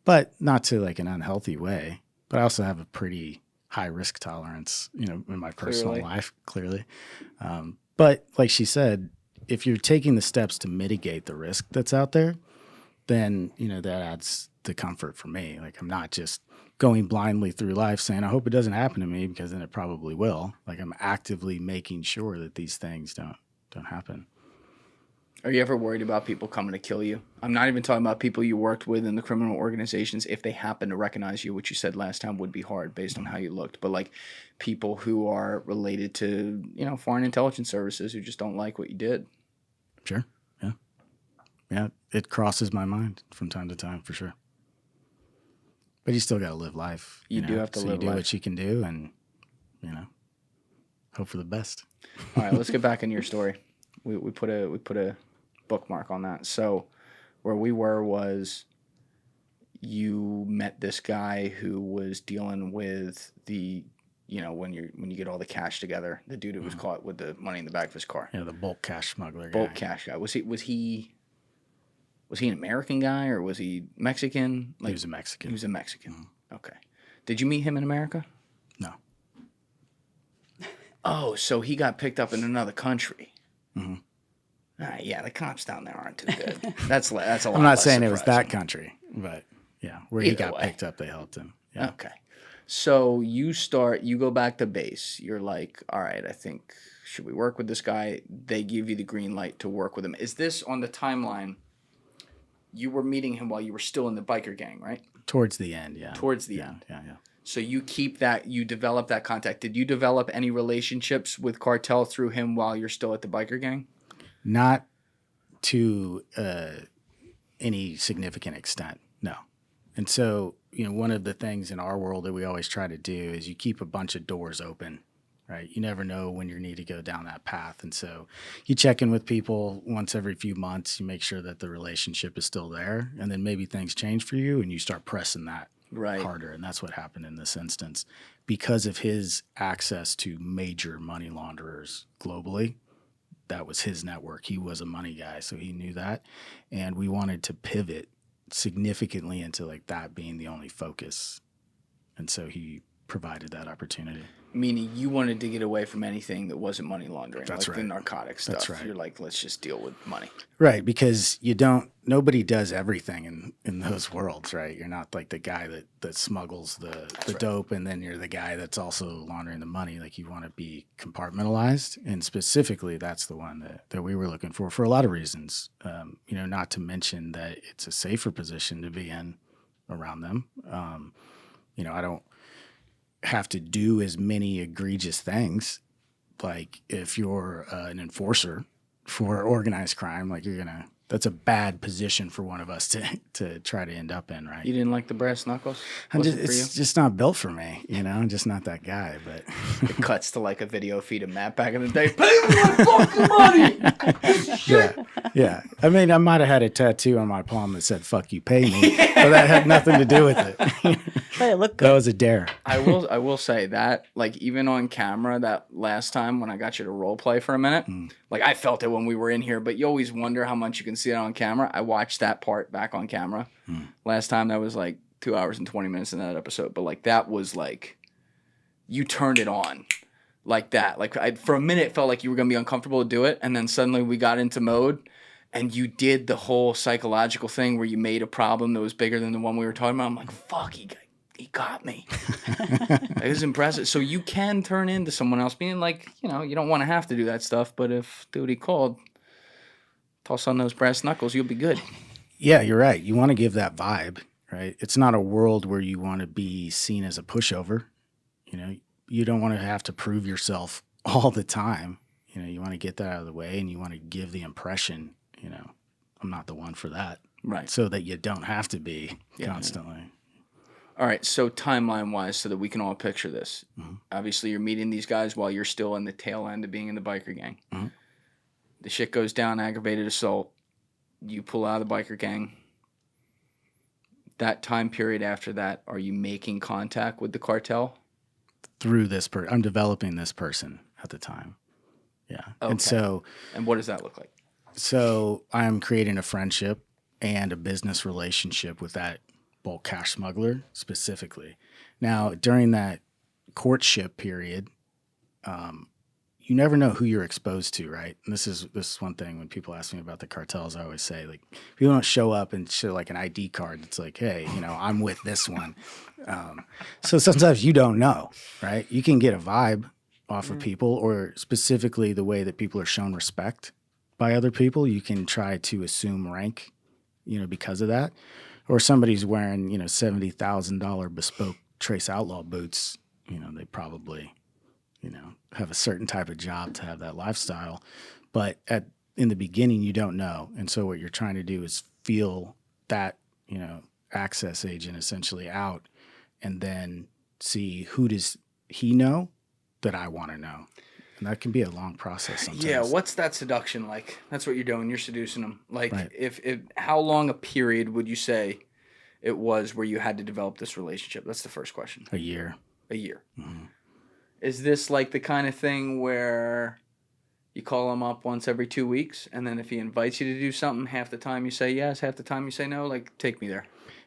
Speaker 1: but not to like an unhealthy way. But I also have a pretty high risk tolerance, you know, in my personal life, clearly. But like she said, if you're taking the steps to mitigate the risk that's out there, then, you know, that adds the comfort for me. Like I'm not just going blindly through life saying, I hope it doesn't happen to me, because then it probably will. Like I'm actively making sure that these things don't happen.
Speaker 2: Are you ever worried about people coming to kill you? I'm not even talking about people you worked with in the criminal organizations. If they happen to recognize you, which you said last time would be hard based on how you looked, but like people who are related to, you know, foreign intelligence services who just don't like what you did.
Speaker 1: Sure. Yeah. Yeah. It crosses my mind from time to time, for sure. But you still got to live life.
Speaker 2: You do have to live life.
Speaker 1: You do what you can do and, you know, hope for the best.
Speaker 2: All right, let's get back into your story. We put a bookmark on that. So where we were was you met this guy who was dealing with the, you know, when you get all the cash together, the dude who was caught with the money in the back of his car.
Speaker 1: Yeah, the bulk cash smuggler guy.
Speaker 2: Bulk cash guy. Was he an American guy or was he Mexican? Like,
Speaker 1: he was a Mexican.
Speaker 2: He was a Mexican. Okay. Did you meet him in America?
Speaker 1: No.
Speaker 2: Oh, so he got picked up in another country.
Speaker 1: Mm-hmm.
Speaker 2: Yeah, the cops down there aren't too good. That's a lot.
Speaker 1: I'm not saying
Speaker 2: surprising.
Speaker 1: it was that country, but yeah, where he got picked up, they helped him. Yeah.
Speaker 2: Okay. So you go back to base. You're like, all right, I think, should we work with this guy? They give you the green light to work with him. Is this on the timeline? You were meeting him while you were still in the biker gang, right?
Speaker 1: Towards the end, yeah.
Speaker 2: Towards the end.
Speaker 1: Yeah.
Speaker 2: So you develop that contact. Did you develop any relationships with Cartel through him while you're still at the biker gang?
Speaker 1: Not to any significant extent, no. And so, you know, one of the things in our world that we always try to do is you keep a bunch of doors open, right? You never know when you need to go down that path. And so you check in with people once every few months. You make sure that the relationship is still there. And then maybe things change for you and you start pressing that harder. And that's what happened in this instance. Because of his access to major money launderers globally, that was his network. He was a money guy, so he knew that. And we wanted to pivot significantly into like that being the only focus. And so he provided that opportunity.
Speaker 2: Meaning you wanted to get away from anything that wasn't money laundering,
Speaker 1: That's
Speaker 2: like
Speaker 1: right.
Speaker 2: the narcotic stuff.
Speaker 1: That's right.
Speaker 2: You're like, let's just deal with money.
Speaker 1: Right, because nobody does everything in those worlds, right? You're not like the guy that smuggles the dope, and then you're the guy that's also laundering the money. Like, you want to be compartmentalized, and specifically that's the one that we were looking for a lot of reasons. Not to mention that it's a safer position to be in around them. I don't have to do as many egregious things. Like, if you're an enforcer for organized crime, like, that's a bad position for one of us to try to end up in, right?
Speaker 2: You didn't like the brass knuckles?
Speaker 1: It's just not built for me, I'm just not that guy. But
Speaker 2: it cuts to like a video feed of Matt back in the day. Pay me my fucking money.
Speaker 1: Yeah. I mean, I might have had a tattoo on my palm that said "fuck you, pay me," but that had nothing to do with it.
Speaker 3: But it looked good.
Speaker 1: That was a dare.
Speaker 2: I will say that, like, even on camera, that last time when I got you to role play for a minute, like, I felt it when we were in here, but you always wonder how much you can see it on camera. I watched that part back on camera. Last time, that was like 2 hours and 20 minutes in that episode, but like, that was like, you turned it on like that. Like, for a minute, it felt like you were going to be uncomfortable to do it, and then suddenly we got into mode, and you did the whole psychological thing where you made a problem that was bigger than the one we were talking about. I'm like, fuck, he got me. It was impressive. So you can turn into someone else, being like, you don't want to have to do that stuff, but if duty called, toss on those brass knuckles, you'll be good.
Speaker 1: Yeah, you're right. You want to give that vibe, right? It's not a world where you want to be seen as a pushover. You don't want to have to prove yourself all the time. You want to get that out of the way, and you want to give the impression, I'm not the one for that.
Speaker 2: Right.
Speaker 1: So that you don't have to be constantly.
Speaker 2: Yeah. All right, so timeline-wise, so that we can all picture this. Obviously, you're meeting these guys while you're still in the tail end of being in the biker gang. The shit goes down, aggravated assault. You pull out of the biker gang. That time period after that, are you making contact with the cartel?
Speaker 1: Through this I'm developing this person at the time. Yeah.
Speaker 2: Okay. And what does that look like?
Speaker 1: So I'm creating a friendship and a business relationship with that bulk cash smuggler specifically. Now, during that courtship period, you never know who you're exposed to, right? And this is one thing when people ask me about the cartels, I always say, like, people don't show up and show like an ID card. It's like, hey, I'm with this one. So sometimes you don't know, right? You can get a vibe off of people, or specifically the way that people are shown respect by other people. You can try to assume rank, because of that. Or somebody's wearing, $70,000 bespoke Trace Outlaw boots, they probably, have a certain type of job to have that lifestyle. But in the beginning, you don't know. And so what you're trying to do is feel that, access agent essentially out, and then see, who does he know that I want to know. And that can be a long process sometimes.
Speaker 2: Yeah, what's that seduction like? That's what you're doing. You're seducing them. Like,
Speaker 1: right.
Speaker 2: if how long a period would you say it was where you had to develop this relationship? That's the first question.
Speaker 1: A year.
Speaker 2: A year.
Speaker 1: Mm-hmm.
Speaker 2: Is this like the kind of thing where you call him up once every 2 weeks, and then if he invites you to do something, half the time you say yes, half the time you say no? Like, take me there.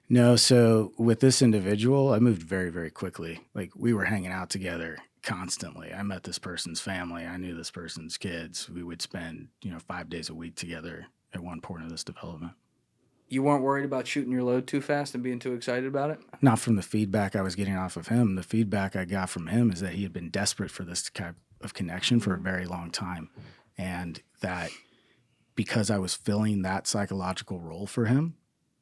Speaker 1: No, so with this individual, I moved very, very quickly. Like, we were hanging out together constantly. I met this person's family. I knew this person's kids. We would spend, 5 days a week together at one point of this development.
Speaker 2: You weren't worried about shooting your load too fast and being too excited about it?
Speaker 1: Not from the feedback I was getting off of him. The feedback I got from him is that he had been desperate for this type of connection for a very long time. And that because I was filling that psychological role for him,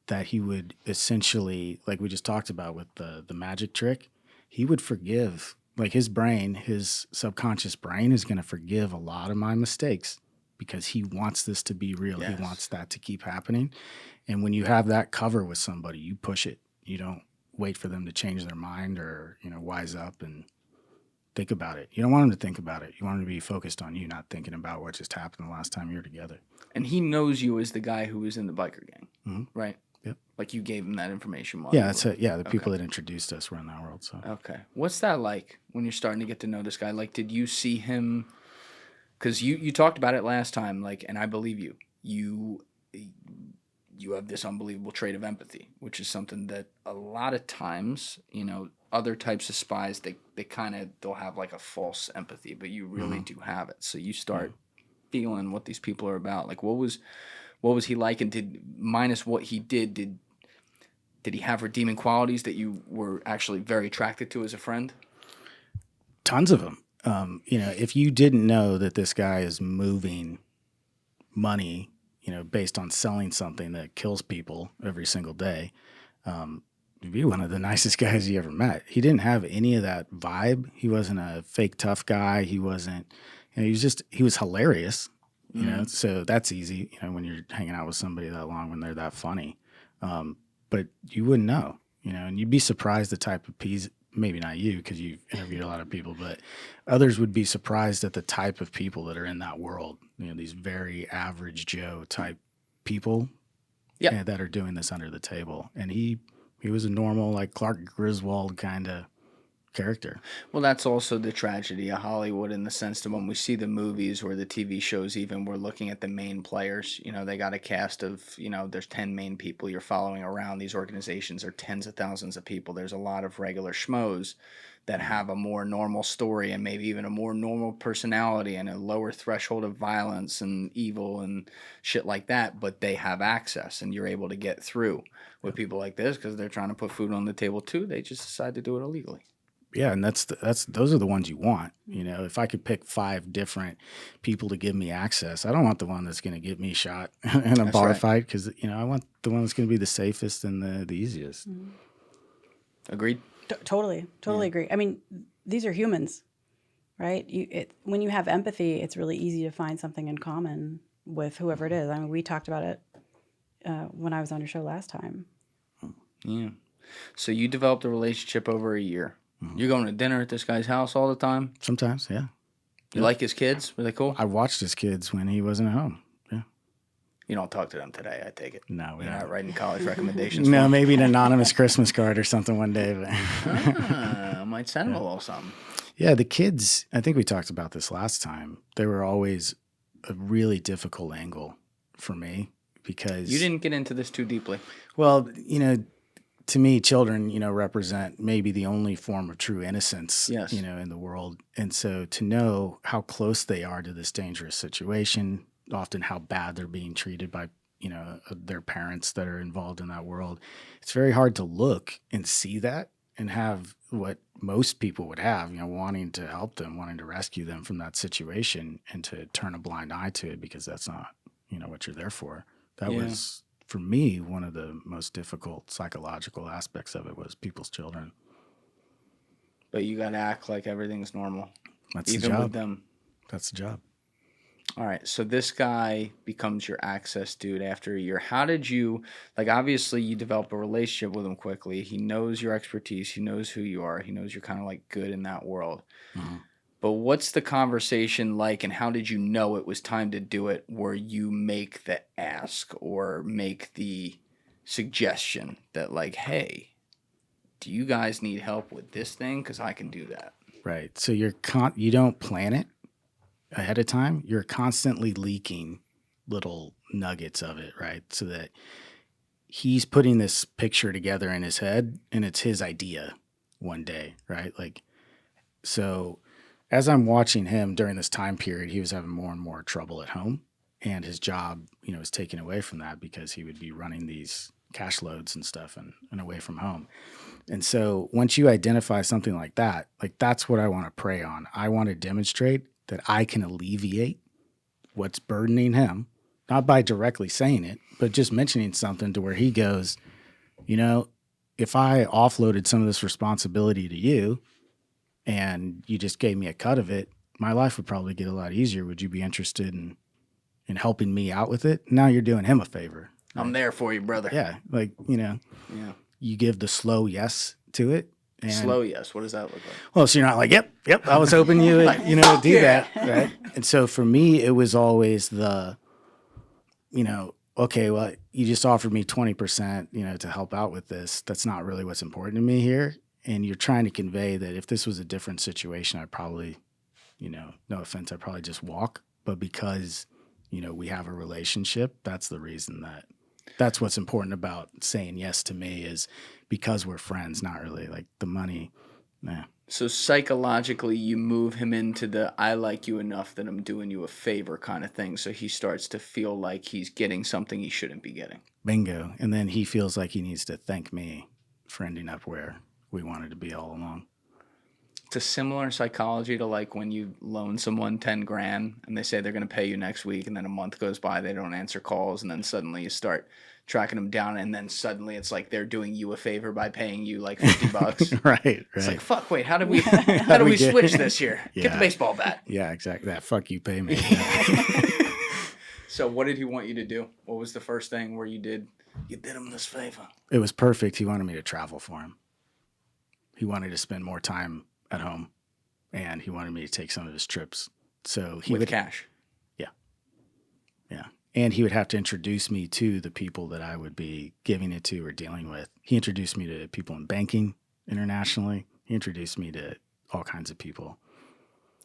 Speaker 1: that he would essentially, like we just talked about with the magic trick, he would forgive. Like, his brain, his subconscious brain is going to forgive a lot of my mistakes because he wants this to be real. Yes. He wants that to keep happening. And when you have that cover with somebody, you push it. You don't wait for them to change their mind or, wise up and think about it. You don't want them to think about it. You want them to be focused on you, not thinking about what just happened the last time you were together.
Speaker 2: And he knows you as the guy who was in the biker gang, right?
Speaker 1: Yep.
Speaker 2: Like, you gave him that information.
Speaker 1: Yeah, that's it. Yeah, the people that introduced us were in that world. So.
Speaker 2: Okay. What's that like when you're starting to get to know this guy? Like, did you see him? Because you talked about it last time, like, and I believe you. you have this unbelievable trait of empathy, which is something that a lot of times, other types of spies, they'll have like a false empathy, but you really do have it. So you start feeling what these people are about. Like what was he like, and minus what he did he have redeeming qualities that you were actually very attracted to as a friend?
Speaker 1: Tons of them. If you didn't know that this guy is moving money, based on selling something that kills people every single day, he'd be one of the nicest guys you ever met. He didn't have any of that vibe. He wasn't a fake tough guy. He wasn't, he was hilarious, so that's easy, when you're hanging out with somebody that long, when they're that funny. But you wouldn't know, and you'd be surprised the type of peas. Maybe not you, because you've interviewed a lot of people, but others would be surprised at the type of people that are in that world. These very average Joe type people that are doing this under the table. And he was a normal, like Clark Griswold kind of character.
Speaker 2: Well, that's also the tragedy of Hollywood, in the sense that when we see the movies or the TV shows, even, we're looking at the main players. They got a cast of, there's 10 main people you're following around. These organizations are tens of thousands of people. There's a lot of regular schmoes that have a more normal story and maybe even a more normal personality and a lower threshold of violence and evil and shit like that, but they have access, and you're able to get through with people like this because they're trying to put food on the table too. They just decide to do it illegally.
Speaker 1: Yeah, and those are the ones you want. If I could pick 5 different people to give me access, I don't want the one that's going to get me shot in a bar fight, because I want the one that's going to be the safest and the easiest.
Speaker 3: Mm-hmm.
Speaker 2: Agreed.
Speaker 3: Totally agree. I mean, these are humans, right? When you have empathy, it's really easy to find something in common with whoever it is. I mean, we talked about it when I was on your show last time.
Speaker 2: Yeah. So you developed a relationship over a year. You're going to dinner at this guy's house all the time?
Speaker 1: Sometimes, yeah.
Speaker 2: You like his kids? Were they cool?
Speaker 1: I watched his kids when he wasn't at home. Yeah.
Speaker 2: You don't talk to them today, I take it.
Speaker 1: No,
Speaker 2: You're not writing college recommendations.
Speaker 1: No, maybe an anonymous Christmas card or something one day. But
Speaker 2: I might send them a little something.
Speaker 1: Yeah, the kids, I think we talked about this last time. They were always a really difficult angle for me, because
Speaker 2: you didn't get into this too deeply.
Speaker 1: Well, to me, children, represent maybe the only form of true innocence, in the world. And so to know how close they are to this dangerous situation, often how bad they're being treated by, their parents that are involved in that world, it's very hard to look and see that and have what most people would have, wanting to help them, wanting to rescue them from that situation, and to turn a blind eye to it because that's not, what you're there for. That was, for me, one of the most difficult psychological aspects of it was people's children.
Speaker 2: But you got to act like everything's normal.
Speaker 1: That's
Speaker 2: even
Speaker 1: the job.
Speaker 2: with them.
Speaker 1: That's the job.
Speaker 2: All right. So this guy becomes your access dude after a year. How did you, obviously you develop a relationship with him quickly. He knows your expertise. He knows who you are. He knows you're kind of good in that world. Mm-hmm. But what's the conversation like, and how did you know it was time to do it, where you make the ask or make the suggestion that, hey, do you guys need help with this thing? Because I can do that.
Speaker 1: Right. So you don't plan it ahead of time. You're constantly leaking little nuggets of it, right? So that he's putting this picture together in his head, and it's his idea one day, right? So as I'm watching him during this time period, he was having more and more trouble at home, and his job, was taken away from that because he would be running these cash loads and stuff and away from home. And so once you identify something like that, that's what I want to prey on. I want to demonstrate that I can alleviate what's burdening him, not by directly saying it, but just mentioning something to where he goes, if I offloaded some of this responsibility to you, and you just gave me a cut of it, my life would probably get a lot easier. Would you be interested in helping me out with it? Now you're doing him a favor. Right?
Speaker 2: I'm there for you, brother.
Speaker 1: Yeah. You give the slow yes to it. And,
Speaker 2: slow yes. What does that look like?
Speaker 1: Well, so you're not yep, I was hoping you would, do that. Right. And so for me, it was always the, okay, well, you just offered me 20%, to help out with this. That's not really what's important to me here. And you're trying to convey that if this was a different situation, I'd probably, no offense, I'd probably just walk. But because, we have a relationship, that's the reason that that's what's important about saying yes to me is because we're friends, not really like the money. Nah.
Speaker 5: So psychologically, you move him into the I like you enough that I'm doing you a favor kind of thing. So he starts to feel like he's getting something he shouldn't be getting.
Speaker 1: Bingo. And then he feels like he needs to thank me for ending up where we wanted to be all along.
Speaker 5: It's a similar psychology to like when you loan someone 10 grand and they say they're going to pay you next week, and then a month goes by, they don't answer calls, and then suddenly you start tracking them down, and then suddenly it's like they're doing you a favor by paying you like $50.
Speaker 1: Right.
Speaker 5: It's like, fuck, wait, how do we switch this here?
Speaker 1: Yeah.
Speaker 5: Get the baseball bat.
Speaker 1: Yeah, exactly. That fuck you pay me. Yeah.
Speaker 5: So what did he want you to do? What was the first thing where you did him this favor?
Speaker 1: It was perfect. He wanted me to travel for him. He wanted to spend more time at home, and he wanted me to take some of his trips. So he
Speaker 5: With cash.
Speaker 1: Yeah. And he would have to introduce me to the people that I would be giving it to or dealing with. He introduced me to people in banking internationally. He introduced me to all kinds of people.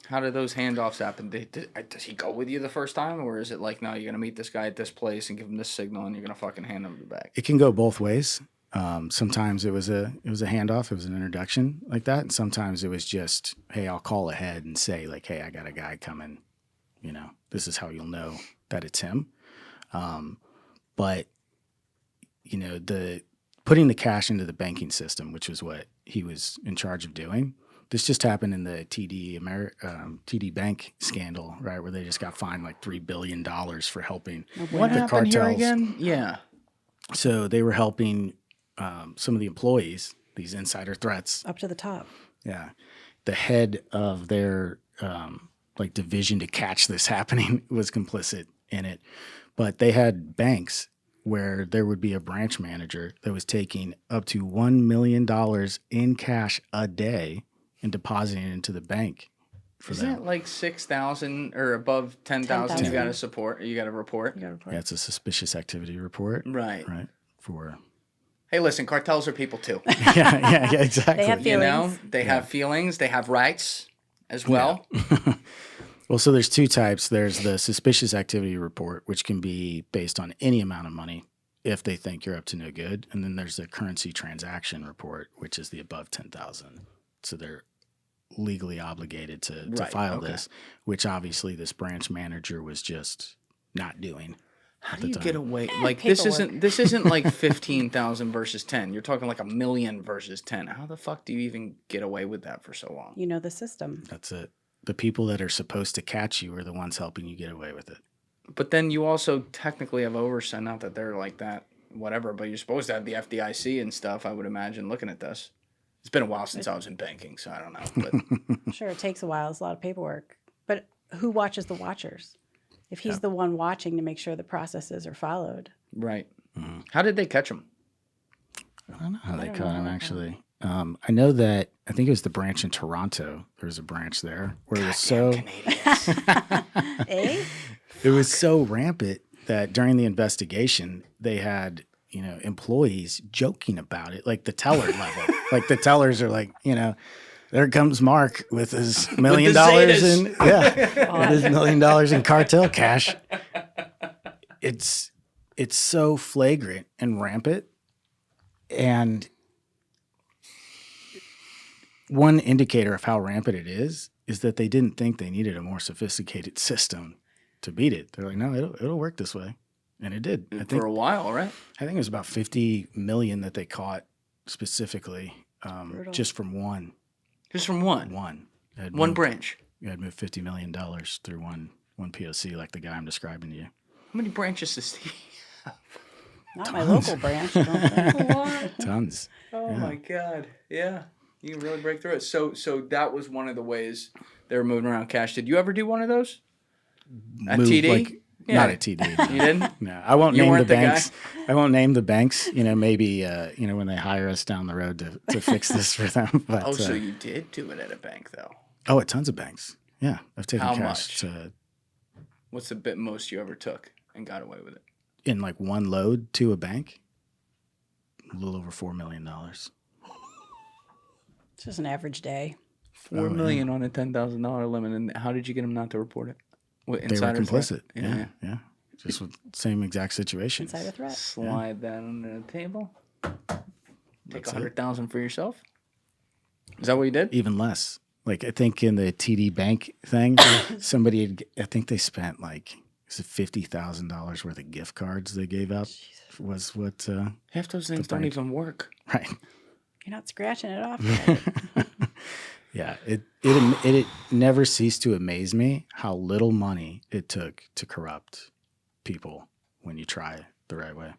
Speaker 5: How did those handoffs happen? Does he go with you the first time, or is it like, no, you're going to meet this guy at this place and give him this signal, and you're going to fucking hand him the bag?
Speaker 1: It can go both ways. Sometimes it was a handoff. It was an introduction like that. And sometimes it was just, hey, I'll call ahead and say like, hey, I got a guy coming, you know, this is how you'll know that it's him. But you know, putting the cash into the banking system, which was what he was in charge of doing. This just happened in the TD Bank scandal, right? Where they just got fined like $3 billion for helping
Speaker 5: What
Speaker 1: the
Speaker 5: happened
Speaker 1: cartels.
Speaker 5: here again? Yeah.
Speaker 1: So they were helping some of the employees, these insider threats.
Speaker 3: Up to the top.
Speaker 1: Yeah. The head of their like division to catch this happening was complicit in it. But they had banks where there would be a branch manager that was taking up to $1 million in cash a day and depositing it into the bank.
Speaker 5: Isn't it like 6,000 or above 10,000? You got to support. You got to report.
Speaker 1: Yeah, it's a suspicious activity report.
Speaker 5: Right.
Speaker 1: Right. For
Speaker 5: Hey, listen, cartels are people too.
Speaker 1: yeah, exactly.
Speaker 3: They have
Speaker 5: You
Speaker 3: feelings.
Speaker 5: know, they have feelings. They have rights as well.
Speaker 1: Well, so there's two types. There's the suspicious activity report, which can be based on any amount of money if they think you're up to no good. And then there's the currency transaction report, which is the above 10,000. So they're legally obligated to file this, which obviously this branch manager was just not doing.
Speaker 5: How do you get away? Like this isn't like 15,000 versus 10. You're talking like 1 million versus 10. How the fuck do you even get away with that for so long?
Speaker 3: You know the system.
Speaker 1: That's it. The people that are supposed to catch you are the ones helping you get away with it.
Speaker 5: But then you also technically have oversight. Not that they're like that, whatever. But you're supposed to have the FDIC and stuff. I would imagine looking at this. It's been a while since I was in banking, so I don't know. But
Speaker 3: Sure, it takes a while. It's a lot of paperwork. But who watches the watchers? If he's the one watching to make sure the processes are followed.
Speaker 5: right. How did they catch him?
Speaker 1: I don't know how they caught him, actually. I know that, I think it was the branch in Toronto. There was a branch there where it was so...
Speaker 3: Eh?
Speaker 1: It was so rampant that during the investigation, they had, you know, employees joking about it, like the teller level. Like the tellers are like, you know, there comes Mark with his $1 million in, with his $1 million in cartel cash. It's so flagrant and rampant. And one indicator of how rampant it is that they didn't think they needed a more sophisticated system to beat it. They're like, no, it'll work this way. And it did. I think
Speaker 5: For a while, right?
Speaker 1: I think it was about 50 million that they caught specifically, just from one.
Speaker 5: Just from one.
Speaker 1: One
Speaker 5: Branch.
Speaker 1: You had moved $50 million through one POC, like the guy I'm describing to you.
Speaker 5: How many branches does he?
Speaker 3: Not my local branch. I don't think.
Speaker 1: Tons.
Speaker 5: Oh my God. Yeah. You can really break through it. So that was one of the ways they were moving around cash. Did you ever do one of those? At
Speaker 1: Move,
Speaker 5: TD?
Speaker 1: like,
Speaker 5: Yeah.
Speaker 1: Not at TD. No.
Speaker 5: You didn't?
Speaker 1: No, I won't
Speaker 5: You
Speaker 1: name the
Speaker 5: weren't the guy?
Speaker 1: banks. I won't name the banks. You know, maybe you know, when they hire us down the road to fix this for them. But
Speaker 5: Oh, so you did do it at a bank though?
Speaker 1: at tons of banks. Yeah, I've taken
Speaker 5: How
Speaker 1: cash
Speaker 5: much? What's the bit most you ever took and got away with it?
Speaker 1: in like one load to a bank. A little over $4 million.
Speaker 3: It's just an average day.
Speaker 5: $4 million on a $10,000 limit. And how did you get them not to report it? What,
Speaker 1: They were
Speaker 5: insider threat?
Speaker 1: complicit. Yeah. just with same exact situation.
Speaker 3: Inside a threat.
Speaker 5: Slide that under the table. Take
Speaker 1: That's it.
Speaker 5: 100,000 for yourself. Is that what you did?
Speaker 1: Even less. Like I think in the TD Bank thing, I think they spent like $50,000 worth of gift cards they gave out. Was what?
Speaker 5: Half those things don't even work.
Speaker 1: Right.
Speaker 3: You're not scratching it off.
Speaker 1: Yeah. It never ceased to amaze me how little money it took to corrupt people when you try the right way.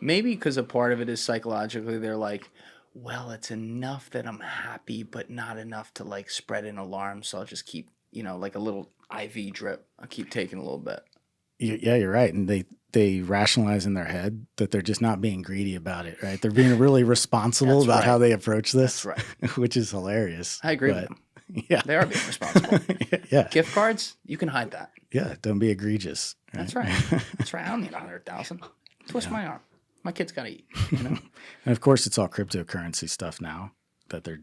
Speaker 5: Maybe because a part of it is psychologically, they're like, well, it's enough that I'm happy, but not enough to like spread an alarm. So I'll just keep, like a little IV drip. I'll keep taking a little bit.
Speaker 1: Yeah, you're right. And they rationalize in their head that they're just not being greedy about it, right? They're being really responsible about how they approach this,
Speaker 5: That's right.
Speaker 1: which is hilarious.
Speaker 5: I agree with them.
Speaker 1: Yeah.
Speaker 5: They are being responsible.
Speaker 1: Yeah.
Speaker 5: Gift cards, you can hide that.
Speaker 1: Yeah, don't be egregious. Right?
Speaker 5: That's right. That's right. I don't need 100,000. Twist my arm. My kid's got to eat.
Speaker 1: And of course, it's all cryptocurrency stuff now that they're,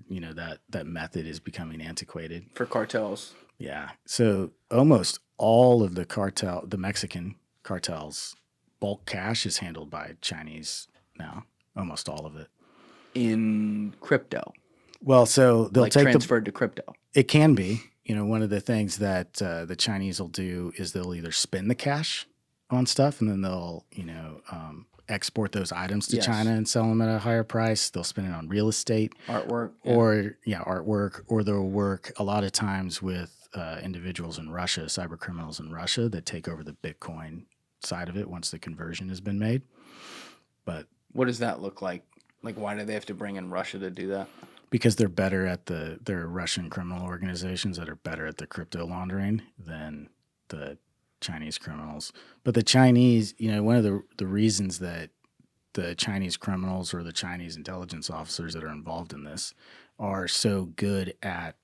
Speaker 1: that method is becoming antiquated.
Speaker 5: For cartels.
Speaker 1: Yeah. So almost all of the Mexican cartels, bulk cash is handled by Chinese now. Almost all of it.
Speaker 5: In crypto.
Speaker 1: Well, so they'll
Speaker 5: like
Speaker 1: take
Speaker 5: transferred to crypto.
Speaker 1: It can be. One of the things that the Chinese will do is they'll either spend the cash on stuff and then they'll, export those items to China and sell them at a higher price. They'll spend it on real estate,
Speaker 5: artwork,
Speaker 1: artwork, or they'll work a lot of times with individuals in Russia, cyber criminals in Russia that take over the Bitcoin side of it once the conversion has been made. But
Speaker 5: what does that look like? Like, why do they have to bring in Russia to do that?
Speaker 1: Because they're better at they're Russian criminal organizations that are better at the crypto laundering than the Chinese criminals. But the Chinese, one of the reasons that the Chinese criminals or the Chinese intelligence officers that are involved in this are so good at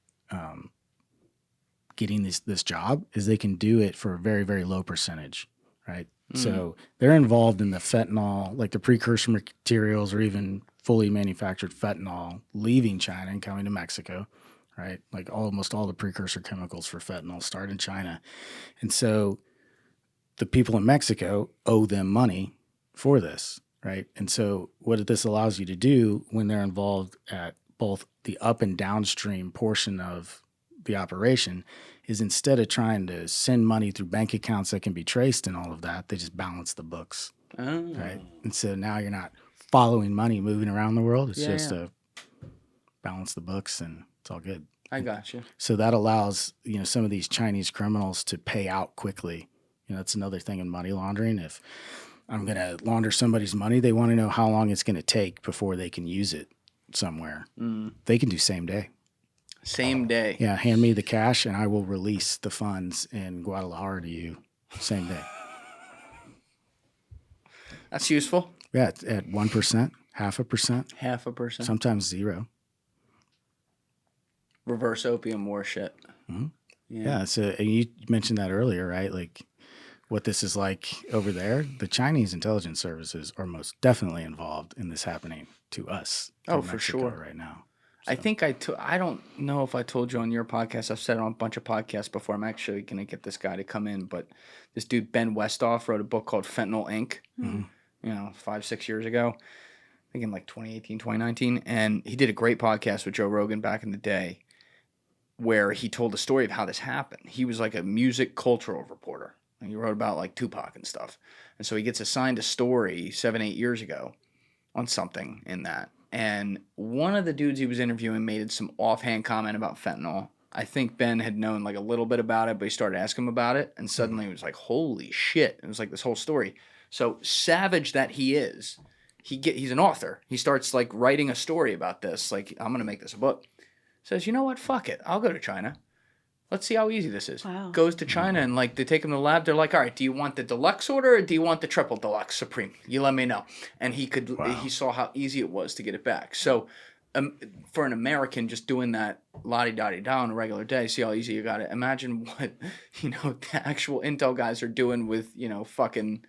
Speaker 1: getting this job is they can do it for a very, very low percentage, right? So they're involved in the fentanyl, like the precursor materials or even fully manufactured fentanyl leaving China and coming to Mexico, right? Like almost all the precursor chemicals for fentanyl start in China. And so the people in Mexico owe them money for this, right? And so what this allows you to do when they're involved at both the up and downstream portion of the operation is instead of trying to send money through bank accounts that can be traced and all of that, they just balance the books, right? And so now you're not following money moving around the world. It's just to balance the books and it's all good.
Speaker 5: I got you.
Speaker 1: So that allows, some of these Chinese criminals to pay out quickly. That's another thing in money laundering. If I'm going to launder somebody's money, they want to know how long it's going to take before they can use it somewhere. They can do same day.
Speaker 5: Same day.
Speaker 1: Yeah, hand me the cash and I will release the funds in Guadalajara to you same day.
Speaker 5: That's useful.
Speaker 1: Yeah, at 1%, 0.5%.
Speaker 5: 0.5%.
Speaker 1: Sometimes 0.
Speaker 5: Reverse opium war shit.
Speaker 1: Mm-hmm. Yeah. So and you mentioned that earlier, right? Like what this is like over there. The Chinese intelligence services are most definitely involved in this happening to us.
Speaker 5: Oh,
Speaker 1: in
Speaker 5: for
Speaker 1: Mexico
Speaker 5: sure.
Speaker 1: Right now.
Speaker 5: So. I think I don't know if I told you on your podcast. I've said it on a bunch of podcasts before. I'm actually going to get this guy to come in. But this dude, Ben Westhoff, wrote a book called Fentanyl Inc. 5-6 years ago. I think in like 2018, 2019. And he did a great podcast with Joe Rogan back in the day where he told the story of how this happened. He was like a music cultural reporter. And he wrote about like Tupac and stuff. And so he gets assigned a story 7-8 years ago on something in that. And one of the dudes he was interviewing made some offhand comment about fentanyl. I think Ben had known like a little bit about it, but he started asking him about it. And suddenly it was like, holy shit. It was like this whole story. So savage that he is, he's an author. He starts like writing a story about this. Like, I'm going to make this a book. Says, you know what? Fuck it. I'll go to China. Let's see how easy this is.
Speaker 3: Wow.
Speaker 5: Goes to China and like they take him to the lab. They're like, all right, do you want the deluxe order or do you want the triple deluxe supreme? You let me know. And he saw how easy it was to get it back. So for an American just doing that la-di-da-di-da on a regular day, see how easy you got it. Imagine what, the actual intel guys are doing with, fucking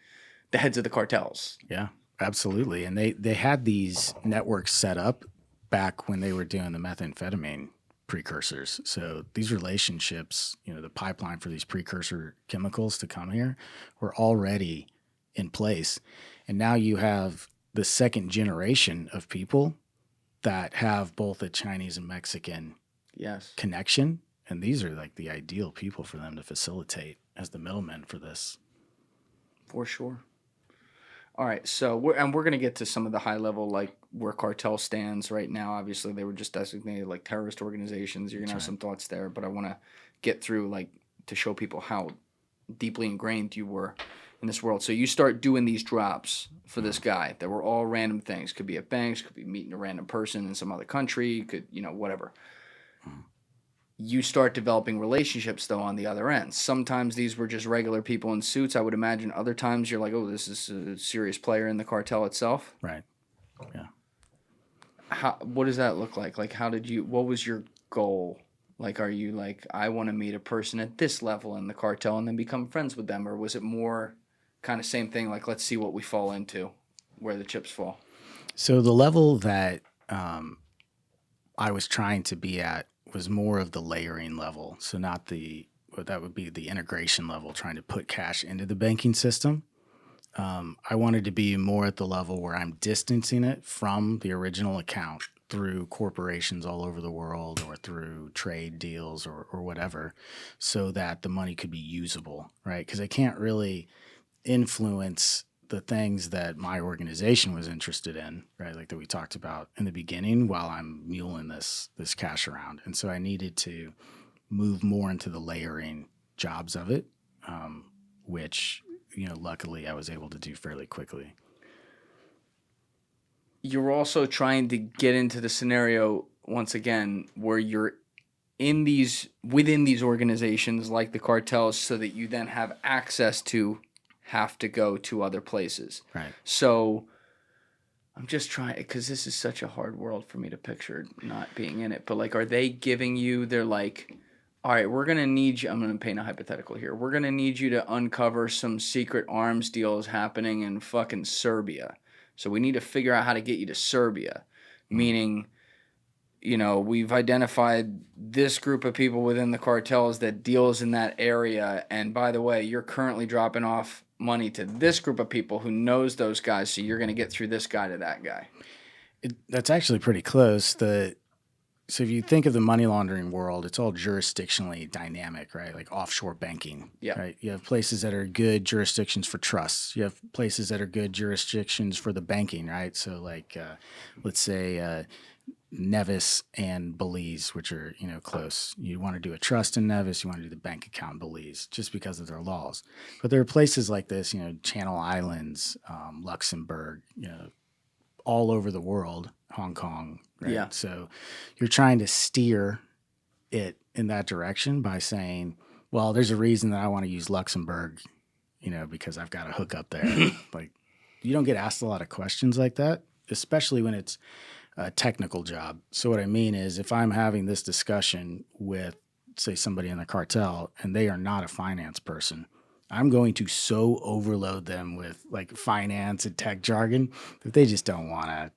Speaker 5: the heads of the cartels.
Speaker 1: Yeah, absolutely. And they had these networks set up back when they were doing the methamphetamine precursors. So these relationships, the pipeline for these precursor chemicals to come here were already in place. And now you have the second generation of people that have both a Chinese and Mexican connection. And these are like the ideal people for them to facilitate as the middlemen for this.
Speaker 2: For sure. All right, so we're going to get to some of the high level, like where Cartel stands right now. Obviously, they were just designated like terrorist organizations. You're going to have some thoughts there, but I want to get through like to show people how deeply ingrained you were in this world. So you start doing these drops for this guy that were all random things. Could be at banks, could be meeting a random person in some other country, could, whatever. You start developing relationships, though, on the other end. Sometimes these were just regular people in suits, I would imagine. Other times you're like, oh, this is a serious player in the cartel itself.
Speaker 1: Right. Yeah.
Speaker 2: What does that look like? Like, what was your goal? Like, are you like, I want to meet a person at this level in the cartel and then become friends with them? Or was it more kind of same thing, like, let's see what we fall into, where the chips fall?
Speaker 1: So the level that I was trying to be at was more of the layering level. So not that would be the integration level, trying to put cash into the banking system. I wanted to be more at the level where I'm distancing it from the original account through corporations all over the world or through trade deals or whatever, so that the money could be usable, right? Because I can't really influence the things that my organization was interested in, right? Like that we talked about in the beginning while I'm muling this cash around. And so I needed to move more into the layering jobs of it, which, luckily I was able to do fairly quickly.
Speaker 2: You're also trying to get into the scenario, once again, where you're within these organizations like the cartels so that you then have access to have to go to other places.
Speaker 1: Right.
Speaker 2: So I'm just trying, because this is such a hard world for me to picture not being in it. But like, are they giving you, they're like, all right, we're going to need you, I'm going to paint a hypothetical here. We're going to need you to uncover some secret arms deals happening in fucking Serbia. So we need to figure out how to get you to Serbia. Meaning, we've identified this group of people within the cartels that deals in that area. And by the way, you're currently dropping off money to this group of people who knows those guys. So you're going to get through this guy to that guy.
Speaker 1: That's actually pretty close. So if you think of the money laundering world, it's all jurisdictionally dynamic, right? Like offshore banking, right? You have places that are good jurisdictions for trusts. You have places that are good jurisdictions for the banking, right? So like, let's say Nevis and Belize, which are, close. You want to do a trust in Nevis, you want to do the bank account in Belize, just because of their laws. But there are places like this, Channel Islands, Luxembourg, all over the world, Hong Kong, right?
Speaker 2: Yeah.
Speaker 1: So you're trying to steer it in that direction by saying, well, there's a reason that I want to use Luxembourg, because I've got a hook up there. Like, you don't get asked a lot of questions like that, especially when it's a technical job. So what I mean is, if I'm having this discussion with, say, somebody in the cartel and they are not a finance person, I'm going to so overload them with like finance and tech jargon that they just don't want to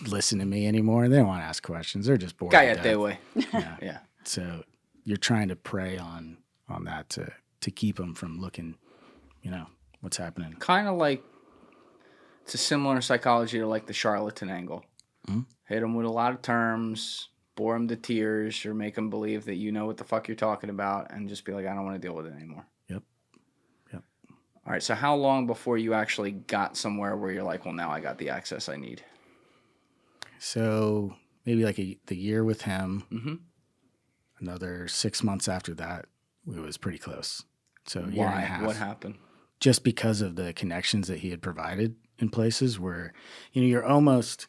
Speaker 1: listen to me anymore. They don't want to ask questions. They're just bored.
Speaker 2: Cállate, way.
Speaker 1: Yeah. So you're trying to prey on that to keep them from looking, what's happening.
Speaker 2: Kind of like, it's a similar psychology to like the charlatan angle. Mm-hmm. Hit them with a lot of terms, bore them to tears, or make them believe that you know what the fuck you're talking about, and just be like, I don't want to deal with it anymore.
Speaker 1: Yep.
Speaker 2: All right, so how long before you actually got somewhere where you're like, well, now I got the access I need?
Speaker 1: So maybe like the year with him. Mm-hmm. Another 6 months after that, it was pretty close. So a year and a half.
Speaker 2: What happened?
Speaker 1: Just because of the connections that he had provided in places where, you're almost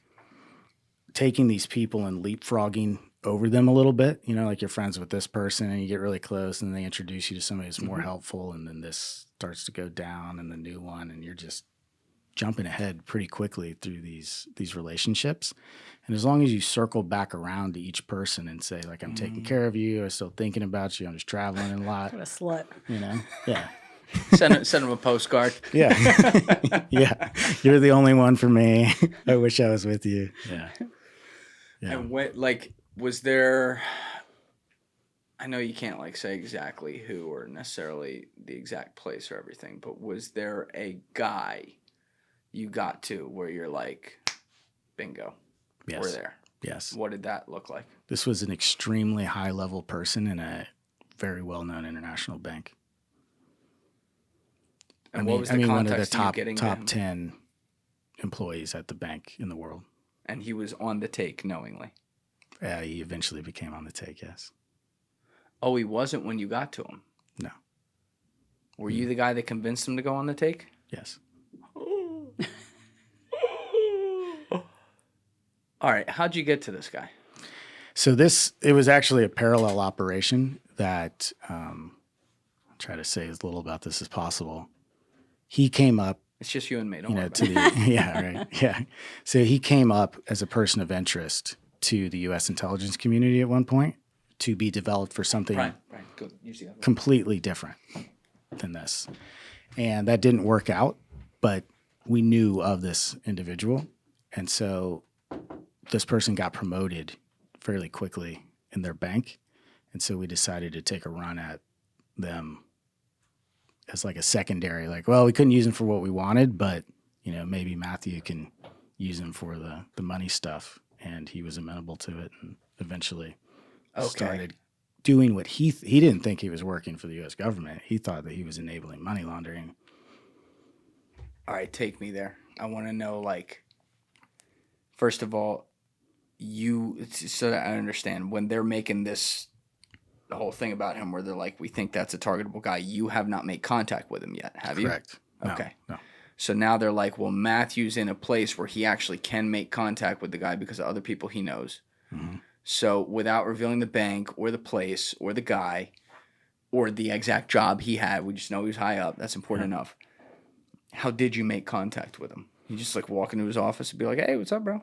Speaker 1: taking these people and leapfrogging over them a little bit, like you're friends with this person and you get really close and they introduce you to somebody that's more helpful, and then this starts to go down and the new one, and you're just jumping ahead pretty quickly through these relationships. And as long as you circle back around to each person and say, like, I'm taking care of you, I'm still thinking about you, I'm just traveling a lot.
Speaker 3: What a slut.
Speaker 1: Yeah.
Speaker 2: Send them a postcard.
Speaker 1: Yeah. Yeah. You're the only one for me. I wish I was with you. Yeah.
Speaker 2: And what, like,
Speaker 5: Was there, I know you can't like say exactly who or necessarily the exact place or everything, but was there a guy you got to where you're like, bingo,
Speaker 1: Yes.
Speaker 5: we're there?
Speaker 1: Yes.
Speaker 5: What did that look like?
Speaker 1: This was an extremely high-level person in a very well-known international bank.
Speaker 5: And what was the
Speaker 1: one of the
Speaker 5: context of you
Speaker 1: top
Speaker 5: getting
Speaker 1: top
Speaker 5: him?
Speaker 1: 10 employees at the bank in the world.
Speaker 5: And he was on the take knowingly.
Speaker 1: He eventually became on the take, yes.
Speaker 5: Oh, he wasn't when you got to him?
Speaker 1: No.
Speaker 5: Were you the guy that convinced him to go on the take?
Speaker 1: Yes.
Speaker 5: All right, how'd you get to this guy?
Speaker 1: So it was actually a parallel operation that I'll try to say as little about this as possible. He came up,
Speaker 5: It's just you and me. Don't worry about
Speaker 1: to
Speaker 5: it.
Speaker 1: the yeah, right, yeah. So he came up as a person of interest to the U.S. intelligence community at one point to be developed for something
Speaker 5: Right. Go. You see that.
Speaker 1: completely different than this, and that didn't work out. But we knew of this individual, and so this person got promoted fairly quickly in their bank, and so we decided to take a run at them as like a secondary, like, well, we couldn't use him for what we wanted, but maybe Matthew can use him for the money stuff, and he was amenable to it, and eventually started doing what he didn't think he was working for the U.S. government. He thought that he was enabling money laundering.
Speaker 5: All right, take me there. I want to know, like, first of all, so that I understand, when they're making the whole thing about him where they're like, we think that's a targetable guy, you have not made contact with him yet, have you?
Speaker 1: Correct. No,
Speaker 5: Okay.
Speaker 1: No.
Speaker 5: So now they're like, well, Matthew's in a place where he actually can make contact with the guy because of other people he knows.
Speaker 1: Mm-hmm.
Speaker 5: So without revealing the bank or the place or the guy or the exact job he had, we just know he was high up. That's important enough. How did you make contact with him? You just like walk into his office and be like, hey, what's up, bro?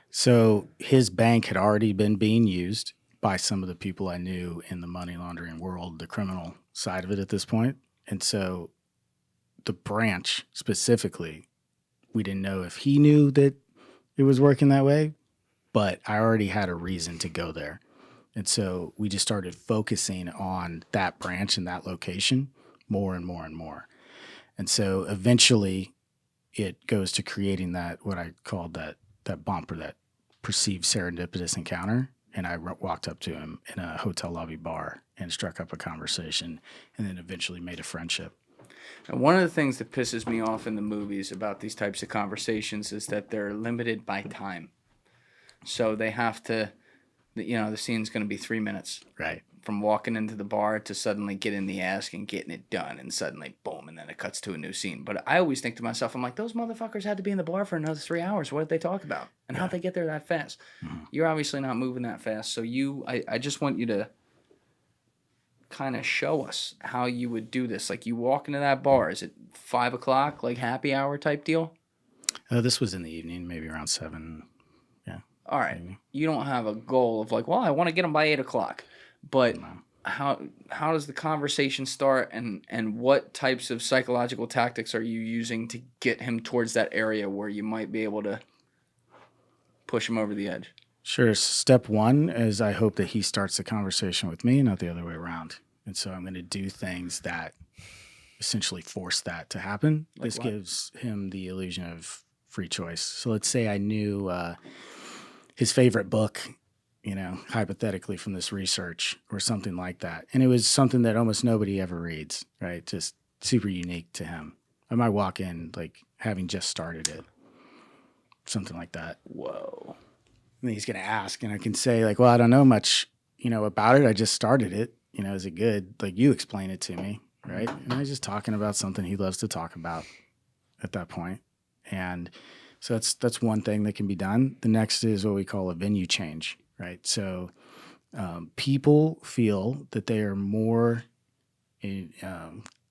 Speaker 1: So his bank had already been being used by some of the people I knew in the money laundering world, the criminal side of it at this point. And so the branch specifically, we didn't know if he knew that it was working that way, but I already had a reason to go there. And so we just started focusing on that branch and that location more and more and more. And so eventually it goes to creating that, what I called that bump, or that perceived serendipitous encounter. And I walked up to him in a hotel lobby bar and struck up a conversation, and then eventually made a friendship.
Speaker 5: And one of the things that pisses me off in the movies about these types of conversations is that they're limited by time. So they have to, the scene's going to be 3 minutes.
Speaker 1: Right.
Speaker 5: From walking into the bar to suddenly getting the ask and getting it done, and suddenly, boom, and then it cuts to a new scene. But I always think to myself, I'm like, those motherfuckers had to be in the bar for another 3 hours. What did they talk about? And how'd they get there that fast? Mm-hmm. You're obviously not moving that fast. So I just want you to kind of show us how you would do this. Like, you walk into that bar, is it 5 o'clock, like happy hour type deal?
Speaker 1: This was in the evening, maybe around 7. Yeah.
Speaker 5: All right.
Speaker 1: Maybe.
Speaker 5: You don't have a goal of like, well, I want to get them by 8 o'clock. But
Speaker 1: No.
Speaker 5: how does the conversation start, and what types of psychological tactics are you using to get him towards that area where you might be able to push him over the edge?
Speaker 1: Sure. Step one is I hope that he starts the conversation with me, not the other way around. And so I'm going to do things that essentially force that to happen.
Speaker 5: Like
Speaker 1: this
Speaker 5: what?
Speaker 1: gives him the illusion of free choice. So let's say I knew his favorite book, hypothetically from this research or something like that. And it was something that almost nobody ever reads, right? Just super unique to him. I might walk in like having just started it, something like that.
Speaker 5: Whoa.
Speaker 1: And then he's going to ask, and I can say like, well, I don't know much, about it. I just started it. Is it good? Like, you explain it to me, right? And I was just talking about something he loves to talk about at that point. And so that's one thing that can be done. The next is what we call a venue change, right? So people feel that they are more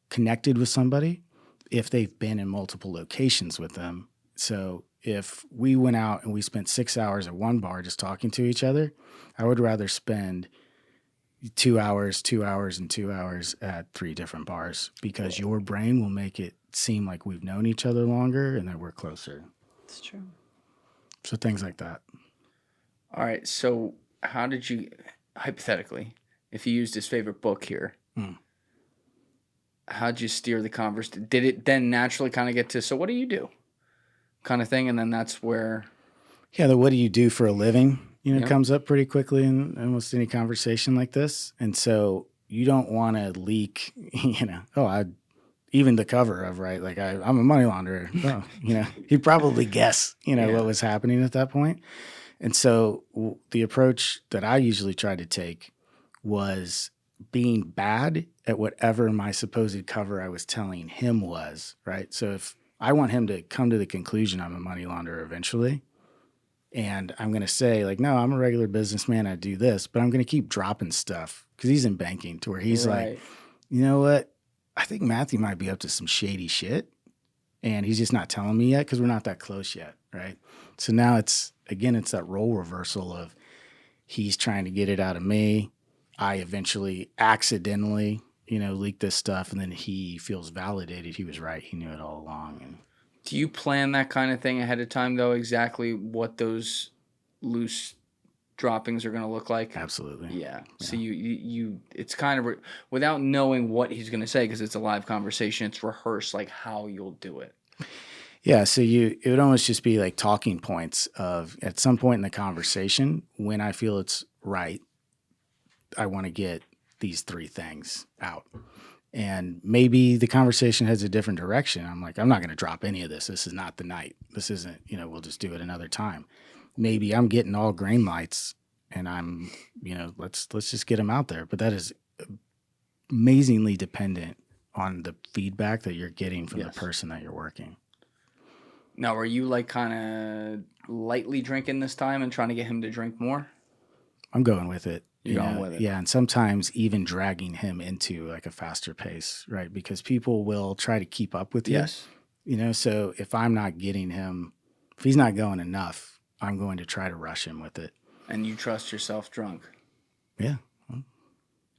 Speaker 1: connected with somebody if they've been in multiple locations with them. So if we went out and we spent 6 hours at one bar just talking to each other, I would rather spend 2 hours, 2 hours, and 2 hours at 3 different bars, because your brain will make it seem like we've known each other longer and that we're closer.
Speaker 3: It's true.
Speaker 1: So things like that.
Speaker 5: All right. So
Speaker 2: how did you, hypothetically, if he used his favorite book here, how'd you steer the conversation? Did it then naturally kind of get to, so what do you do? Kind of thing, and then that's where...
Speaker 1: Yeah, the what do you do for a living, comes up pretty quickly in almost any conversation like this. And so you don't want to leak, even the cover of, right, like I'm a money launderer. Oh, he'd probably guess, what was happening at that point. And so the approach that I usually tried to take was being bad at whatever my supposed cover I was telling him was, right? So if I want him to come to the conclusion I'm a money launderer eventually, and I'm going to say, like, no, I'm a regular businessman, I do this, but I'm going to keep dropping stuff because he's in banking to where he's like, you know what? I think Matthew might be up to some shady shit, and he's just not telling me yet because we're not that close yet, right? So now it's that role reversal of he's trying to get it out of me. I eventually accidentally, leak this stuff, and then he feels validated. He was right. He knew it all along. And
Speaker 2: do you plan that kind of thing ahead of time, though, exactly what those loose droppings are going to look like?
Speaker 1: Absolutely.
Speaker 2: Yeah. So you it's kind of, without knowing what he's going to say, because it's a live conversation, it's rehearsed, like how you'll do it.
Speaker 1: Yeah, so it would almost just be like talking points of, at some point in the conversation, when I feel it's right, I want to get these 3 things out. And maybe the conversation has a different direction. I'm like, I'm not going to drop any of this. This is not the night. This isn't, we'll just do it another time. Maybe I'm getting all green lights and I'm, let's just get them out there. But that is amazingly dependent on the feedback that you're getting from the person that you're working.
Speaker 2: Now, are you like kind of lightly drinking this time and trying to get him to drink more?
Speaker 1: I'm going with it.
Speaker 2: You're going with it.
Speaker 1: Yeah, and sometimes even dragging him into like a faster pace, right? Because people will try to keep up with you.
Speaker 2: Yes.
Speaker 1: So if I'm not getting him, if he's not going enough, I'm going to try to rush him with it.
Speaker 2: And you trust yourself drunk?
Speaker 1: Yeah.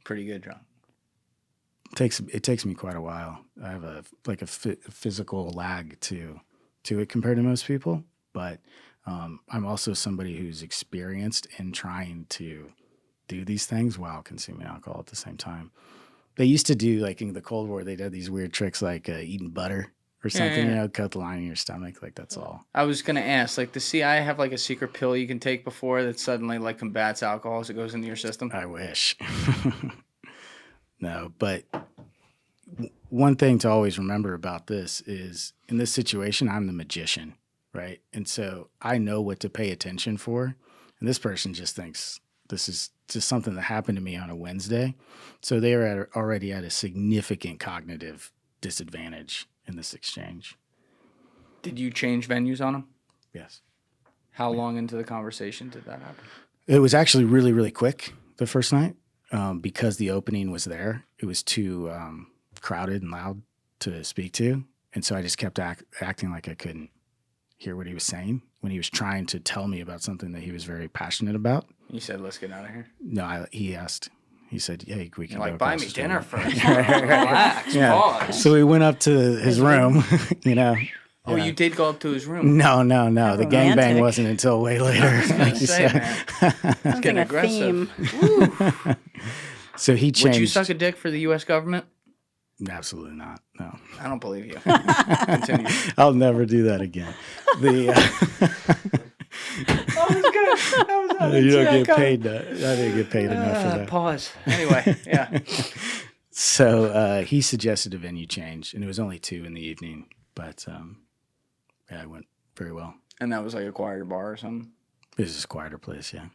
Speaker 2: Pretty good drunk.
Speaker 1: It takes me quite a while. I have a physical lag to it compared to most people, but I'm also somebody who's experienced in trying to do these things while consuming alcohol at the same time. They used to do, like in the Cold War, they did these weird tricks like eating butter or something, cut the line in your stomach. Like that's all.
Speaker 2: I was going to ask, like, the CIA have like a secret pill you can take before that suddenly like combats alcohol as it goes into your system?
Speaker 1: I wish. No, but one thing to always remember about this is in this situation, I'm the magician, right? And so I know what to pay attention for. And this person just thinks this is just something that happened to me on a Wednesday. So they are already at a significant cognitive disadvantage in this exchange.
Speaker 2: Did you change venues on them?
Speaker 1: Yes.
Speaker 2: How long into the conversation did that happen?
Speaker 1: It was actually really, really quick the first night because the opening was there. It was too crowded and loud to speak to. And so I just kept acting like I couldn't hear what he was saying when he was trying to tell me about something that he was very passionate about.
Speaker 2: You said, let's get out of here?
Speaker 1: No, he asked. He said, hey, we can
Speaker 2: You're
Speaker 1: go
Speaker 2: like, buy
Speaker 1: across
Speaker 2: me
Speaker 1: the street."
Speaker 2: dinner first. Relax, pause.
Speaker 1: So we went up to his room,
Speaker 2: Oh, you did go up to his room?
Speaker 1: No. The gangbang
Speaker 3: romantic.
Speaker 1: wasn't until way later.
Speaker 2: I was say, man.
Speaker 3: Sounds
Speaker 2: getting
Speaker 3: like a
Speaker 2: aggressive.
Speaker 3: theme.
Speaker 1: So he changed.
Speaker 2: Would you suck a dick for the U.S. government?
Speaker 1: Absolutely not. No.
Speaker 2: I don't believe you. Continue.
Speaker 1: I'll never do that again.
Speaker 2: That was good.
Speaker 1: You don't get paid. I didn't get paid enough for that.
Speaker 2: Pause. Anyway, yeah.
Speaker 1: So he suggested a venue change, and it was only 2 in the evening, but it went very well.
Speaker 2: And that was like a quieter bar or something?
Speaker 1: It was just a quieter place, yeah.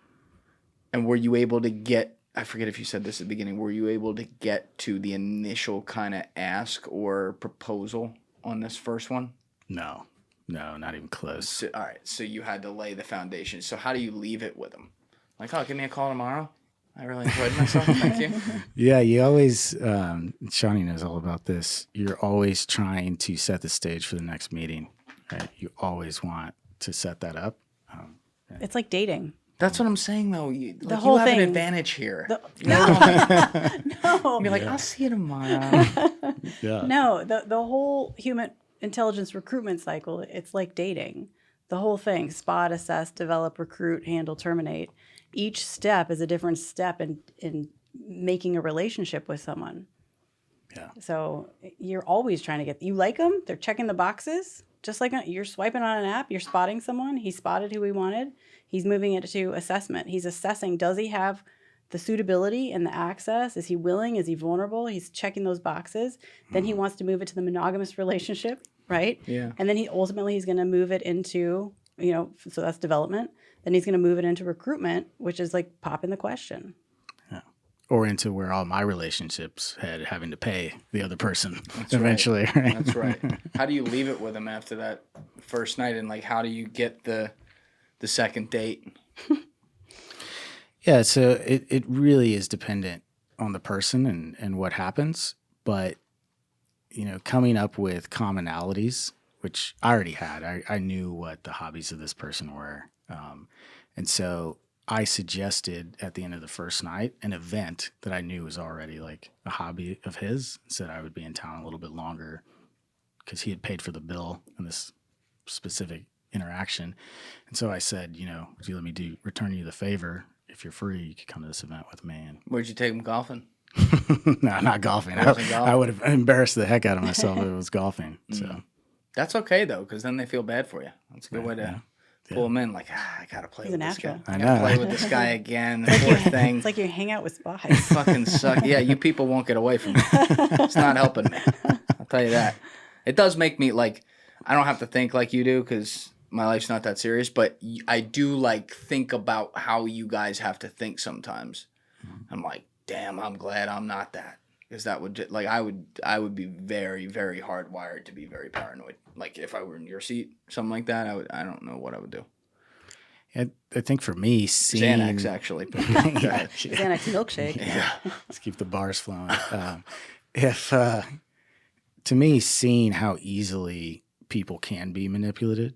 Speaker 2: And were you able to get, I forget if you said this at the beginning, were you able to get to the initial kind of ask or proposal on this first one?
Speaker 1: No, not even close.
Speaker 2: So, all right, so you had to lay the foundation. So how do you leave it with them? Like, oh, give me a call tomorrow. I really enjoyed myself. Thank you.
Speaker 1: Yeah, you always, Shawnee knows all about this. You're always trying to set the stage for the next meeting, right? You always want to set that up.
Speaker 3: It's like dating.
Speaker 2: That's what I'm saying, though. You
Speaker 3: whole
Speaker 2: have an
Speaker 3: thing.
Speaker 2: advantage here.
Speaker 3: No.
Speaker 2: You're like, I'll see you tomorrow.
Speaker 1: Yeah.
Speaker 3: No, the whole human intelligence recruitment cycle, it's like dating. The whole thing, spot, assess, develop, recruit, handle, terminate. each step is a different step in making a relationship with someone.
Speaker 1: Yeah.
Speaker 3: So you're always trying to you like them. They're checking the boxes. Just like you're swiping on an app, you're spotting someone. He spotted who he wanted. He's moving it to assessment. He's assessing, does he have the suitability and the access? Is he willing? Is he vulnerable? He's checking those boxes. Then he wants to move it to the monogamous relationship, right?
Speaker 2: Yeah.
Speaker 3: And then he's going to move it into, so that's development. Then he's going to move it into recruitment, which is like popping the question.
Speaker 1: Or into where all my relationships had having to pay the other person
Speaker 2: That's
Speaker 1: eventually.
Speaker 2: Right. That's right. How do you leave it with him after that first night, and like how do you get the second date?
Speaker 1: Yeah, so it really is dependent on the person and what happens. But, coming up with commonalities, which I already had, I knew what the hobbies of this person were. And so I suggested at the end of the first night an event that I knew was already like a hobby of his. Said I would be in town a little bit longer because he had paid for the bill in this specific interaction. And so I said, would you let me return you the favor? If you're free, you could come to this event with me. And
Speaker 2: Where'd you take him golfing?
Speaker 1: no, not golfing.
Speaker 2: Golfing.
Speaker 1: I would have embarrassed the heck out of myself if it was golfing. So
Speaker 2: That's okay though, because then they feel bad for you. That's a good way to pull them in. Like, I gotta play
Speaker 3: He's
Speaker 2: with
Speaker 3: a
Speaker 2: this guy.
Speaker 3: natural.
Speaker 2: I gotta play with this guy again. The poor thing.
Speaker 3: It's like you hang out with spies.
Speaker 2: Fucking suck. Yeah, you people won't get away from me. It's not helping me. I'll tell you that. It does make me like, I don't have to think like you do because my life's not that serious, but I do like think about how you guys have to think sometimes. I'm like, damn, I'm glad I'm not that. Because that would like I would be very, very hardwired to be very paranoid. Like if I were in your seat, something like that, I don't know what I would do.
Speaker 1: I think for me, seeing
Speaker 2: Xanax actually. But
Speaker 3: Xanax milkshake.
Speaker 2: yeah.
Speaker 1: Let's keep the bars flowing. To me, seeing how easily people can be manipulated,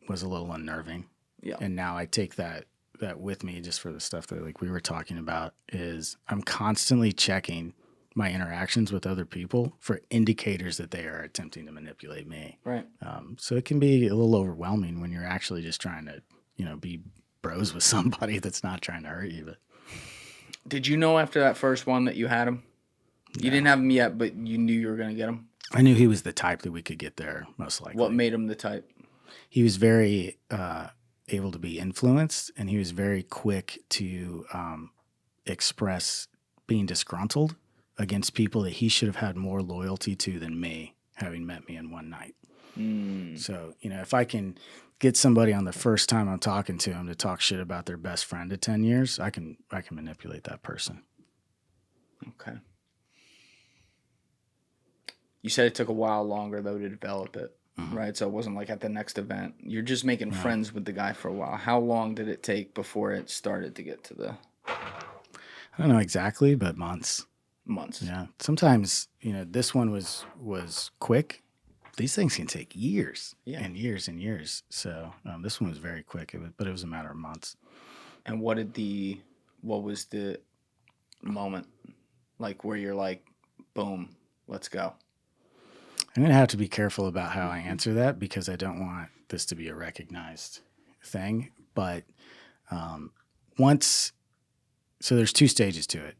Speaker 1: was a little unnerving.
Speaker 2: Yeah.
Speaker 1: And now I take that with me just for the stuff that like we were talking about is I'm constantly checking my interactions with other people for indicators that they are attempting to manipulate me.
Speaker 2: Right.
Speaker 1: So it can be a little overwhelming when you're actually just trying to, be bros with somebody that's not trying to hurt you. But
Speaker 2: Did you know after that first one that you had him? You didn't have him yet, but you knew you were going to get him?
Speaker 1: I knew he was the type that we could get there, most likely.
Speaker 2: What made him the type?
Speaker 1: He was very able to be influenced, and he was very quick to express being disgruntled against people that he should have had more loyalty to than me, having met me in one night. So, if I can get somebody on the first time I'm talking to him to talk shit about their best friend of 10 years, I can manipulate that person.
Speaker 2: Okay. You said it took a while longer, though, to develop it, right? So it wasn't like at the next event. You're just making friends with the guy for a while. How long did it take before it started to get to the...
Speaker 1: I don't know exactly, but months.
Speaker 2: Months.
Speaker 1: Yeah. Sometimes, this one was quick. These things can take years and years and years. So this one was very quick, but it was a matter of months.
Speaker 2: And what was the moment like where you're like, boom, let's go?
Speaker 1: I'm going to have to be careful about how I answer that because I don't want this to be a recognized thing. But so there's two stages to it.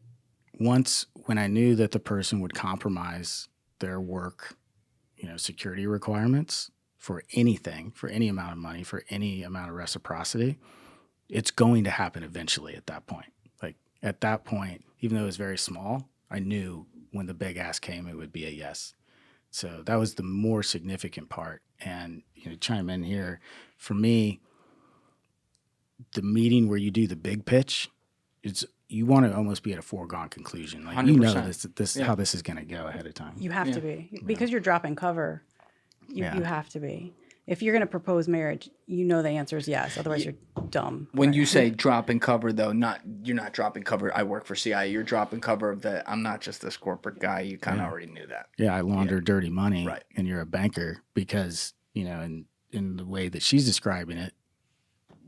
Speaker 1: Once, when I knew that the person would compromise their work, security requirements for anything, for any amount of money, for any amount of reciprocity, it's going to happen eventually at that point. Like at that point, even though it was very small, I knew when the big ass came, it would be a yes. So that was the more significant part. And, chime in here, for me, the meeting where you do the big pitch, you want to almost be at a foregone conclusion. Like
Speaker 2: 100%.
Speaker 1: This how this is going to go ahead of time.
Speaker 3: You have to be. Because you're dropping cover, you have to be. If you're going to propose marriage, the answer is yes. Otherwise, you're dumb.
Speaker 2: When you say dropping cover, though, you're not dropping cover. I work for CIA. You're dropping cover of that. I'm not just this corporate guy. You kind of already knew that.
Speaker 1: Yeah, I launder dirty money,
Speaker 2: Right.
Speaker 1: And you're a banker because in the way that she's describing it,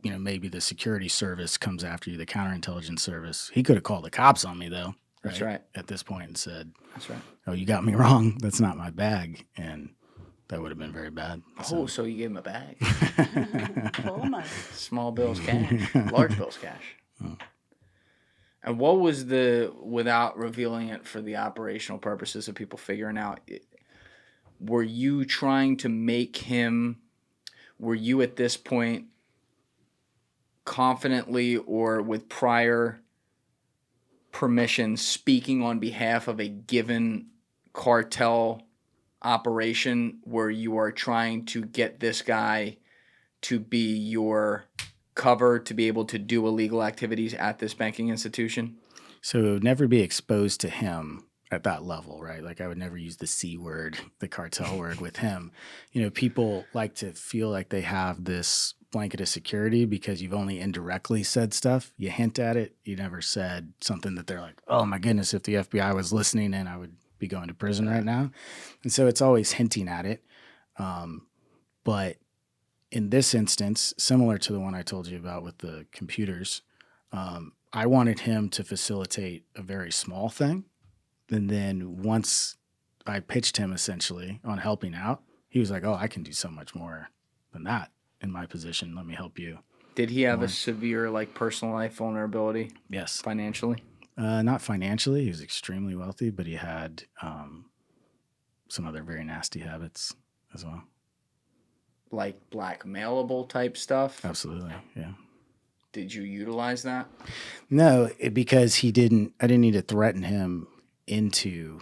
Speaker 1: maybe the security service comes after you, the counterintelligence service. He could have called the cops on me though.
Speaker 2: That's right.
Speaker 1: At this point, and said,
Speaker 2: That's right.
Speaker 1: "Oh, you got me wrong. That's not my bag." And that would have been very bad.
Speaker 2: Oh, so you gave him a bag.
Speaker 3: Full of money.
Speaker 2: Small bills cash, large bills cash. And what was without revealing it for the operational purposes of people figuring out, were you trying to make him, were you at this point confidently or with prior permission speaking on behalf of a given cartel operation where you are trying to get this guy to be your cover to be able to do illegal activities at this banking institution?
Speaker 1: So it would never be exposed to him at that level, right? Like I would never use the C word, the cartel word with him. You know, people like to feel like they have this blanket of security because you've only indirectly said stuff. You hint at it. You never said something that they're like, oh my goodness, if the FBI was listening in, I would be going to prison right now. And so it's always hinting at it. But in this instance, similar to the one I told you about with the computers, I wanted him to facilitate a very small thing. And then once I pitched him essentially on helping out, he was like, oh, I can do so much more than that in my position. Let me help you.
Speaker 2: Did he have a severe, like, personal life vulnerability?
Speaker 1: Yes.
Speaker 2: Financially?
Speaker 1: Not financially. He was extremely wealthy, but he had some other very nasty habits as well.
Speaker 2: Like blackmailable type stuff?
Speaker 1: Absolutely, yeah.
Speaker 2: Did you utilize that?
Speaker 1: No, because I didn't need to threaten him into,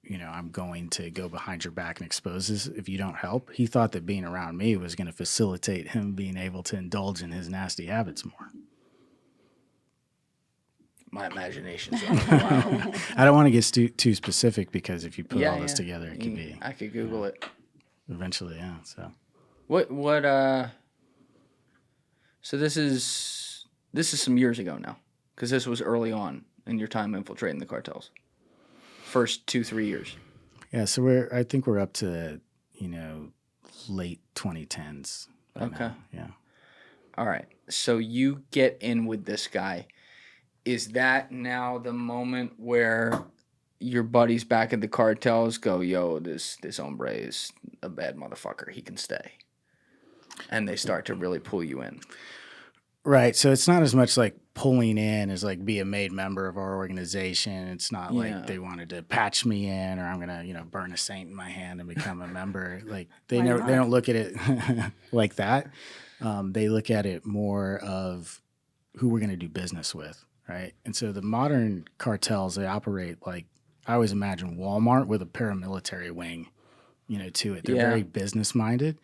Speaker 1: you know, I'm going to go behind your back and expose this if you don't help. He thought that being around me was going to facilitate him being able to indulge in his nasty habits more.
Speaker 2: My imagination's running wild.
Speaker 1: I don't want to get too specific because if you put all this together, it could be.
Speaker 2: I could Google it.
Speaker 1: Eventually, yeah. So.
Speaker 2: So this is some years ago now, because this was early on in your time infiltrating the cartels. First 2-3 years.
Speaker 1: Yeah, so I think we're up to, you know, late 2010s.
Speaker 2: Okay.
Speaker 1: Now. Yeah.
Speaker 2: All right. So you get in with this guy. Is that now the moment where your buddies back at the cartels go, yo, this hombre is a bad motherfucker. He can stay. And they start to really pull you in.
Speaker 1: Right. So it's not as much like pulling in as like be a made member of our organization. It's not like they wanted to patch me in or I'm going to, you know, burn a saint in my hand and become a member. Like they don't look at it like that. They look at it more of who we're going to do business with. Right. And so the modern cartels, they operate like, I always imagine Walmart with a paramilitary wing, you know, to it. They're very business minded.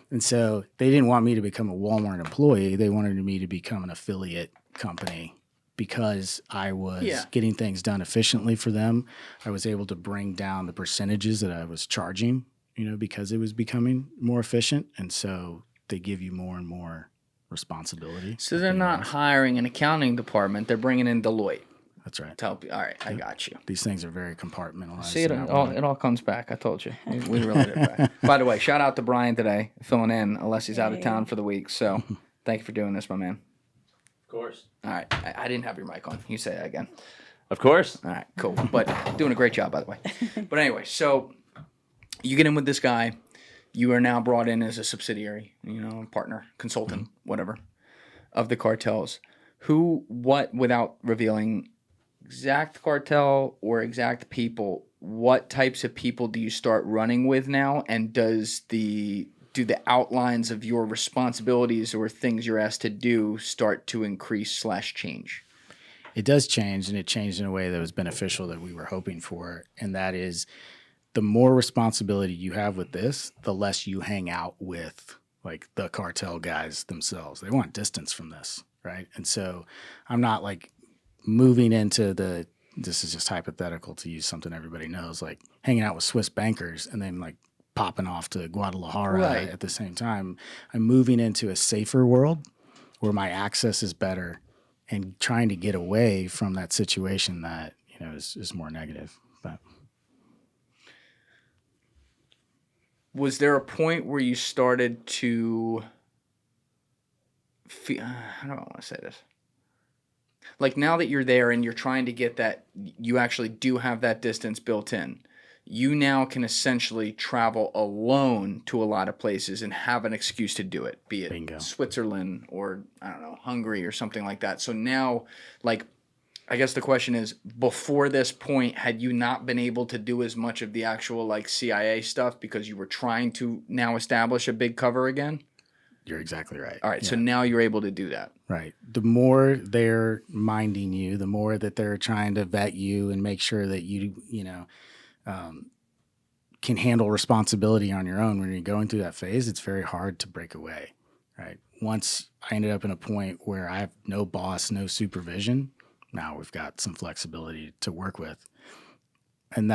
Speaker 1: And so they didn't want me to become a Walmart employee. They wanted me to become an affiliate company because I was getting things done efficiently for them. I was able to bring down the percentages that I was charging, you know, because it was becoming more efficient. And so they give you more and more responsibility.
Speaker 2: So they're not hiring an accounting department. They're bringing in Deloitte.
Speaker 1: That's right.
Speaker 2: To help you. All right, I got you.
Speaker 1: These things are very compartmentalized.
Speaker 2: See, it all comes back. I told you. We related it back. By the way, shout out to Brian today, filling in, unless he's out of town for the week. So thank you for doing this, my man.
Speaker 6: Of course.
Speaker 2: All right. I didn't have your mic on. You say that again.
Speaker 6: Of course.
Speaker 2: All right, cool. But doing a great job, by the way. But anyway, so you get in with this guy. You are now brought in as a subsidiary, you know, partner, consultant, whatever, of the cartels. Who, what, without revealing exact cartel or exact people, what types of people do you start running with now? And do the outlines of your responsibilities or things you're asked to do start to increase / change?
Speaker 1: It does change, and it changed in a way that was beneficial that we were hoping for. And that is the more responsibility you have with this, the less you hang out with like the cartel guys themselves. They want distance from this, right? And so I'm not like moving into this is just hypothetical to use something everybody knows, like hanging out with Swiss bankers and then like popping off to Guadalajara at the same time. I'm moving into a safer world where my access is better and trying to get away from that situation that, you know, is more negative. But
Speaker 2: was there a point where you started to feel, how do I want to say this? Like now that you're there and you're trying to get that, you actually do have that distance built in. you now can essentially travel alone to a lot of places and have an excuse to do it, be it
Speaker 1: Bingo.
Speaker 2: Switzerland or, I don't know, Hungary or something like that. So now, like, I guess the question is, before this point, had you not been able to do as much of the actual, like, CIA stuff because you were trying to now establish a big cover again?
Speaker 1: You're exactly right.
Speaker 2: All right, so now you're able to do that.
Speaker 1: Right. The more they're minding you, the more that they're trying to vet you and make sure that you can handle responsibility on your own when you're going through that phase, it's very hard to break away, right? Once I ended up in a point where I have no boss, no supervision, now we've got some flexibility to work with. And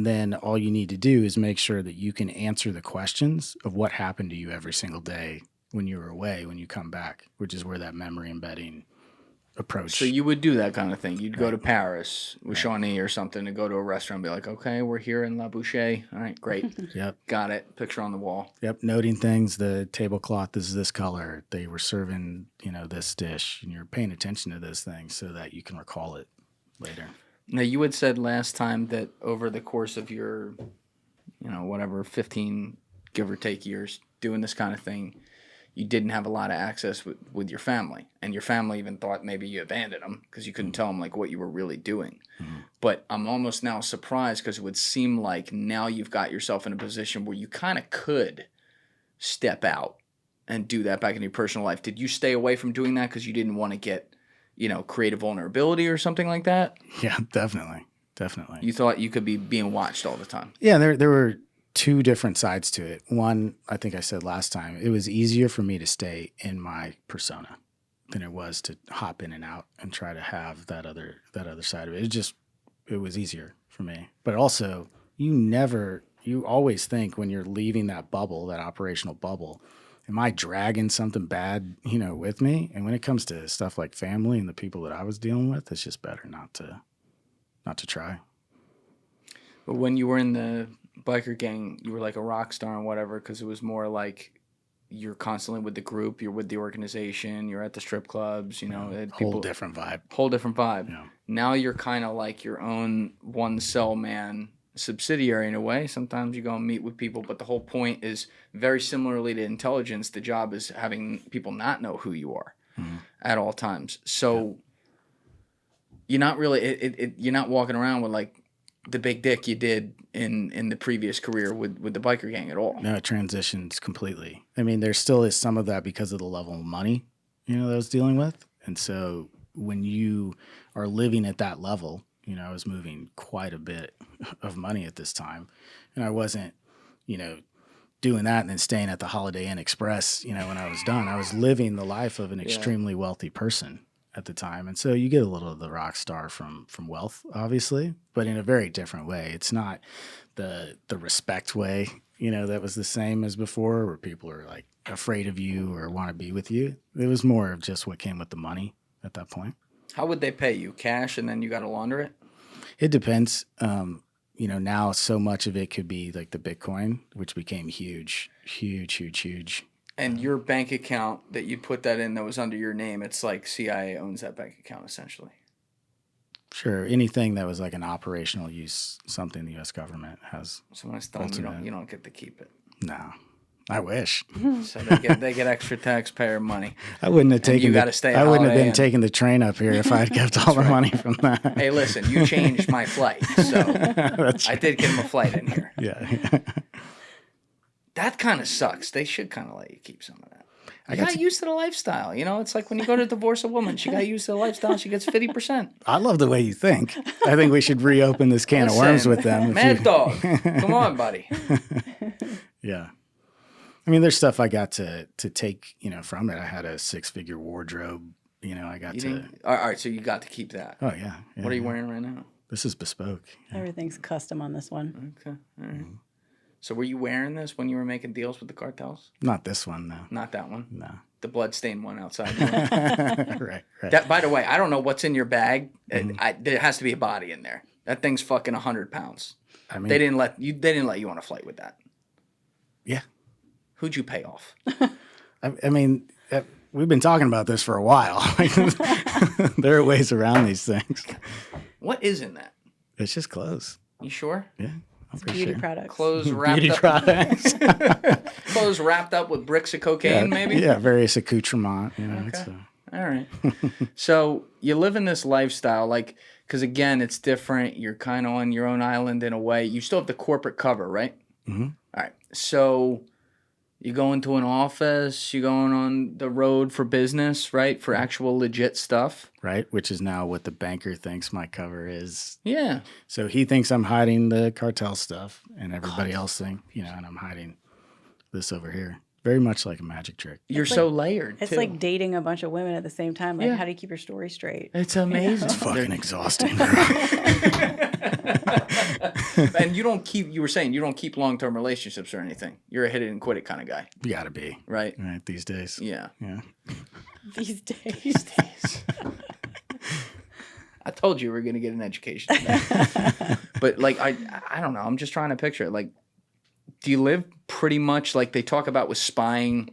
Speaker 1: then all you need to do is make sure that you can answer the questions of what happened to you every single day when you were away, when you come back, which is where that memory embedding approach.
Speaker 2: So you would do that kind of thing. You'd go to Paris with Shawnee or something to go to a restaurant and be like, okay, we're here in La Boucher. All right, great.
Speaker 1: Yep.
Speaker 2: Got it. Picture on the wall.
Speaker 1: Yep. Noting things. The tablecloth is this color. They were serving, this dish, and you're paying attention to those things so that you can recall it later.
Speaker 2: Now, you had said last time that over the course of your, 15, give or take years doing this kind of thing, you didn't have a lot of access with your family. And your family even thought maybe you abandoned them because you couldn't tell them, like, what you were really doing. Mm-hmm. But I'm almost now surprised because it would seem like now you've got yourself in a position where you kind of could step out and do that back in your personal life. Did you stay away from doing that because you didn't want to get, creative vulnerability or something like that?
Speaker 1: Yeah, definitely.
Speaker 2: You thought you could be being watched all the time.
Speaker 1: Yeah, there were two different sides to it. One, I think I said last time, it was easier for me to stay in my persona than it was to hop in and out and try to have that other side of it. It was easier for me. But also, you always think when you're leaving that bubble, that operational bubble, am I dragging something bad, with me? And when it comes to stuff like family and the people that I was dealing with, it's just better not to try.
Speaker 2: But when you were in the biker gang, you were like a rock star and whatever, because it was more like you're constantly with the group, you're with the organization, you're at the strip clubs,
Speaker 1: Whole different vibe.
Speaker 2: Whole different vibe.
Speaker 1: Yeah.
Speaker 2: Now you're kind of like your own one cell man subsidiary in a way. Sometimes you go and meet with people, but the whole point is very similarly to intelligence. The job is having people not know who you are at all times. So you're not really you're not walking around with like the big dick you did in the previous career with the biker gang at all.
Speaker 1: No, it transitions completely. I mean, there still is some of that because of the level of money, that I was dealing with. And so when you are living at that level, I was moving quite a bit of money at this time. And I wasn't, doing that and then staying at the Holiday Inn Express, when I was done. I was living the life of an extremely wealthy person at the time. And so you get a little of the rock star from wealth, obviously, but in a very different way. It's not the respect way, that was the same as before, where people are like afraid of you or want to be with you. It was more of just what came with the money at that point.
Speaker 2: How would they pay you? Cash and then you got to launder it?
Speaker 1: It depends. Now so much of it could be like the Bitcoin, which became huge.
Speaker 2: And your bank account that you put that in that was under your name, it's like CIA owns that bank account essentially.
Speaker 1: Sure. Anything that was like an operational use, something the U.S. government has.
Speaker 2: So when it's done, you don't get to keep it.
Speaker 1: No. I wish.
Speaker 2: So they get extra taxpayer money.
Speaker 1: I wouldn't have taken.
Speaker 2: You got to stay.
Speaker 1: I wouldn't have been taking the train up here if I had kept all the money from that.
Speaker 2: Hey, listen, you changed my flight, so I did get him a flight in here.
Speaker 1: Yeah.
Speaker 2: That kind of sucks. They should kind of let you keep some of that. I got used to the lifestyle. It's like when you go to divorce a woman, she got used to the lifestyle. She gets 50%.
Speaker 1: I love the way you think. I think we should reopen this can of worms with them.
Speaker 2: Mad Dog, come on, buddy.
Speaker 1: Yeah. I mean, there's stuff I got to take, from it. I had a 6-figure wardrobe. I got to.
Speaker 2: All right, so you got to keep that.
Speaker 1: Oh, yeah.
Speaker 2: What are you wearing right now?
Speaker 1: This is bespoke. Yeah.
Speaker 3: Everything's custom on this one.
Speaker 2: Okay. All right. Mm-hmm. So were you wearing this when you were making deals with the cartels?
Speaker 1: Not this one, no.
Speaker 2: Not that one?
Speaker 1: No.
Speaker 2: The bloodstained one outside.
Speaker 1: Right.
Speaker 2: That, by the way, I don't know what's in your bag. There has to be a body in there. That thing's fucking 100 pounds. I mean, they didn't let you on a flight with that.
Speaker 1: Yeah.
Speaker 2: Who'd you pay off?
Speaker 1: I mean, we've been talking about this for a while. There are ways around these things.
Speaker 2: What is in that?
Speaker 1: It's just clothes.
Speaker 2: You sure?
Speaker 1: Yeah, for
Speaker 3: Beauty
Speaker 1: sure.
Speaker 3: products.
Speaker 2: Clothes wrapped
Speaker 1: Beauty
Speaker 2: up.
Speaker 1: products.
Speaker 2: Clothes wrapped up with bricks of cocaine, maybe.
Speaker 1: Yeah, various accoutrement. You know,
Speaker 2: Okay.
Speaker 1: it's,
Speaker 2: All right. So you live in this lifestyle, like, because again, it's different. You're kind of on your own island in a way. You still have the corporate cover, right?
Speaker 1: mm-hmm.
Speaker 2: All right. So you go into an office, you're going on the road for business, right? For actual legit stuff.
Speaker 1: Right, which is now what the banker thinks my cover is.
Speaker 2: Yeah.
Speaker 1: So he thinks I'm hiding the cartel stuff, and everybody else think, and I'm hiding this over here. Very much like a magic trick.
Speaker 2: You're so layered,
Speaker 3: It's
Speaker 2: too.
Speaker 3: like dating a bunch of women at the same time. Like,
Speaker 2: Yeah.
Speaker 3: how do you keep your story straight?
Speaker 2: It's amazing.
Speaker 1: It's fucking exhausting, bro.
Speaker 2: And you were saying you don't keep long-term relationships or anything. You're a hit it and quit it kind of guy,
Speaker 1: You gotta be.
Speaker 2: right?
Speaker 1: Right, these days.
Speaker 2: Yeah.
Speaker 1: Yeah.
Speaker 3: These days.
Speaker 2: I told you we were going to get an education today. But like, I don't know. I'm just trying to picture it. Like, do you live pretty much like they talk about with spying?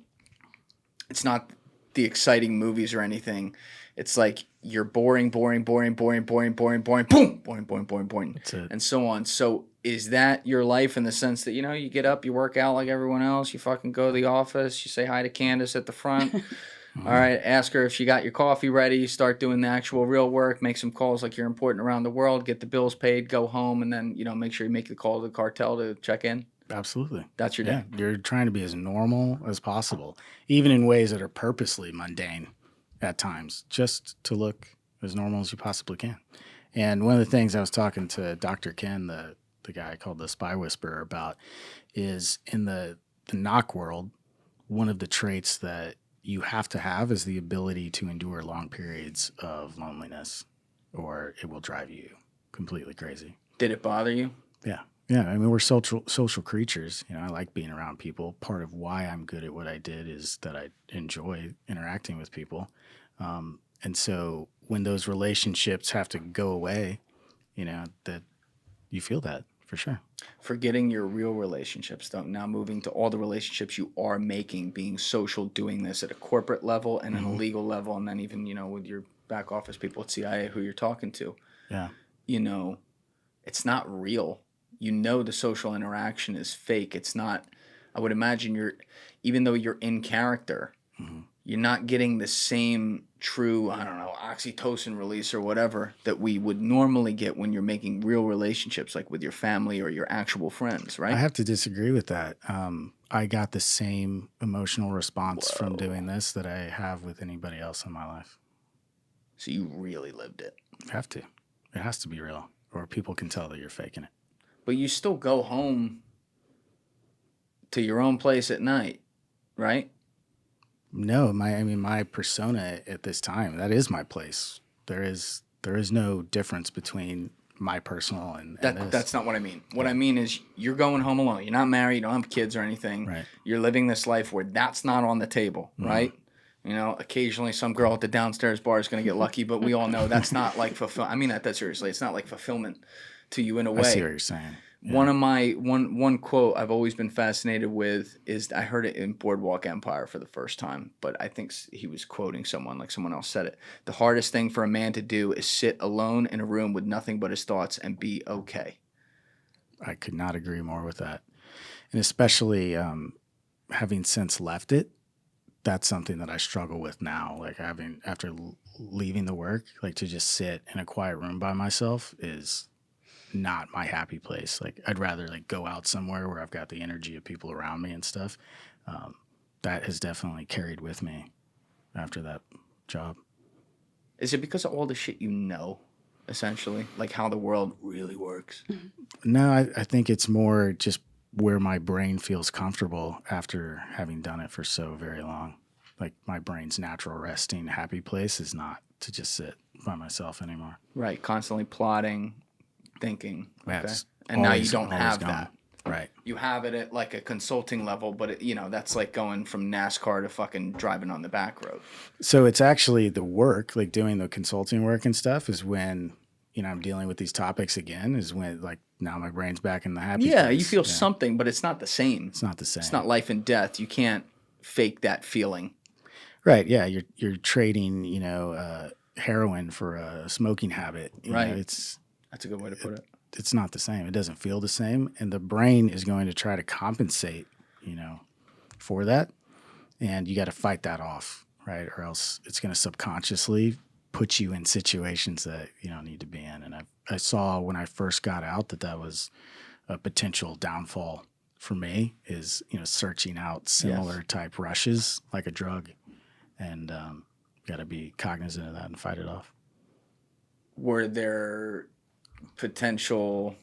Speaker 2: It's not the exciting movies or anything. It's like you're boring, boom, boring,
Speaker 1: That's it.
Speaker 2: and so on. So is that your life in the sense that, you get up, you work out like everyone else, you fucking go to the office, you say hi to Candace at the front. All right, ask her if she got your coffee ready, start doing the actual real work, make some calls like you're important around the world, get the bills paid, go home, and then, make sure you make the call to the cartel to check in.
Speaker 1: Absolutely.
Speaker 2: That's your day.
Speaker 1: Yeah, you're trying to be as normal as possible, even in ways that are purposely mundane at times, just to look as normal as you possibly can. And one of the things I was talking to Dr. Ken, the guy called the Spy Whisperer, about is in the Noc world, one of the traits that you have to have is the ability to endure long periods of loneliness, or it will drive you completely crazy.
Speaker 2: Did it bother you?
Speaker 1: Yeah. Yeah. I mean, we're social creatures. I like being around people. Part of why I'm good at what I did is that I enjoy interacting with people. And so when those relationships have to go away, that you feel that for sure.
Speaker 2: Forgetting your real relationships, though, now moving to all the relationships you are making, being social, doing this at a corporate level and an illegal level, and then even, with your back office people at CIA who you're talking to.
Speaker 1: Yeah.
Speaker 2: It's not real. The social interaction is fake. It's not, I would imagine even though you're in character, you're not getting the same true, I don't know, oxytocin release or whatever that we would normally get when you're making real relationships, like with your family or your actual friends, right?
Speaker 1: I have to disagree with that. I got the same emotional response from doing this that I have with anybody else in my life.
Speaker 2: So you really lived it.
Speaker 1: You have to. It has to be real, or people can tell that you're faking it.
Speaker 2: But you still go home to your own place at night, right?
Speaker 1: No, my persona at this time, that is my place. There is no difference between my personal and this.
Speaker 2: That's not what I mean. What I mean is you're going home alone. You're not married. You don't have kids or anything.
Speaker 1: Right.
Speaker 2: You're living this life where that's not on the table, right? Occasionally some girl at the downstairs bar is going to get lucky, but we all know that's not like fulfillment. I mean that seriously. It's not like fulfillment to you in a way.
Speaker 1: I see what you're saying. Yeah.
Speaker 2: One of my one quote I've always been fascinated with is I heard it in Boardwalk Empire for the first time, but I think he was quoting someone, like someone else said it. The hardest thing for a man to do is sit alone in a room with nothing but his thoughts and be okay.
Speaker 1: I could not agree more with that. And especially having since left it, that's something that I struggle with now. Like after leaving the work, like to just sit in a quiet room by myself is not my happy place. Like I'd rather like go out somewhere where I've got the energy of people around me and stuff. That has definitely carried with me after that job.
Speaker 2: Is it because of all the shit essentially? Like how the world really works?
Speaker 1: No, I think it's more just where my brain feels comfortable after having done it for so very long. Like my brain's natural resting happy place is not to just sit by myself anymore.
Speaker 2: Right, constantly plotting, thinking.
Speaker 1: Yeah,
Speaker 2: Okay.
Speaker 1: it's
Speaker 2: And now you
Speaker 1: always-
Speaker 2: don't
Speaker 1: always
Speaker 2: have
Speaker 1: gone.
Speaker 2: that.
Speaker 1: Right.
Speaker 2: You have it at like a consulting level, but that's like going from NASCAR to fucking driving on the back road.
Speaker 1: So it's actually the work, like doing the consulting work and stuff is when, I'm dealing with these topics again, is when like now my brain's back in the happy place.
Speaker 2: You feel something, but it's not the same.
Speaker 1: It's not the same.
Speaker 2: It's not life and death. You can't fake that feeling.
Speaker 1: Right. Yeah. You're trading, heroin for a smoking habit. You
Speaker 2: Right.
Speaker 1: know, it's
Speaker 2: That's a good way to put it.
Speaker 1: it's not the same. It doesn't feel the same, and the brain is going to try to compensate, for that, and you got to fight that off, right? Or else it's going to subconsciously put you in situations that you don't need to be in. And I saw when I first got out that was a potential downfall for me, is searching out similar type rushes like a drug, and got to be cognizant of that and fight it off.
Speaker 5: Were there potential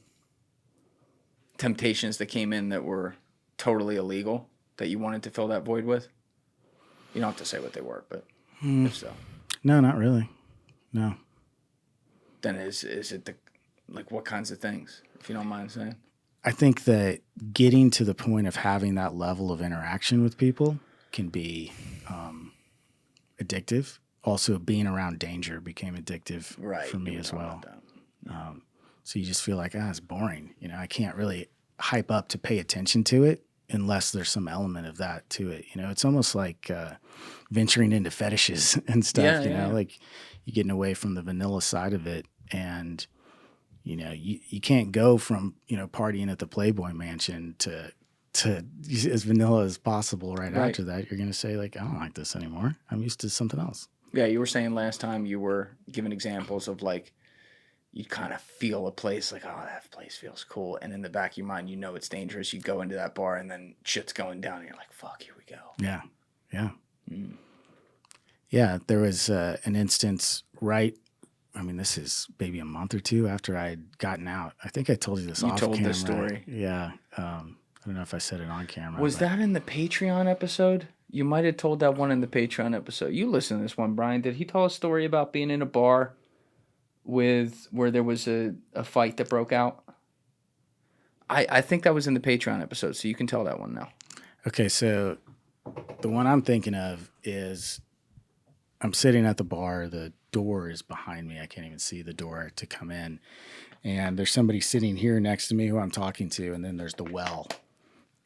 Speaker 5: temptations that came in that were totally illegal that you wanted to fill that void with? You don't have to say what they were, but if so.
Speaker 1: No, not really. No.
Speaker 5: Then is it what kinds of things, if you don't mind saying?
Speaker 1: I think that getting to the point of having that level of interaction with people can be addictive. Also, being around danger became addictive for me as well. So you just feel like, it's boring. I can't really hype up to pay attention to it unless there's some element of that to it. It's almost like venturing into fetishes and stuff, like you're getting away from the vanilla side of it. And, you can't go from, partying at the Playboy Mansion to as vanilla as possible right after that. You're going to say, like, I don't like this anymore. I'm used to something else.
Speaker 5: Yeah, you were saying last time you were giving examples of, like, you kind of feel a place like, oh, that place feels cool. And in the back of your mind, it's dangerous. You go into that bar and then shit's going down and you're like, fuck, here we go.
Speaker 1: Yeah. Yeah. Yeah. There was an instance this is maybe a month or two after I had gotten out. I think I told you this off camera. You told this story. Yeah. I don't know if I said it on camera.
Speaker 5: Was that in the Patreon episode? You might have told that one in the Patreon episode. You listen to this one, Brian. Did he tell a story about being in a bar where there was a fight that broke out? I think that was in the Patreon episode, so you can tell that one now.
Speaker 1: Okay, so the one I'm thinking of is I'm sitting at the bar. The door is behind me. I can't even see the door to come in. And there's somebody sitting here next to me who I'm talking to, and then there's the well.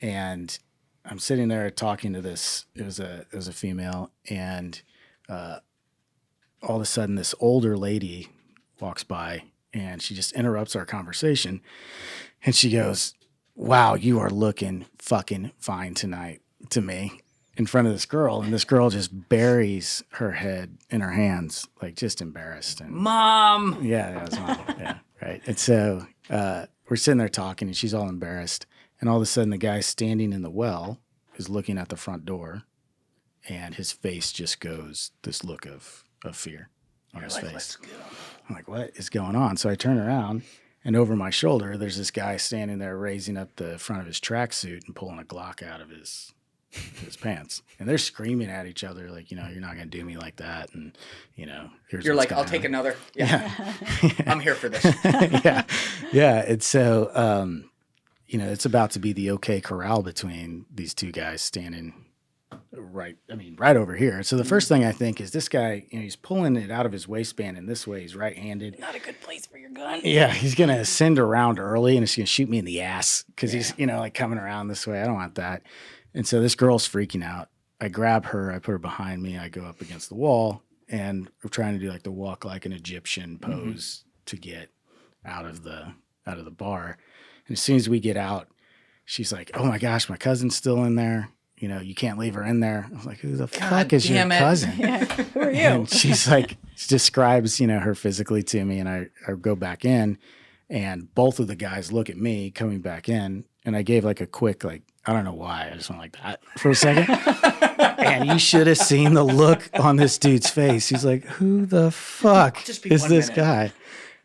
Speaker 1: And I'm sitting there talking to this. It was a female, and all of a sudden, this older lady walks by, and she just interrupts our conversation, and she goes, "Wow, you are looking fucking fine tonight," to me in front of this girl, and this girl just buries her head in her hands, like just embarrassed. And
Speaker 5: Mom.
Speaker 1: Yeah, that was Mom. Yeah, right. And so we're sitting there talking, and she's all embarrassed. And all of a sudden, the guy standing in the well is looking at the front door, and his face just goes this look of fear on his face. Let's go. I'm like, what is going on? So I turn around, and over my shoulder, there's this guy standing there raising up the front of his tracksuit and pulling a Glock out of his pants. And they're screaming at each other like, you're not going to do me like that. And, here's
Speaker 5: You're like, I'll take another. Yeah. I'm here for this.
Speaker 1: Yeah. Yeah. And so, it's about to be the OK corral between these two guys standing right over here. So the first thing I think is this guy, he's pulling it out of his waistband in this way. He's right-handed.
Speaker 3: Not a good place for your gun.
Speaker 1: Yeah, he's going to ascend around early, and it's going to shoot me in the ass because he's, like coming around this way. I don't want that. And so this girl's freaking out. I grab her. I put her behind me. I go up against the wall, and we're trying to do like the walk like an Egyptian pose to get out of the bar. And as soon as we get out, she's like, "Oh my gosh, my cousin's still in there. You can't leave her in there." I was like, "Who the fuck is your cousin?"
Speaker 3: Yeah. Who are you?
Speaker 1: And she's like, she describes, her physically to me, and I go back in, and both of the guys look at me coming back in, and I gave like a quick, like, I don't know why, I just went like that for a second. And you should have seen the look on this dude's face. He's like, "Who the fuck is this guy?"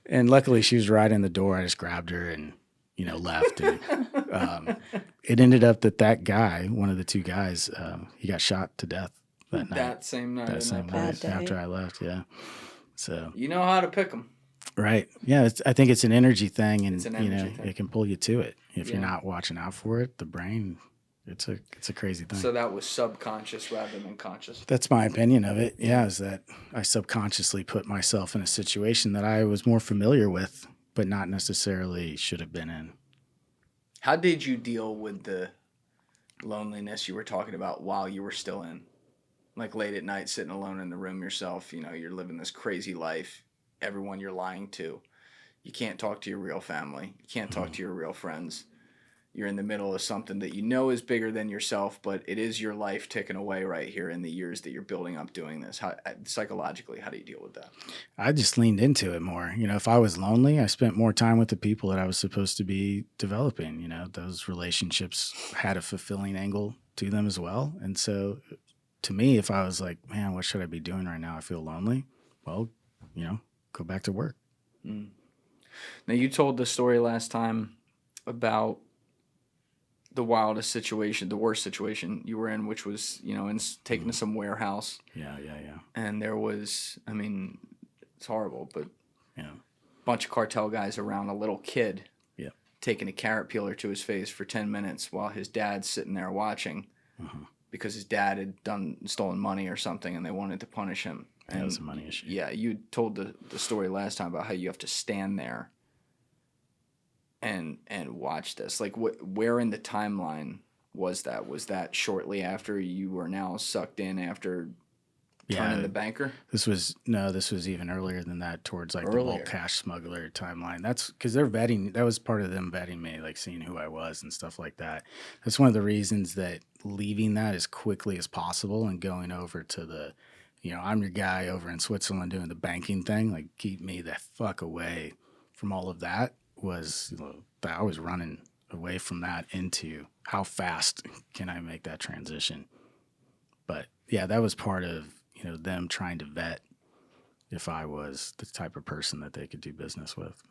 Speaker 1: And luckily she was right in the door. I just grabbed her and, left. And it ended up that guy, one of the two guys, he got shot to death that night.
Speaker 5: That same night
Speaker 1: after I left, yeah. So
Speaker 5: you know how to pick them.
Speaker 1: Right. Yeah, I think it's an energy thing, and
Speaker 5: thing.
Speaker 1: It can pull you to it. If you're not watching out for it, the brain, it's a crazy thing.
Speaker 5: So that was subconscious rather than conscious.
Speaker 1: That's my opinion of it. Yeah, is that I subconsciously put myself in a situation that I was more familiar with, but not necessarily should have been in.
Speaker 5: How did you deal with the loneliness you were talking about while you were still in? Like late at night, sitting alone in the room yourself, you're living this crazy life. Everyone you're lying to,
Speaker 2: You can't talk to your real family. You can't talk to your real friends. You're in the middle of something that you know is bigger than yourself, but it is your life ticking away right here in the years that you're building up doing this. How, psychologically, how do you deal with that?
Speaker 1: I just leaned into it more. You know, if I was lonely, I spent more time with the people that I was supposed to be developing. You know, those relationships had a fulfilling angle to them as well. And so to me, if I was like, man, what should I be doing right now? I feel lonely. Well, you know, go back to work.
Speaker 2: Mm. Now, you told the story last time about the wildest situation, the worst situation you were in, which was, you know, taken to some warehouse.
Speaker 1: Yeah.
Speaker 2: And there was, I mean, it's horrible, but
Speaker 1: Yeah.
Speaker 2: a bunch of cartel guys around a little kid
Speaker 1: Yeah.
Speaker 2: taking a carrot peeler to his face for 10 minutes while his dad's sitting there watching because his dad had stolen money or something and they wanted to punish him.
Speaker 1: That was a money issue.
Speaker 2: Yeah, you told the story last time about how you have to stand there and watch this. Like, where in the timeline was that? Was that shortly after you were now sucked in after turning the banker?
Speaker 1: This was even earlier than that, towards like the bulk cash smuggler timeline. That's because they're vetting. That was part of them vetting me, like seeing who I was and stuff like that. That's one of the reasons that leaving that as quickly as possible and going over to the, you know, I'm your guy over in Switzerland doing the banking thing, like keep me the fuck away from all of that, was, you know, I was running away from that into how fast can I make that transition. But yeah, that was part of, you know, them trying to vet if I was the type of person that they could do business with.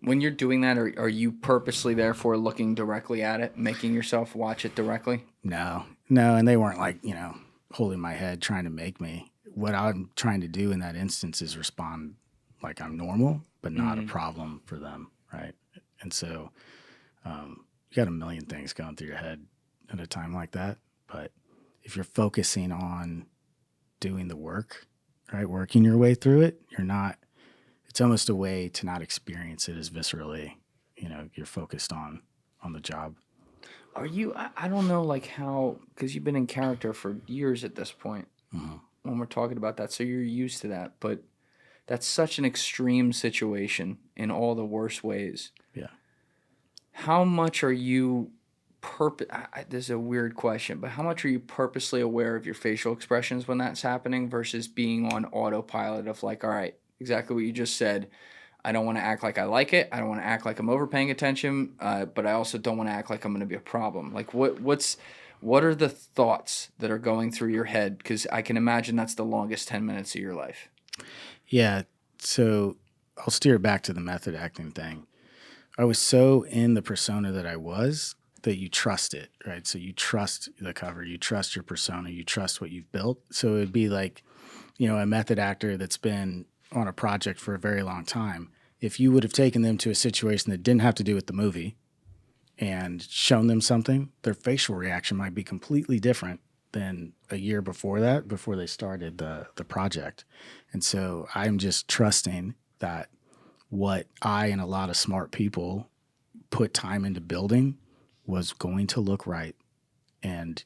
Speaker 2: When you're doing that, are you purposely therefore looking directly at it, making yourself watch it directly?
Speaker 1: No, and they weren't like, you know, holding my head trying to make me. What I'm trying to do in that instance is respond like I'm normal, but not a problem for them, right? And so you got a million things going through your head at a time like that. But if you're focusing on doing the work, right, working your way through it, you're not, it's almost a way to not experience it as viscerally. You know, you're focused on the job.
Speaker 2: Are you, I don't know, like how, because you've been in character for years at this point when we're talking about that, so you're used to that, but that's such an extreme situation in all the worst ways.
Speaker 1: Yeah.
Speaker 2: How much are you, this is a weird question, but how much are you purposely aware of your facial expressions when that's happening versus being on autopilot of like, all right, exactly what you just said. I don't want to act like I like it. I don't want to act like I'm overpaying attention, but I also don't want to act like I'm going to be a problem. Like what are the thoughts that are going through your head? Because I can imagine that's the longest 10 minutes of your life.
Speaker 1: Yeah. So I'll steer back to the method acting thing. I was so in the persona that I was that you trust it, right? So you trust the cover, you trust your persona, you trust what you've built. So it'd be like, you know, a method actor that's been on a project for a very long time. If you would have taken them to a situation that didn't have to do with the movie and shown them something, their facial reaction might be completely different than a year before that, before they started the project. And so I'm just trusting that what I and a lot of smart people put time into building was going to look right, and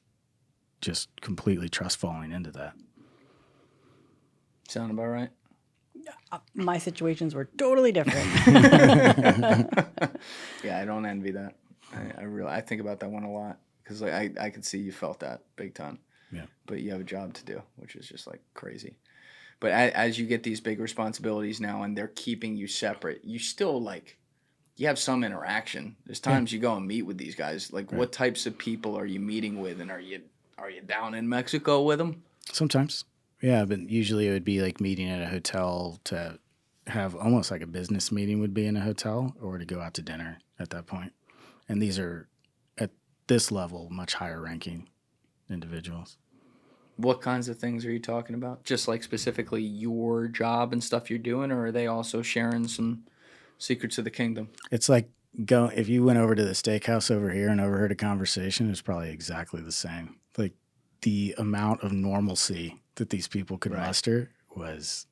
Speaker 1: just completely trust falling into that.
Speaker 2: Sound about right?
Speaker 3: My situations were totally different.
Speaker 2: Yeah, I don't envy that. I think about that one a lot because like I could see you felt that big time.
Speaker 1: Yeah.
Speaker 2: But you have a job to do, which is just like crazy. But as you get these big responsibilities now and they're keeping you separate, you still like, you have some interaction. There's times you go and meet with these guys. Like what types of people are you meeting with, and are you down in Mexico with them?
Speaker 1: Sometimes. Yeah, but usually it would be like meeting at a hotel, to have almost like a business meeting would be in a hotel, or to go out to dinner at that point. And these are, at this level, much higher ranking individuals.
Speaker 2: What kinds of things are you talking about? Just like specifically your job and stuff you're doing, or are they also sharing some secrets of the kingdom?
Speaker 1: It's like, if you went over to the steakhouse over here and overheard a conversation, it's probably exactly the same. Like the amount of normalcy that these people could muster was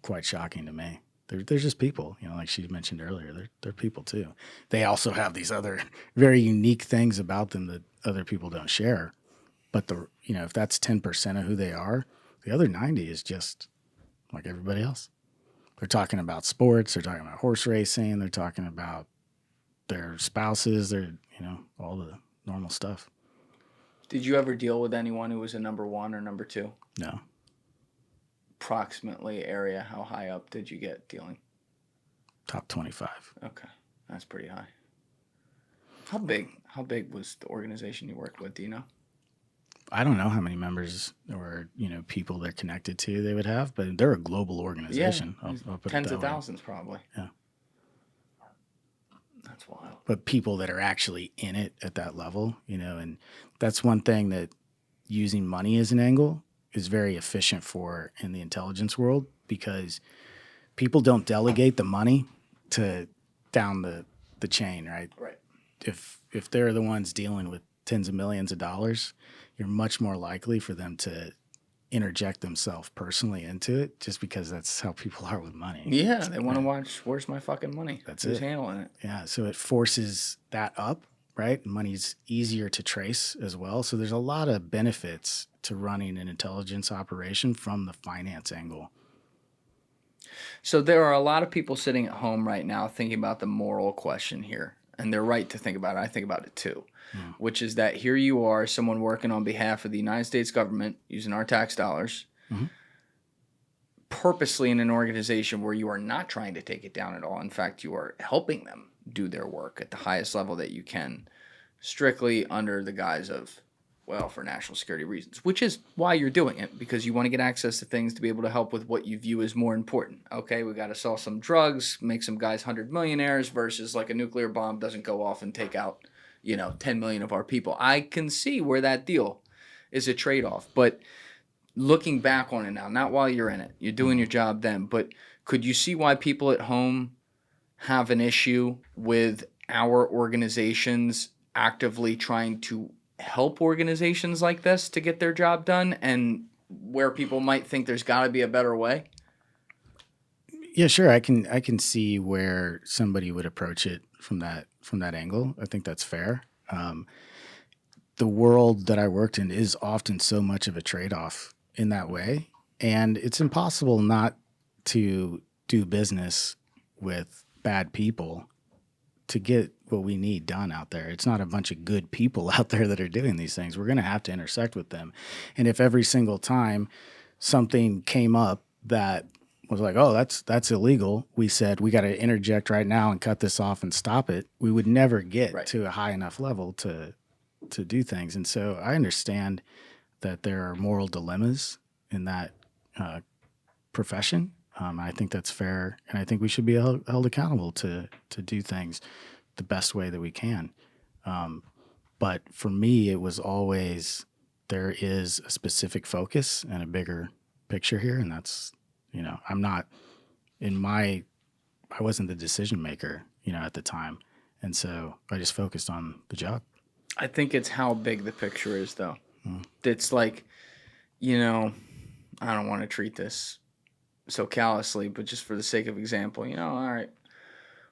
Speaker 1: quite shocking to me. They're just people, you know, like she mentioned earlier. They're people too. They also have these other very unique things about them that other people don't share. But if that's 10% of who they are, the other 90 is just like everybody else. They're talking about sports. They're talking about horse racing. They're talking about their spouses. They're, all the normal stuff.
Speaker 2: Did you ever deal with anyone who was a number 1 or number 2?
Speaker 1: No.
Speaker 2: Approximately area, how high up did you get dealing?
Speaker 1: Top 25.
Speaker 2: Okay, that's pretty high. How big was the organization you worked with? Do you know?
Speaker 1: I don't know how many members or people they're connected to they would have, but they're a global organization.
Speaker 2: Yeah,
Speaker 1: I'll put
Speaker 2: tens
Speaker 1: it that
Speaker 2: of
Speaker 1: way.
Speaker 2: thousands probably.
Speaker 1: Yeah.
Speaker 2: That's wild.
Speaker 1: But people that are actually in it at that level, and that's one thing that using money as an angle is very efficient for in the intelligence world, because people don't delegate the money to down the chain, right?
Speaker 2: Right.
Speaker 1: If they're the ones dealing with tens of millions of dollars, you're much more likely for them to interject themselves personally into it, just because that's how people are with money.
Speaker 2: Yeah, they want to watch Where's My Fucking Money?
Speaker 1: That's
Speaker 2: Who's
Speaker 1: it.
Speaker 2: handling it?
Speaker 1: Yeah, so it forces that up, right? Money's easier to trace as well. So there's a lot of benefits to running an intelligence operation from the finance angle.
Speaker 2: So there are a lot of people sitting at home right now thinking about the moral question here, and they're right to think about it. I think about it too, which is that here you are, someone working on behalf of the United States government using our tax dollars, purposely in an organization where you are not trying to take it down at all. In fact, you are helping them do their work at the highest level that you can, strictly under the guise of, well, for national security reasons, which is why you're doing it, because you want to get access to things to be able to help with what you view as more important. Okay, we got to sell some drugs, make some guys 100 millionaires versus like a nuclear bomb doesn't go off and take out, 10 million of our people. I can see where that deal is a trade-off, but looking back on it now, not while you're in it, you're doing your job then, but could you see why people at home have an issue with our organizations actively trying to help organizations like this to get their job done, and where people might think there's got to be a better way?
Speaker 1: Yeah, sure. I can see where somebody would approach it from that angle. I think that's fair. The world that I worked in is often so much of a trade-off in that way, and it's impossible not to do business with bad people to get what we need done out there. It's not a bunch of good people out there that are doing these things. We're going to have to intersect with them. And if every single time something came up that was like, oh, that's illegal, we said, we got to interject right now and cut this off and stop it, we would never get to a high enough level to do things. And so I understand that there are moral dilemmas in that profession. I think that's fair, and I think we should be held accountable to do things the best way that we can. But for me, it was always, there is a specific focus and a bigger picture here, and that's, I wasn't the decision maker, at the time, and so I just focused on the job.
Speaker 2: I think it's how big the picture is, though. It's like, I don't want to treat this so callously, but just for the sake of example, all right,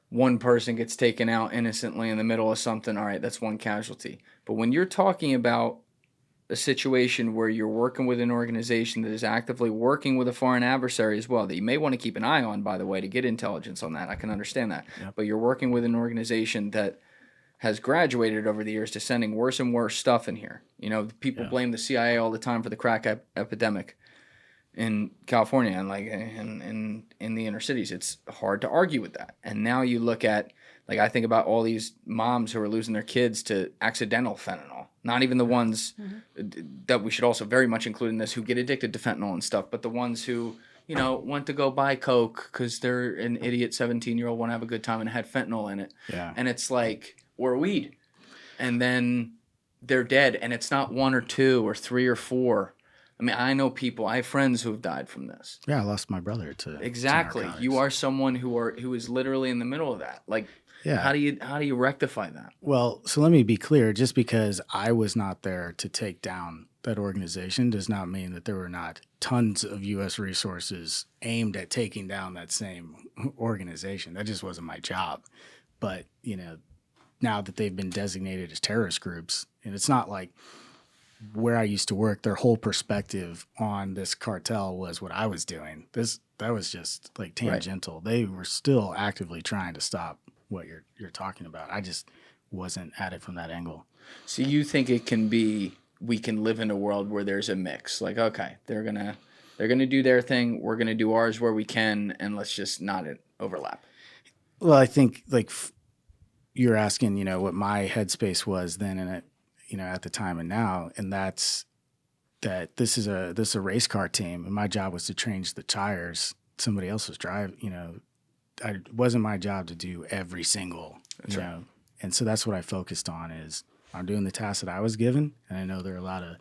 Speaker 2: one person gets taken out innocently in the middle of something, all right, that's one casualty. But when you're talking about a situation where you're working with an organization that is actively working with a foreign adversary as well, that you may want to keep an eye on, by the way, to get intelligence on that, I can understand that. Yep. But you're working with an organization that has graduated over the years to sending worse and worse stuff in here. People blame the CIA all the time for the crack epidemic in California and like in the inner cities. It's hard to argue with that. And now you look at, like, I think about all these moms who are losing their kids to accidental fentanyl. Not even the ones that we should also very much include in this who get addicted to fentanyl and stuff, but the ones who, went to go buy Coke because they're an idiot 17-year-old, want to have a good time and had fentanyl in it. Yeah. And it's like, or weed. And then they're dead. And it's not 1 or 2 or 3 or 4. I mean, I know people, I have friends who have died from this.
Speaker 1: Yeah, I lost my brother to
Speaker 2: Exactly. You are someone who is literally in the middle of that. Like, how do you rectify that?
Speaker 1: Well, so let me be clear. Just because I was not there to take down that organization does not mean that there were not tons of U.S. resources aimed at taking down that same organization. That just wasn't my job. But, now that they've been designated as terrorist groups, and it's not like where I used to work, their whole perspective on this cartel was what I was doing. That was just like tangential. Right. They were still actively trying to stop what you're talking about. I just wasn't at it from that angle.
Speaker 5: So you think it can be, we can live in a world where there's a mix, like, okay, they're gonna do their thing, we're gonna do ours where we can, and let's just not overlap.
Speaker 1: Well, I think like you're asking, what my headspace was then and at the time and now, and that's that this is a race car team, and my job was to change the tires. Somebody else was driving. It wasn't my job to do every single. That's right. And so that's what I focused on is I'm doing the task that I was given, and I know there are a lot of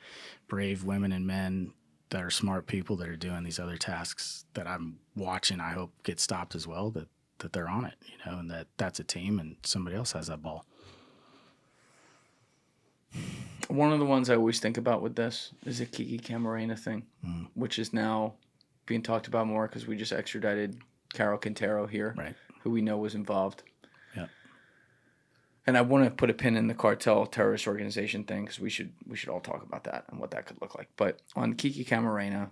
Speaker 1: brave women and men that are smart people that are doing these other tasks that I'm watching. I hope get stopped as well. That they're on it, and that's a team, and somebody else has that ball.
Speaker 5: One of the ones I always think about with this is the Kiki Camarena thing, which is now being talked about more because we just extradited Carol Quintero here, right, who we know was involved. Yeah. And I want to put a pin in the cartel terrorist organization thing because we should all talk about that and what that could look like. But on Kiki Camarena,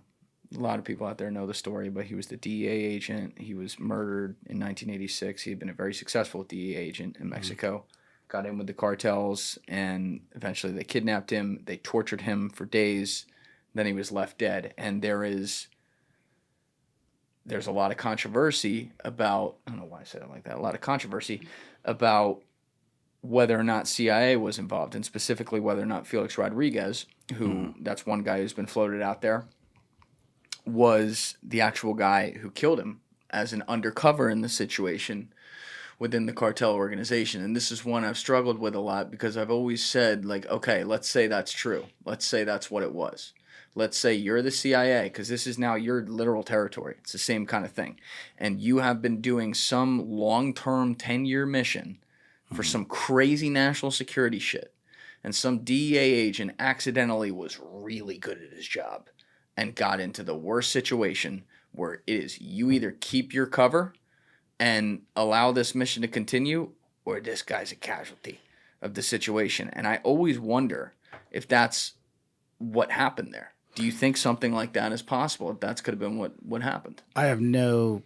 Speaker 5: a lot of people out there know the story, but he was the DEA agent. He was murdered in 1986. He had been a very successful DEA agent in Mexico. Got in with the cartels, and eventually they kidnapped him. They tortured him for days. Then he was left dead. And there's a lot of controversy about, I don't know why I said it like that, a lot of controversy about whether or not CIA was involved, and specifically whether or not Felix Rodriguez, who that's one guy who's been floated out there, was the actual guy who killed him as an undercover in the situation within the cartel organization. And this is one I've struggled with a lot because I've always said, like, okay, let's say that's true. Let's say that's what it was. Let's say you're the CIA, because this is now your literal territory. It's the same kind of thing. And you have been doing some long-term 10-year mission for some crazy national security shit. And some DEA agent accidentally was really good at his job and got into the worst situation where it is you either keep your cover and allow this mission to continue, or this guy's a casualty of the situation. And I always wonder if that's what happened there. Do you think something like that is possible? If that could have been what happened?
Speaker 1: I have no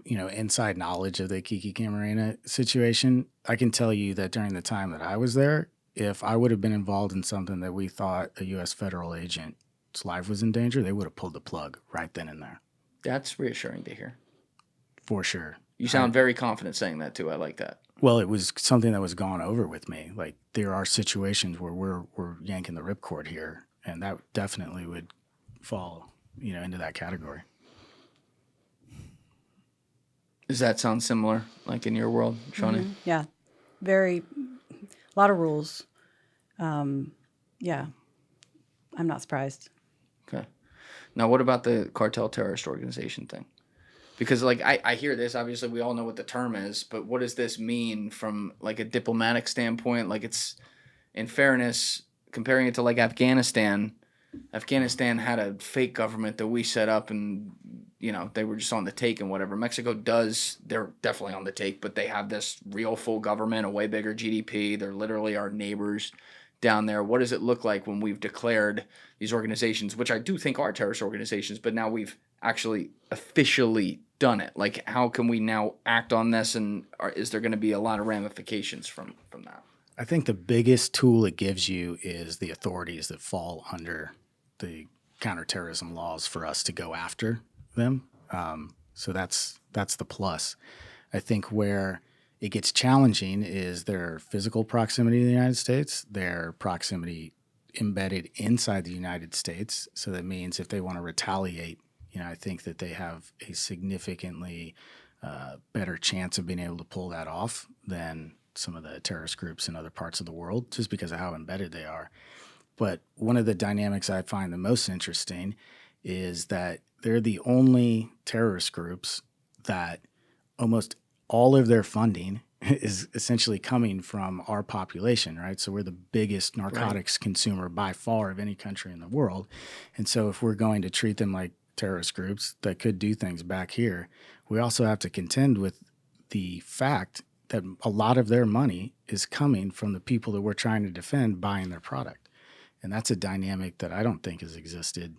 Speaker 1: inside knowledge of the Kiki Camarena situation. I can tell you that during the time that I was there, if I would have been involved in something that we thought a U.S. federal agent's life was in danger, they would have pulled the plug right then and there.
Speaker 5: That's reassuring to hear.
Speaker 1: For sure.
Speaker 5: You sound very confident saying that too. I like that.
Speaker 1: Well, it was something that was gone over with me. Like, there are situations where we're yanking the ripcord here, and that definitely would fall, into that category.
Speaker 5: Does that sound similar, like in your world, Shawnee?
Speaker 3: Mm-hmm. Yeah, a lot of rules. Yeah, I'm not surprised.
Speaker 5: Okay. Now, what about the cartel terrorist organization thing? Because, like, I hear this. Obviously, we all know what the term is, but what does this mean from, like, a diplomatic standpoint? Like, it's, in fairness, comparing it to, like, Afghanistan had a fake government that we set up, and, they were just on the take and whatever. Mexico they're definitely on the take, but they have this real full government, a way bigger GDP. They're literally our neighbors down there. What does it look like when we've declared these organizations, which I do think are terrorist organizations, but now we've actually officially done it? Like, how can we now act on this, and is there going to be a lot of ramifications from that?
Speaker 1: I think the biggest tool it gives you is the authorities that fall under the counterterrorism laws for us to go after them. So that's the plus. I think where it gets challenging is their physical proximity to the United States, their proximity embedded inside the United States. So that means if they want to retaliate, I think that they have a significantly better chance of being able to pull that off than some of the terrorist groups in other parts of the world, just because of how embedded they are. But one of the dynamics I find the most interesting is that they're the only terrorist groups that almost all of their funding is essentially coming from our population, right? So we're the biggest narcotics consumer by far of any country in the world. And so if we're going to treat them like terrorist groups that could do things back here, we also have to contend with the fact that a lot of their money is coming from the people that we're trying to defend buying their product. And that's a dynamic that I don't think has existed,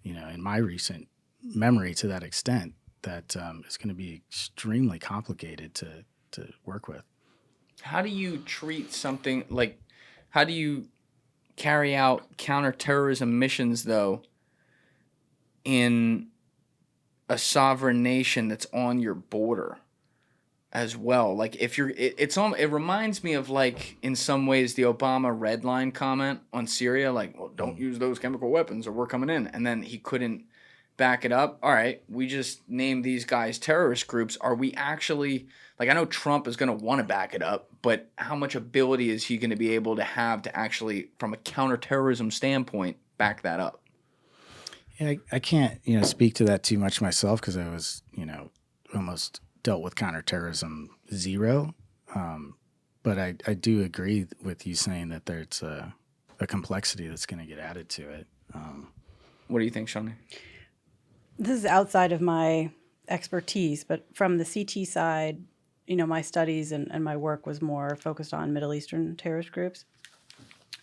Speaker 1: in my recent memory to that extent, that is going to be extremely complicated to work with.
Speaker 2: How do you treat something like, how do you carry out counterterrorism missions, though, in a sovereign nation that's on your border as well? Like, if you're, it reminds me of, like, in some ways, the Obama red line comment on Syria, like, well, don't use those chemical weapons or we're coming in. And then he couldn't back it up. All right, we just named these guys terrorist groups. Are we actually, like, I know Trump is going to want to back it up, but how much ability is he going to be able to have to actually, from a counterterrorism standpoint, back that up?
Speaker 1: Yeah, I can't, speak to that too much myself because I was, almost dealt with counterterrorism zero. But I do agree with you saying that there's a complexity that's going to get added to it.
Speaker 2: What do you think, Shawnee?
Speaker 3: This is outside of my expertise, but from the CT side, my studies and my work was more focused on Middle Eastern terrorist groups.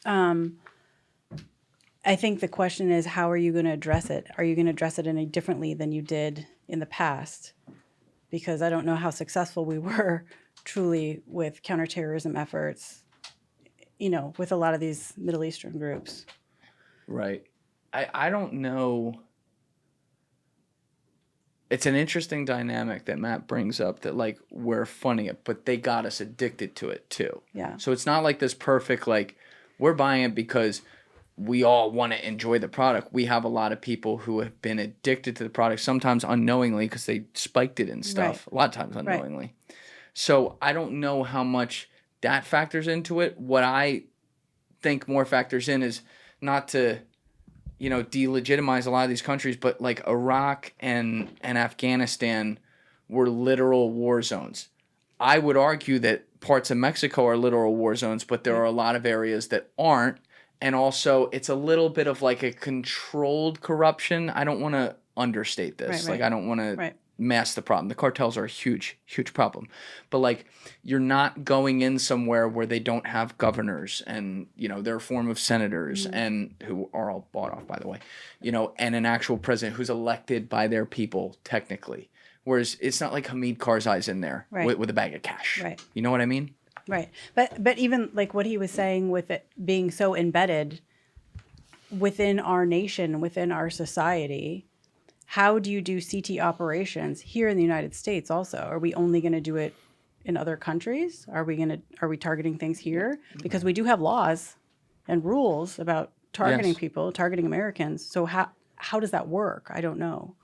Speaker 3: I think the question is, how are you going to address it? Are you going to address it any differently than you did in the past? Because I don't know how successful we were truly with counterterrorism efforts, with a lot of these Middle Eastern groups.
Speaker 2: Right. I don't know. It's an interesting dynamic that Matt brings up, that, like, we're funding it, but they got us addicted to it too.
Speaker 3: Yeah.
Speaker 2: So it's not like this perfect, like, we're buying it because we all want to enjoy the product. We have a lot of people who have been addicted to the product, sometimes unknowingly because they spiked it and stuff.
Speaker 3: Right.
Speaker 2: A lot of times unknowingly. Right. So I don't know how much that factors into it. What I think more factors in is not to, delegitimize a lot of these countries, but, like, Iraq and Afghanistan were literal war zones. I would argue that parts of Mexico are literal war zones, but there are a lot of areas that aren't. And also, it's a little bit of, like, a controlled corruption. I don't want to understate this.
Speaker 3: Right.
Speaker 2: Like, I don't want to mask the problem. The cartels are a huge, huge problem. But, like, you're not going in somewhere where they don't have governors and, they're a form of senators and who are all bought off, by the way, and an actual president who's elected by their people, technically. Whereas it's not like Hamid Karzai's in there with a bag of cash.
Speaker 3: Right.
Speaker 2: You know what I mean?
Speaker 3: Right. But even, like, what he was saying with it being so embedded within our nation, within our society, how do you do CT operations here in the United States also? Are we only going to do it in other countries? Are we targeting things here? Because we do have laws and rules about targeting people, targeting Americans. So how does that work? I don't know.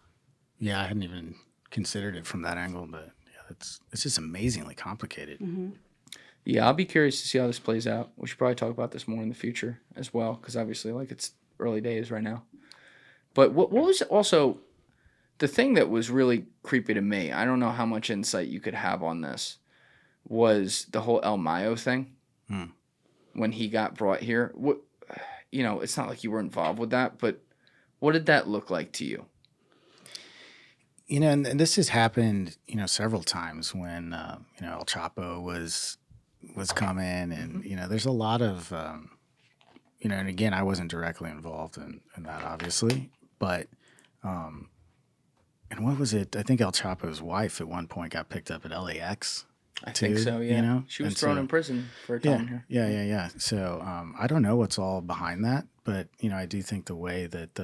Speaker 1: Yeah, I hadn't even considered it from that angle, but yeah, it's just amazingly complicated.
Speaker 3: Mm-hmm.
Speaker 2: Yeah, I'll be curious to see how this plays out. We should probably talk about this more in the future as well, because obviously, like, it's early days right now. But what was also the thing that was really creepy to me, I don't know how much insight you could have on this, was the whole El Mayo thing. When he got brought here. It's not like you were involved with that, but what did that look like to you?
Speaker 1: And this has happened, several times when, El Chapo was coming, and, there's a lot of, and again, I wasn't directly involved in that, obviously, but, and what was it? I think El Chapo's wife at one point got picked up at LAX.
Speaker 2: I think so, yeah. She was thrown in prison for a time here.
Speaker 1: Yeah. So I don't know what's all behind that, but, I do think the way that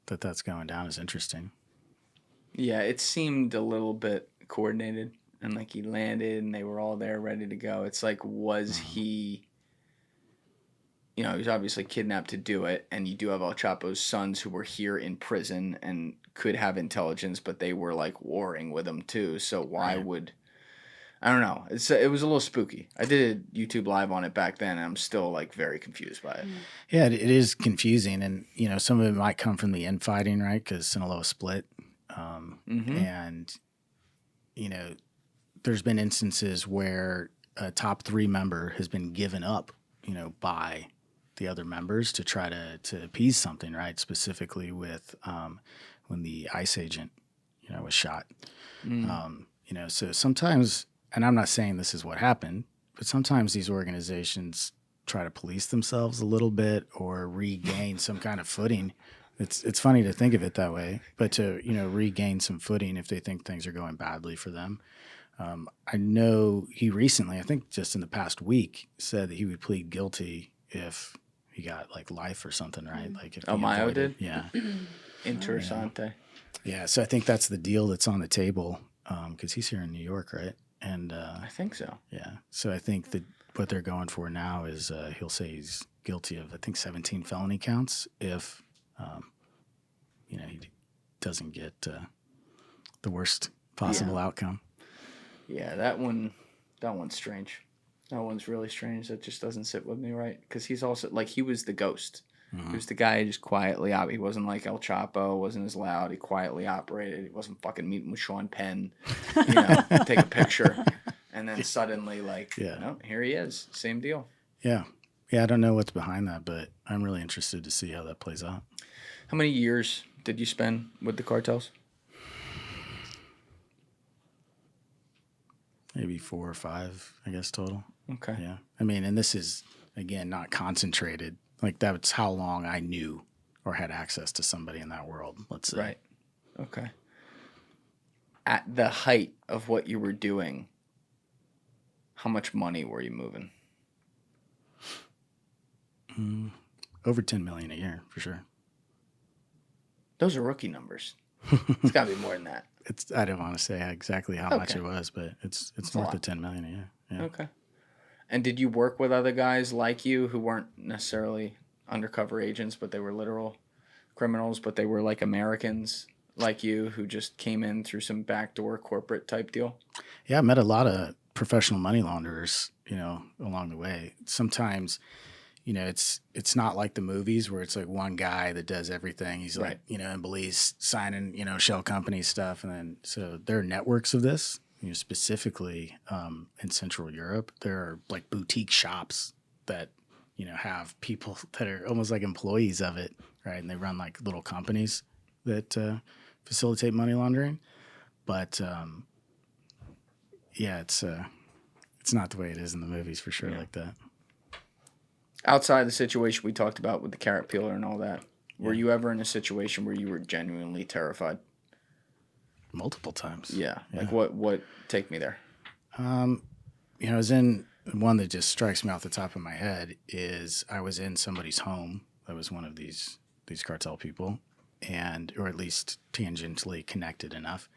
Speaker 1: that's going down is interesting.
Speaker 2: Yeah, it seemed a little bit coordinated, and, like, he landed and they were all there ready to go. It's like, was he... he was obviously kidnapped to do it, and you do have El Chapo's sons who were here in prison and could have intelligence, but they were, like, warring with him too. So why would... I don't know. It was a little spooky. I did a YouTube live on it back then, and I'm still, like, very confused by it.
Speaker 1: Yeah, it is confusing, and, some of it might come from the infighting, right? Because Sinaloa split. And, there's been instances where a top 3 member has been given up, by the other members to try to appease something, right? Specifically with when the ICE agent, was shot. So sometimes, and I'm not saying this is what happened, but sometimes these organizations try to police themselves a little bit or regain some kind of footing. It's funny to think of it that way, but to, you know, regain some footing if they think things are going badly for them. I know he recently, I think just in the past week, said that he would plead guilty if he got like life or something, right? Like if he
Speaker 5: Mayo
Speaker 1: avoided-
Speaker 5: did?
Speaker 1: Yeah.
Speaker 5: Interessante.
Speaker 1: Yeah. So I think that's the deal that's on the table because he's here in New York, right? And
Speaker 5: I think so.
Speaker 1: yeah. So I think that what they're going for now is he'll say he's guilty of, I think, 17 felony counts if, you know, he doesn't get the worst possible outcome.
Speaker 5: Yeah, that one's strange. That one's really strange. That just doesn't sit with me right. Because he's also, like, he was the ghost. He was the guy who just quietly He wasn't like El Chapo, wasn't as loud. He quietly operated. He wasn't fucking meeting with Sean Penn, you know, take a picture. And then suddenly, like, no, here he is. Same deal.
Speaker 1: Yeah. Yeah, I don't know what's behind that, but I'm really interested to see how that plays out.
Speaker 5: How many years did you spend with the cartels?
Speaker 1: Maybe 4 or 5, I guess, total.
Speaker 5: Okay.
Speaker 1: Yeah. I mean, and this is, again, not concentrated. Like, that's how long I knew or had access to somebody in that world, let's say.
Speaker 5: Right. Okay. At the height of what you were doing, how much money were you moving?
Speaker 1: Over 10 million a year, for sure.
Speaker 5: Those are rookie numbers. It's got to be more than that.
Speaker 1: I don't want to say exactly how much it was, but it's north of 10 million a year. Yeah.
Speaker 5: Okay. And did you work with other guys like you who weren't necessarily undercover agents, but they were literal criminals, but they were like Americans like you who just came in through some backdoor corporate type deal?
Speaker 1: Yeah, I met a lot of professional money launderers, you know, along the way. Sometimes, you know, it's not like the movies where it's like one guy that does everything. He's like, you know, in Belize signing, you know, shell company stuff. And then, so there are networks of this, you know, specifically in Central Europe. There are like boutique shops that, you know, have people that are almost like employees of it, right? And they run like little companies that facilitate money laundering. But yeah, it's not the way it is in the movies for sure, like that.
Speaker 5: Outside the situation we talked about with the carrot peeler and all that, were you ever in a situation where you were genuinely terrified?
Speaker 1: Multiple times.
Speaker 5: Yeah. Like what? Take me there.
Speaker 1: You know, I was in one that just strikes me off the top of my head is I was in somebody's home that was one of these cartel people, or at least tangentially connected enough.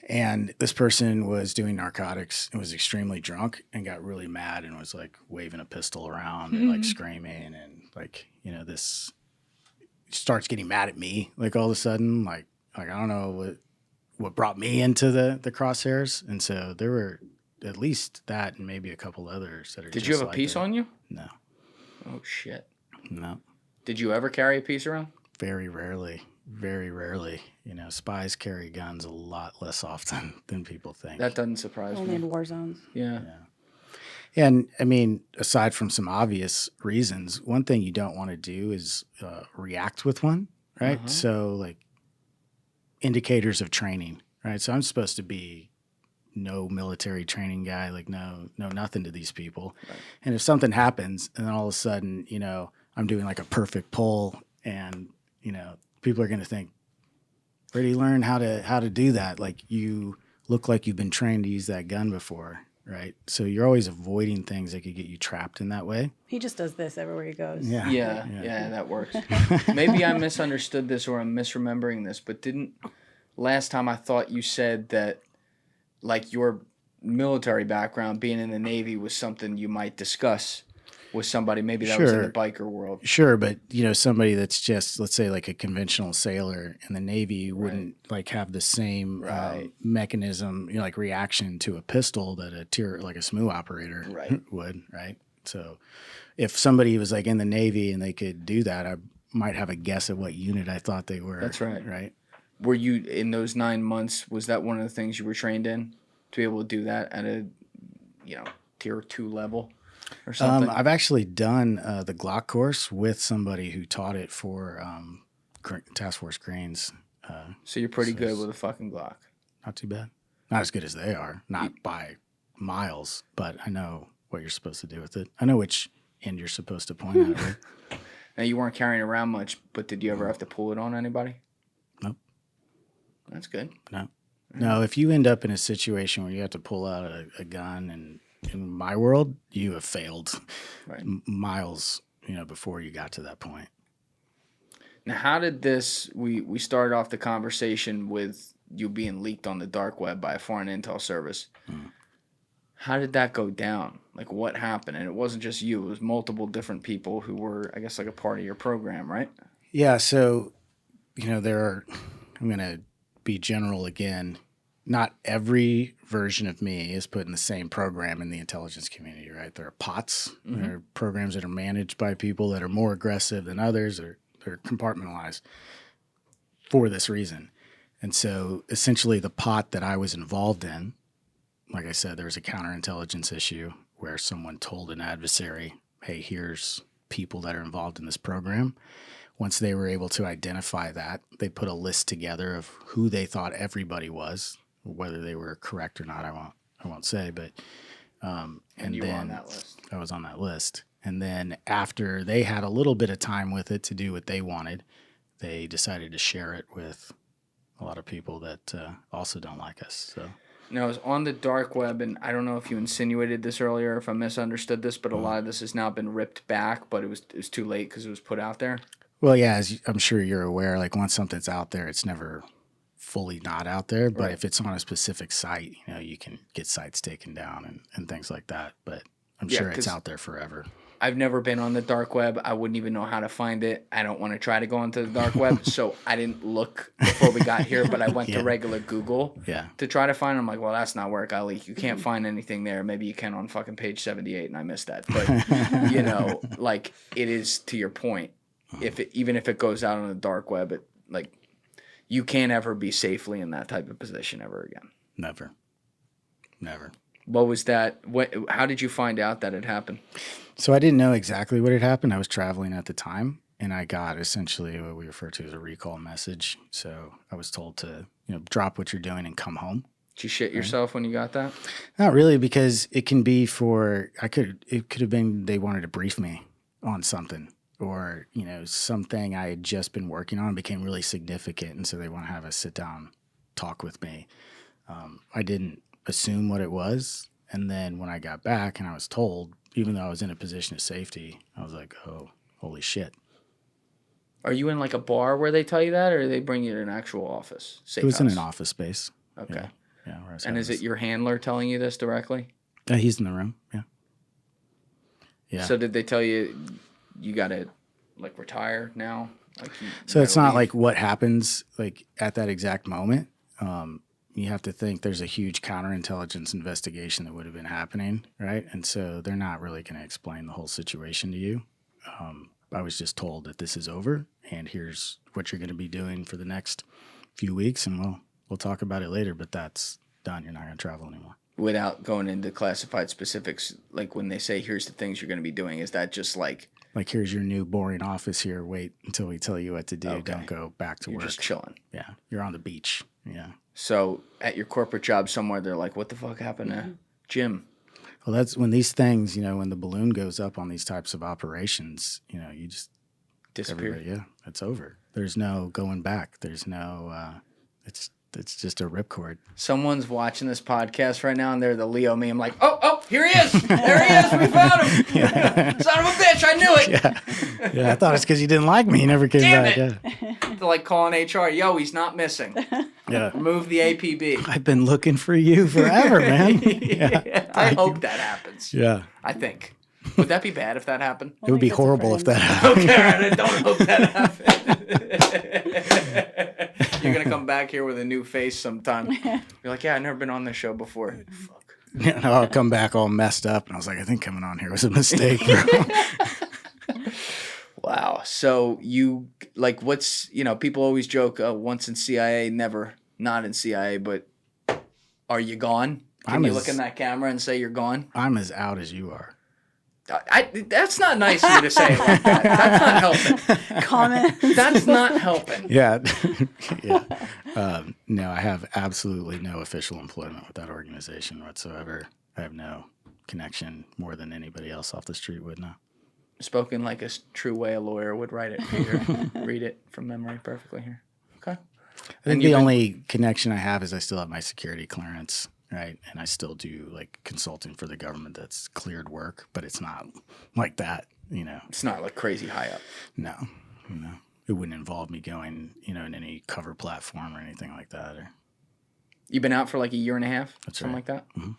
Speaker 1: And this person was doing narcotics and was extremely drunk and got really mad and was like waving a pistol around and like screaming and like, you know, this starts getting mad at me like all of a sudden, like I don't know what brought me into the crosshairs. And so there were at least that and maybe a couple others that are
Speaker 5: Did
Speaker 1: just
Speaker 5: you have a
Speaker 1: like
Speaker 5: piece
Speaker 1: that.
Speaker 5: on you?
Speaker 1: No.
Speaker 5: Oh, shit.
Speaker 1: No.
Speaker 5: Did you ever carry a piece around?
Speaker 1: Very rarely. Very rarely. You know, spies carry guns a lot less often than people think.
Speaker 5: That doesn't surprise
Speaker 3: Only
Speaker 5: me.
Speaker 3: in war zones.
Speaker 5: Yeah.
Speaker 1: And I mean, aside from some obvious reasons, one thing you don't want to do is react with one, right? So like indicators of training, right? So I'm supposed to be no military training guy, like no nothing to these people. Right. And if something happens and then all of a sudden, you know, I'm doing like a perfect pull and, you know, people are going to think, where do you learn how to do that? Like you look like you've been trained to use that gun before, right? So you're always avoiding things that could get you trapped in that way.
Speaker 3: He just does this everywhere he goes.
Speaker 5: Yeah, that works. Maybe I misunderstood this or I'm misremembering this, but last time I thought you said that like your military background, being in the Navy, was something you might discuss with somebody maybe that was in the biker world.
Speaker 1: Sure, but you know, somebody that's just, let's say, like a conventional sailor in the Navy wouldn't like have the same mechanism, you know, like reaction to a pistol that a SMU operator would, right? So if somebody was like in the Navy and they could do that, I might have a guess at what unit I thought they were.
Speaker 5: That's right.
Speaker 1: Right.
Speaker 5: Were you in those 9 months? Was that one of the things you were trained in to be able to do that at a, you know, tier 2 level? Or something?
Speaker 1: I've actually done the Glock course with somebody who taught it for Task Force Greens.
Speaker 5: So you're pretty good with a fucking Glock.
Speaker 1: Not too bad. Not as good as they are. Not by miles, but I know what you're supposed to do with it. I know which end you're supposed to point at. Right?
Speaker 2: Now, you weren't carrying around much, but did you ever have to pull it on anybody?
Speaker 1: Nope.
Speaker 2: That's good.
Speaker 1: No. No, if you end up in a situation where you have to pull out a gun, and in my world, you have failed
Speaker 2: Right.
Speaker 1: miles, before you got to that point.
Speaker 2: Now, how did this? We started off the conversation with you being leaked on the dark web by a foreign intel service. How did that go down? Like, what happened? And it wasn't just you; it was multiple different people who were, I guess, like a part of your program, right?
Speaker 1: Yeah. So, there are. I'm going to be general again. Not every version of me is put in the same program in the intelligence community, right? There are pots. Mm-hmm. There are programs that are managed by people that are more aggressive than others, or they're compartmentalized for this reason. And so essentially the pot that I was involved in, like I said, there was a counterintelligence issue where someone told an adversary, hey, here's people that are involved in this program. Once they were able to identify that, they put a list together of who they thought everybody was. Whether they were correct or not, I won't say, but
Speaker 2: and you were on that list.
Speaker 1: I was on that list. And then after they had a little bit of time with it to do what they wanted, they decided to share it with a lot of people that also don't like us. So
Speaker 2: now, it was on the dark web, and I don't know if you insinuated this earlier, if I misunderstood this, but a lot of this has now been ripped back, but it was too late because it was put out there.
Speaker 1: Well, yeah, as I'm sure you're aware, like once something's out there, it's never fully not out there. But if it's on a specific site, you can get sites taken down and things like that. But I'm sure it's out there forever.
Speaker 2: I've never been on the dark web. I wouldn't even know how to find it. I don't want to try to go into the dark web, so I didn't look before we got here, but I went to regular Google to try to find it. I'm like, well, that's not where it got leaked. You can't find anything there. Maybe you can on fucking page 78, and I missed that. But, like, it is, to your point, even if it goes out on the dark web, you can't ever be safely in that type of position ever again.
Speaker 1: Never.
Speaker 2: What was that? How did you find out that it happened?
Speaker 1: So I didn't know exactly what had happened. I was traveling at the time, and I got essentially what we refer to as a recall message. So I was told to, drop what you're doing and come home.
Speaker 2: Did you shit yourself when you got that?
Speaker 1: Not really, because it can be it could have been they wanted to brief me on something. Or, something I had just been working on became really significant, and so they want to have a sit-down talk with me. I didn't assume what it was, and then when I got back and I was told, even though I was in a position of safety, I was like, oh, holy shit.
Speaker 2: Are you in like a bar where they tell you that, or they bring you to an actual office?
Speaker 1: It was in an office space.
Speaker 2: Okay.
Speaker 1: Yeah.
Speaker 2: And is it your handler telling you this directly?
Speaker 1: He's in the room, yeah. Yeah.
Speaker 2: So did they tell you got to retire now?
Speaker 1: So it's not like what happens at that exact moment. You have to think there's a huge counterintelligence investigation that would have been happening, right? And so they're not really going to explain the whole situation to you. I was just told that this is over, and here's what you're going to be doing for the next few weeks, and we'll talk about it later. But that's done. You're not going to travel anymore. Without
Speaker 2: going into classified specifics, like when they say here's the things you're going to be doing, is that just like
Speaker 1: here's your new boring office here, wait until we tell you what to do, don't go back to work.
Speaker 2: You're just chilling.
Speaker 1: Yeah, you're on the beach. Yeah.
Speaker 2: So at your corporate job somewhere, they're like, what the fuck happened to Jim?
Speaker 1: Well, that's when these things, when the balloon goes up on these types of operations, you just
Speaker 2: disappear.
Speaker 1: Yeah, it's over. There's no going back. There's no, it's just a ripcord.
Speaker 2: Someone's watching this podcast right now, and they're the Leo meme, like, oh, here he is. There he is. We found him. Yeah. Son of a bitch, I knew it.
Speaker 1: Yeah, I thought it's because you didn't like me. He never came back.
Speaker 2: Yeah. They're like calling HR, yo, he's not missing.
Speaker 1: Yeah.
Speaker 2: Remove the APB.
Speaker 1: I've been looking for you forever, man. Yeah.
Speaker 2: I hope that happens.
Speaker 1: Yeah.
Speaker 2: I think. Would that be bad if that happened?
Speaker 1: It would be horrible if that happened.
Speaker 2: Okay, I don't hope that happens. You're going to come back here with a new face sometime. You're like, yeah, I've never been on this show before. Fuck.
Speaker 1: Yeah, I'll come back all messed up. And I was like, I think coming on here was a mistake, bro.
Speaker 2: Wow. So you, people always joke, once in CIA, never not in CIA, but are you gone? Can you look in that camera and say you're gone?
Speaker 1: I'm as out as you are.
Speaker 2: That's not nice of you to say it like that. That's not helping.
Speaker 3: Comment.
Speaker 2: That's not helping.
Speaker 1: Yeah. Yeah. No, I have absolutely no official employment with that organization whatsoever. I have no connection more than anybody else off the street would now.
Speaker 2: spoken like a true way a lawyer would write it. Here. Read it from memory perfectly here. Okay.
Speaker 1: I think the only connection I have is I still have my security clearance, right? And I still do like consulting for the government that's cleared work, but it's not like that, you know.
Speaker 2: It's not like crazy high up.
Speaker 1: No. It wouldn't involve me going, you know, in any cover platform or anything like that. Or
Speaker 2: You've been out for like a year and a half?
Speaker 1: That's
Speaker 2: something
Speaker 1: right.
Speaker 2: like that?
Speaker 1: Mm-hmm.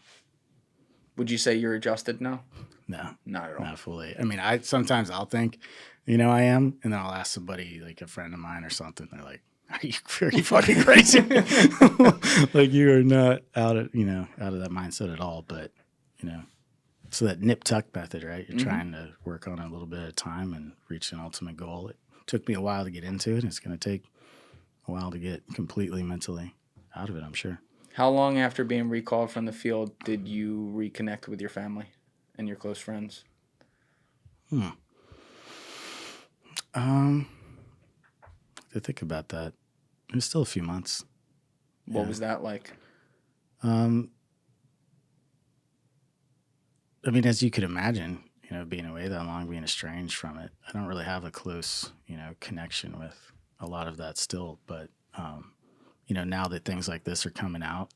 Speaker 2: Would you say you're adjusted now?
Speaker 1: No.
Speaker 2: Not at all.
Speaker 1: Not fully. I mean, sometimes I'll think, you know, I am, and then I'll ask somebody, like a friend of mine or something. They're like, "Are you fucking crazy? Like you are not out of that mindset at all." But you know, so that nip tuck method, right? You're trying to work on it a little bit at a time and reach an ultimate goal. It took me a while to get into it. And it's going to take a while to get completely mentally out of it, I'm sure.
Speaker 2: How long after being recalled from the field did you reconnect with your family and your close friends?
Speaker 1: To think about that, it was still a few months.
Speaker 2: What was that like?
Speaker 1: I mean, as you could imagine, you know, being away that long, being estranged from it, I don't really have a close, you know, connection with a lot of that still. But, you know, now that things like this are coming out,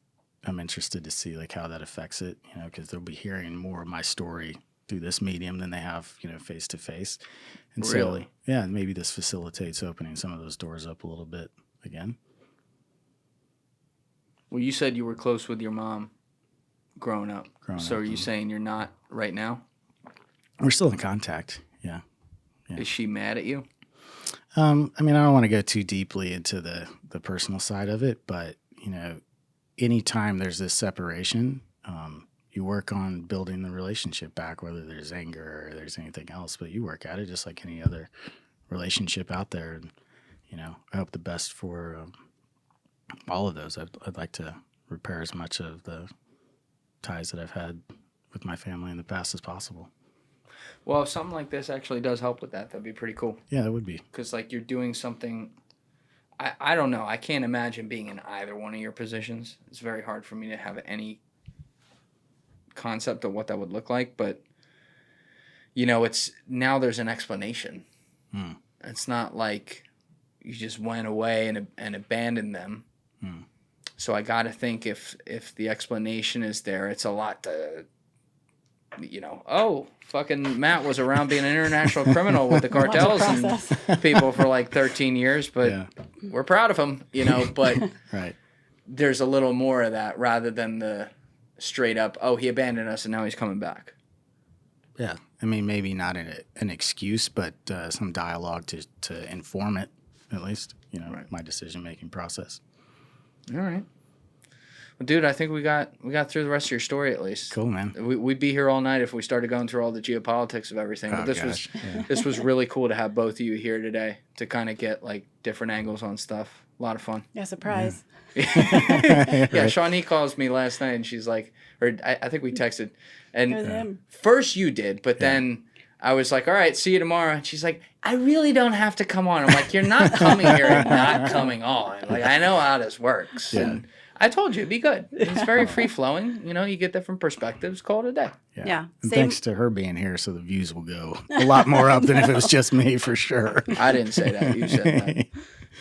Speaker 1: I'm interested to see like how that affects it, you know, because they'll be hearing more of my story through this medium than they have, you know, face to face. And
Speaker 2: Really?
Speaker 1: So, yeah, maybe this facilitates opening some of those doors up a little bit again.
Speaker 2: Well, you said you were close with your mom growing up. So are you saying you're not right now?
Speaker 1: We're still in contact. Yeah.
Speaker 2: Is she mad at you?
Speaker 1: I mean, I don't want to go too deeply into the personal side of it, but, you know, anytime there's this separation, you work on building the relationship back, whether there's anger or there's anything else, but you work at it just like any other relationship out there. And, you know, I hope the best for all of those. I'd like to repair as much of the ties that I've had with my family in the past as possible.
Speaker 2: Well, if something like this actually does help with that, that'd be pretty cool.
Speaker 1: Yeah, that would be.
Speaker 2: Because, like, you're doing something... I don't know. I can't imagine being in either one of your positions. It's very hard for me to have any concept of what that would look like. But, you know, it's... Now there's an explanation. It's not like you just went away and abandoned them. So I got to think if the explanation is there, it's a lot to... You know, oh, fucking Matt was around being an international criminal with the cartels and people for like 13 years, but we're proud of him, you know, but
Speaker 1: Right.
Speaker 2: There's a little more of that rather than the straight up, oh, he abandoned us and now he's coming back.
Speaker 1: Yeah. I mean, maybe not an excuse, but some dialogue to inform it, at least, you know, my decision-making process.
Speaker 2: All right. Well, dude, I think we got through the rest of your story at least.
Speaker 1: Cool, man.
Speaker 2: We'd be here all night if we started going through all the geopolitics of everything. But this was really cool to have both of you here today to kind of get like different angles on stuff. A lot of fun.
Speaker 3: Yeah, surprise.
Speaker 2: Yeah, Shawnee calls me last night and she's like, or I think we texted, and
Speaker 3: It was him.
Speaker 2: first you did, but then I was like, all right, see you tomorrow. And she's like, I really don't have to come on. I'm like, you're not coming here and not coming on. Like, I know how this works.
Speaker 1: Yeah.
Speaker 2: And I told you it'd be good. It's very free flowing. You know, you get different perspectives. Call it a day.
Speaker 3: Yeah.
Speaker 1: And
Speaker 3: Same.
Speaker 1: thanks to her being here, so the views will go a lot more up than if it was just me, for sure.
Speaker 2: I didn't say that. You said that.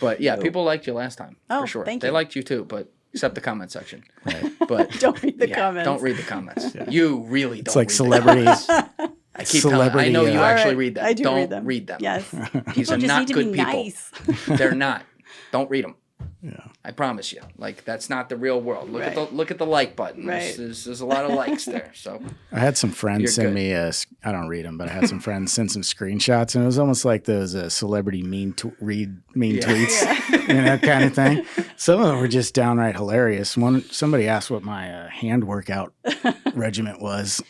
Speaker 2: But yeah, people liked you last time.
Speaker 3: Oh,
Speaker 2: for sure.
Speaker 3: thank
Speaker 2: They
Speaker 3: you.
Speaker 2: liked you too, but except the comment section.
Speaker 1: Right.
Speaker 2: But
Speaker 3: Don't read the comments.
Speaker 2: Don't read the comments. You really don't.
Speaker 1: It's like
Speaker 2: read
Speaker 1: celebrities.
Speaker 2: The comments. I keep telling. I know you
Speaker 1: All
Speaker 2: actually
Speaker 3: right,
Speaker 2: read them.
Speaker 3: I do
Speaker 2: don't
Speaker 3: read them. Yes.
Speaker 2: These are
Speaker 3: People just
Speaker 2: not
Speaker 3: need to
Speaker 2: good
Speaker 3: be
Speaker 2: people.
Speaker 3: nice.
Speaker 2: They're not. Don't read them.
Speaker 1: Yeah.
Speaker 2: I promise you. Like, that's not the real world. Look
Speaker 3: Right.
Speaker 2: at the like button.
Speaker 3: Right.
Speaker 2: There's a lot of likes there. So
Speaker 1: I had some friends
Speaker 2: You're
Speaker 1: send
Speaker 2: good.
Speaker 1: me I don't read them, but I had some friends send some screenshots, and it was almost like those celebrity tweets, you know, kind of thing. Some of them were just downright hilarious. Somebody asked what my hand workout regiment was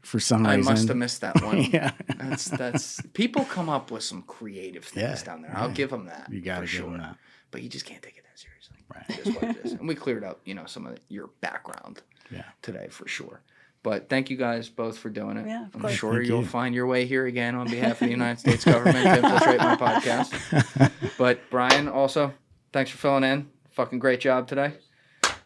Speaker 1: for some
Speaker 2: I
Speaker 1: reason.
Speaker 2: must have missed that one.
Speaker 1: Yeah.
Speaker 2: That's people come up with some creative things
Speaker 1: Yeah,
Speaker 2: down there. I'll give them that.
Speaker 1: You got to
Speaker 2: for
Speaker 1: give
Speaker 2: sure.
Speaker 1: them that.
Speaker 2: But you just can't take it that seriously.
Speaker 1: Right.
Speaker 2: It is what it is. And we cleared up, you know, some of your background
Speaker 1: Yeah.
Speaker 2: today for sure. But thank you guys both for doing it.
Speaker 3: Yeah, of
Speaker 2: I'm
Speaker 3: course.
Speaker 2: sure
Speaker 1: Thank
Speaker 2: you'll
Speaker 1: you.
Speaker 2: find your way here again on behalf of the United States government to infiltrate my podcast. But Brian, also, thanks for filling in. Fucking great job today.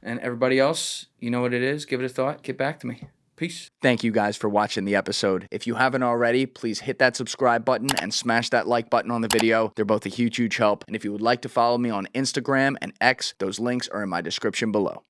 Speaker 2: And everybody else, you know what it is. Give it a thought. Get back to me. Peace.
Speaker 5: Thank you guys for watching the episode. If you haven't already, please hit that subscribe button and smash that like button on the video. They're both a huge, huge help. And if you would like to follow me on Instagram and X, those links are in my description below.